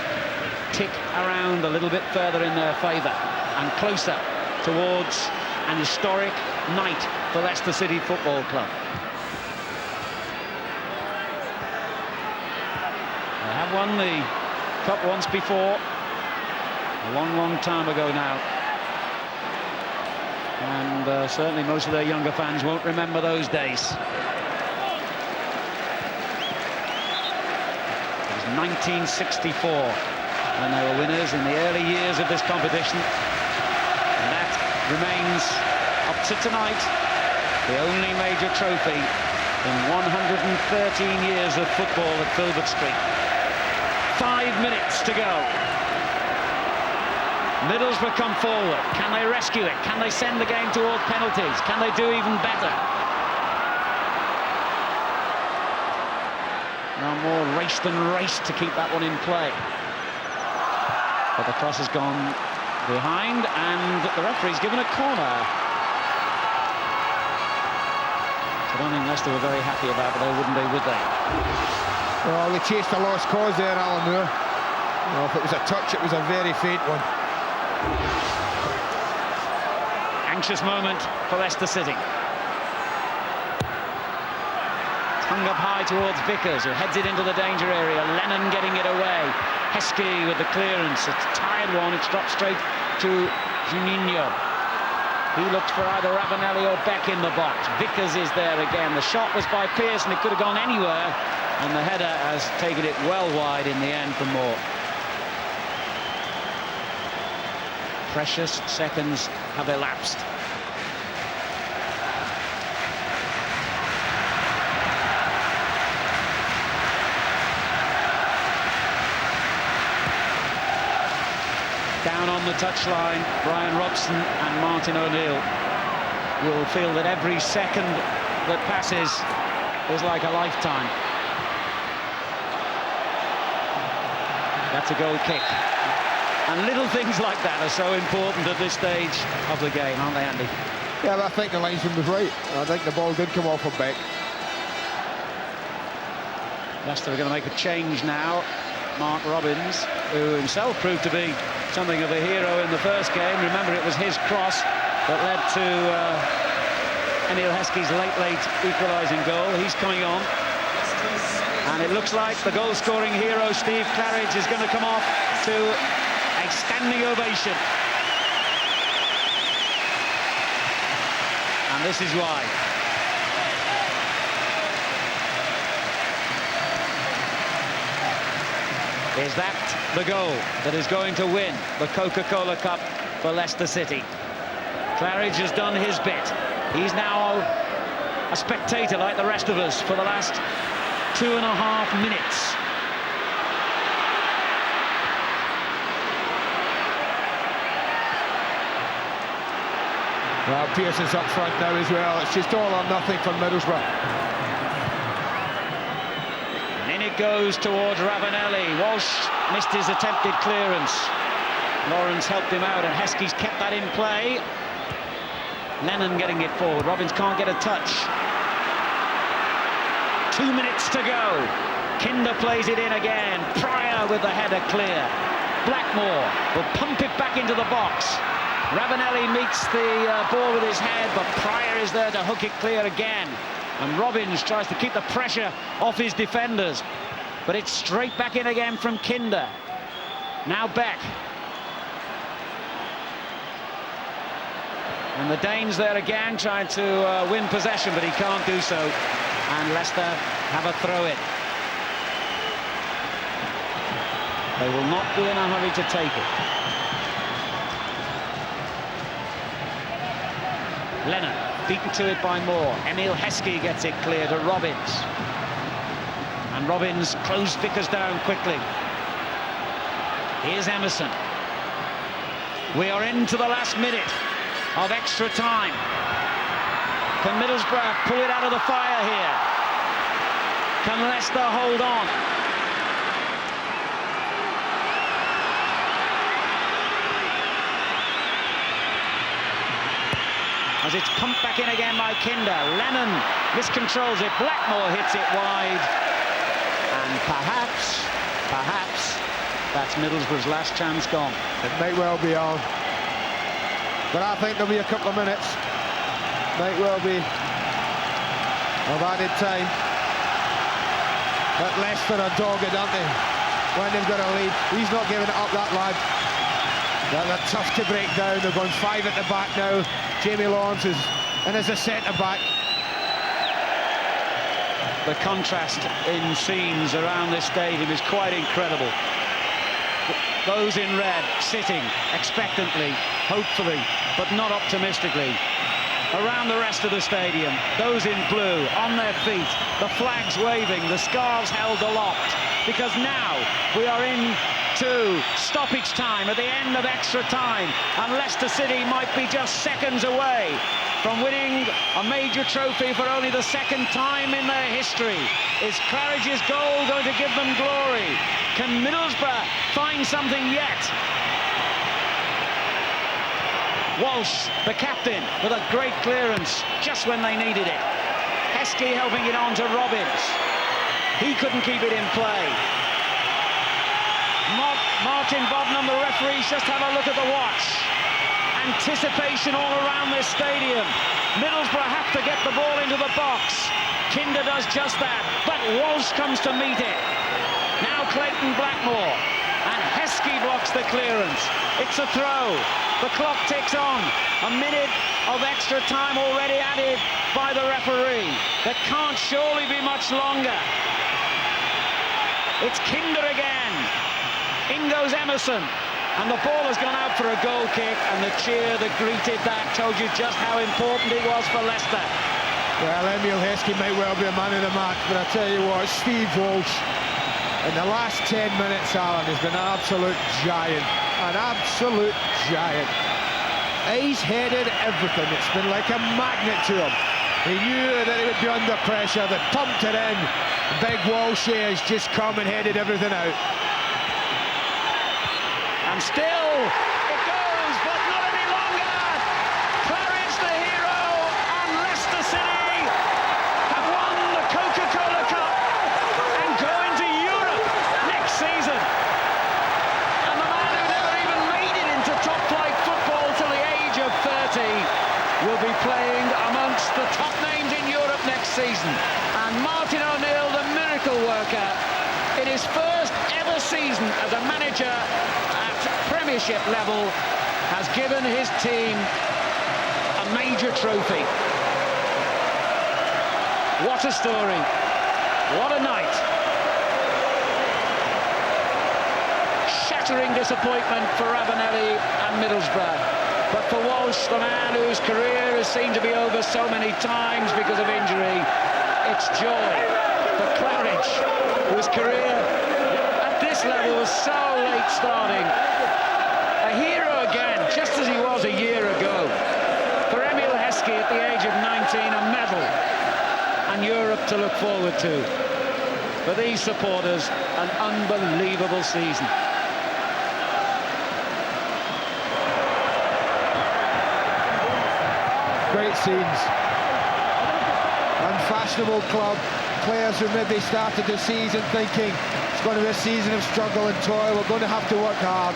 tick around a little bit further in their favour and closer towards an historic night for Leicester City Football Club. They have won the cup once before, a long time ago now, and certainly most of their younger fans won't remember those days. 1964 when they were winners in the early years of this competition, and that remains up to tonight the only major trophy in 113 years of football at Filbert Street. 5 minutes to go. Middlesbrough come forward. Can they rescue it? Can they send the game towards penalties? Can they do even better? Now more race than race to keep that one in play. But the cross has gone behind, and the referee's given a corner. I don't think Leicester were very happy about it, though, wouldn't they, would they? Well, they chased a lost cause there, Alan Moore. Well, if it was a touch, it was a very faint one. Anxious moment for Leicester City. Hung up high towards Vickers, who heads it into the danger area. Lennon getting it away. Heskey with the clearance. It's a tired one. It's dropped straight to Juninho. He looked for either Ravanelli or Beck in the box. Vickers is there again. The shot was by Pearson. It could have gone anywhere, and the header has taken it well wide in the end for Moore. Precious seconds have elapsed. Down on the touchline, Brian Robson and Martin O'Neill will feel that every second that passes is like a lifetime. That's a goal kick. And little things like that are so important at this stage of the game, aren't they, Andy? Yeah, but I think the linesman was right. I think the ball did come off of Beck. Leicester are going to make a change now. Mark Robbins, who himself proved to be something of a hero in the first game. Remember, it was his cross that led to Emil Heskey's late equalising goal. He's coming on. And it looks like the goal-scoring hero, Steve Claridge, is going to come off to a standing ovation. And this is why. Is that the goal that is going to win the Coca-Cola Cup for Leicester City? Claridge has done his bit. He's now a spectator like the rest of us for the last 2.5 minutes. Well, Pearson's up front now as well. It's just all or nothing for Middlesbrough. And in it goes towards Ravanelli. Walsh missed his attempted clearance. Lawrence helped him out, and Heskey's kept that in play. Lennon getting it forward. Robbins can't get a touch. 2 minutes to go. Kinder plays it in again. Pryor with the header clear. Blackmore will pump it back into the box. Ravanelli meets the ball with his head, but Pryor is there to hook it clear again. And Robbins tries to keep the pressure off his defenders. But it's straight back in again from Kinder. Now Beck. And the Danes there again trying to win possession, but he can't do so. And Leicester have a throw-in. They will not be in a hurry to take it. Lennon beaten to it by Moore. Emil Heskey gets it clear to Robbins. And Robbins closed Vickers down quickly. Here's Emerson. We are into the last minute of extra time. Can Middlesbrough pull it out of the fire here? Can Leicester hold on? As it's pumped back in again by Kinder. Lennon miscontrols it. Blackmore hits it wide. And perhaps, that's Middlesbrough's last chance gone. It might well be on. But I think there'll be a couple of minutes. Might well be of added time. But Leicester are dogged, aren't they? When they've got a lead. He's not giving it up, that lad. They're tough to break down. They're going 5 at the back now. Jamie Lawrence is in as a centre-back. The contrast in scenes around this stadium is quite incredible. Those in red sitting expectantly, hopefully, but not optimistically. Around the rest of the stadium, those in blue on their feet, the flags waving, the scarves held aloft, because now we are in to stoppage time at the end of extra time, and Leicester City might be just seconds away from winning a major trophy for only the second time in their history. Is Claridge's goal going to give them glory? Can Middlesbrough find something yet? Walsh, the captain, with a great clearance just when they needed it. Heskey helping it on to Robbins. He couldn't keep it in play. Martin Bodnam, the referees, just have a look at the watch. Anticipation all around this stadium. Middlesbrough have to get the ball into the box. Kinder does just that, but Walsh comes to meet it. Now Clayton Blackmore, and Heskey blocks the clearance. It's a throw. The clock ticks on. A minute of extra time already added by the referee. That can't surely be much longer. It's Kinder again. In goes Emerson. And the ball has gone out for a goal kick, and the cheer that greeted that told you just how important it was for Leicester. Well, Emil Heskey might well be a man of the match, but I tell you what, Steve Walsh, in the last 10 minutes, Alan, has been an absolute giant. An absolute giant. He's headed everything. It's been like a magnet to him. He knew that he would be under pressure. They pumped it in. Big Walsh has just come and headed everything out. And still, it goes, but not any longer. Claridge, the hero, and Leicester City have won the Coca-Cola Cup and go into Europe next season. And the man who never even made it into top-flight football till the age of 30 will be playing amongst the top names in Europe next season. And Martin O'Neill, the miracle worker, in his first ever season as a manager at Premiership level, has given his team a major trophy. What a story. What a night. Shattering disappointment for Ravanelli and Middlesbrough. But for Walsh, the man whose career has seemed to be over so many times because of injury, it's joy. For Claridge, whose career at this level was so late starting, a hero again, just as he was a year ago. For Emil Heskey, at the age of 19, a medal and Europe to look forward to. For these supporters, an unbelievable season. Great scenes. Unfashionable club. Players who maybe started the season thinking it's going to be a season of struggle and toil, we're going to have to work hard.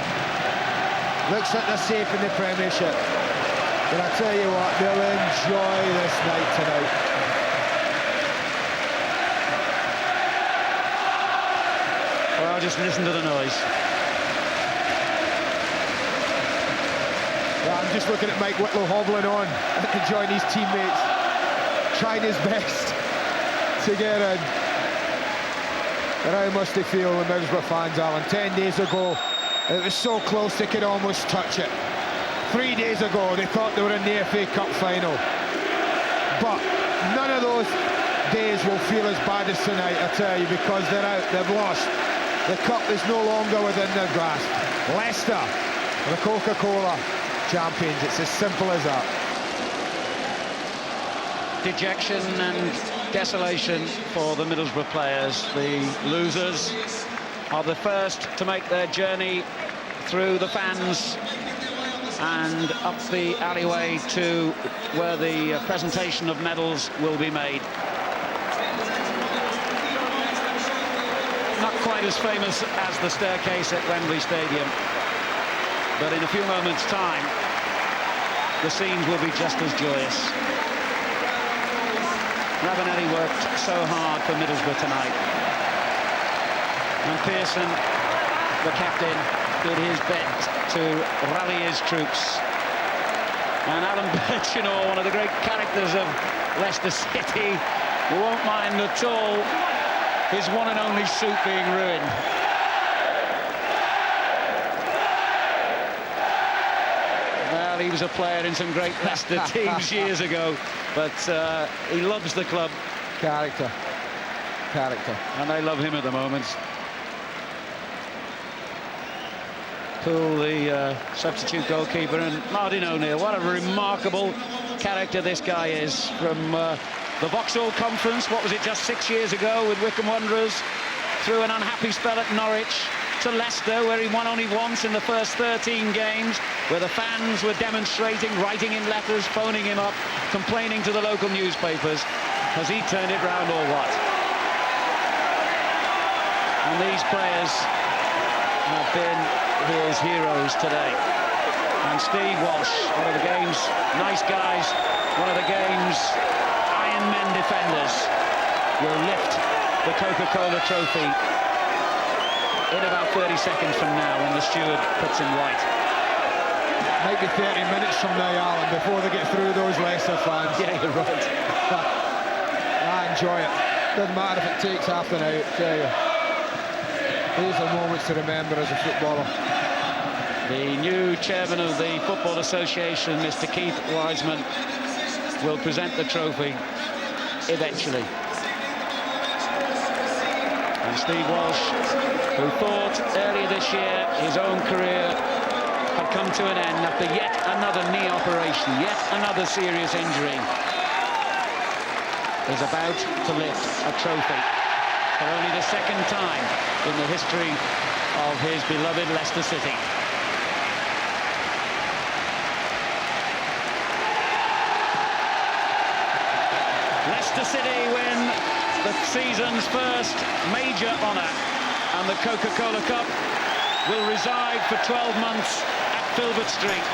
Looks like they're safe in the Premiership. But I tell you what, they'll enjoy this night tonight. Well, just listen to the noise. Yeah, I'm just looking at Mike Whitlow hobbling on, enjoying his teammates, trying his best to get in. And how must they feel, the Middlesbrough fans, Alan? 10 days ago, it was so close they could almost touch it. 3 days ago, they thought they were in the FA Cup final. But none of those days will feel as bad as tonight, I tell you, because they're out, they've lost. The cup is no longer within their grasp. Leicester, the Coca-Cola champions, it's as simple as that. Dejection and desolation for the Middlesbrough players. The losers are the first to make their journey through the fans and up the alleyway to where the presentation of medals will be made. Not quite as famous as the staircase at Wembley Stadium, but in a few moments' time, the scenes will be just as joyous. Ravanelli worked so hard for Middlesbrough tonight. And Pearson, the captain, did his best to rally his troops. And Alan Birchinor, one of the great characters of Leicester City, won't mind at all his one and only suit being ruined. Well, he was a player in some great Leicester teams years ago, but he loves the club. Character. And they love him at the moment. Poole, the substitute goalkeeper, and Martin O'Neill. What a remarkable character this guy is. From the Vauxhall Conference, what was it, just 6 years ago with Wycombe Wanderers, through an unhappy spell at Norwich, to Leicester, where he won only once in the first 13 games, where the fans were demonstrating, writing in letters, phoning him up, complaining to the local newspapers. Has he turned it round or what? And these players have been his heroes today. And Steve Walsh, one of the game's nice guys, one of the game's Iron Men defenders, will lift the Coca-Cola trophy in about 30 seconds from now when the steward puts him right. Might be 30 minutes from now, Alan, before they get through those Leicester fans. Yeah, you're right. I enjoy it. Doesn't matter if it takes half an hour, I tell you. These are moments to remember as a footballer. The new chairman of the Football Association, Mr. Keith Wiseman, will present the trophy eventually. And Steve Walsh, who thought earlier this year his own career had come to an end after yet another knee operation, yet another serious injury, is about to lift a trophy for only the second time in the history of his beloved Leicester City. Leicester City win the season's first major honour, and the Coca-Cola Cup will reside for 12 months at Filbert Street.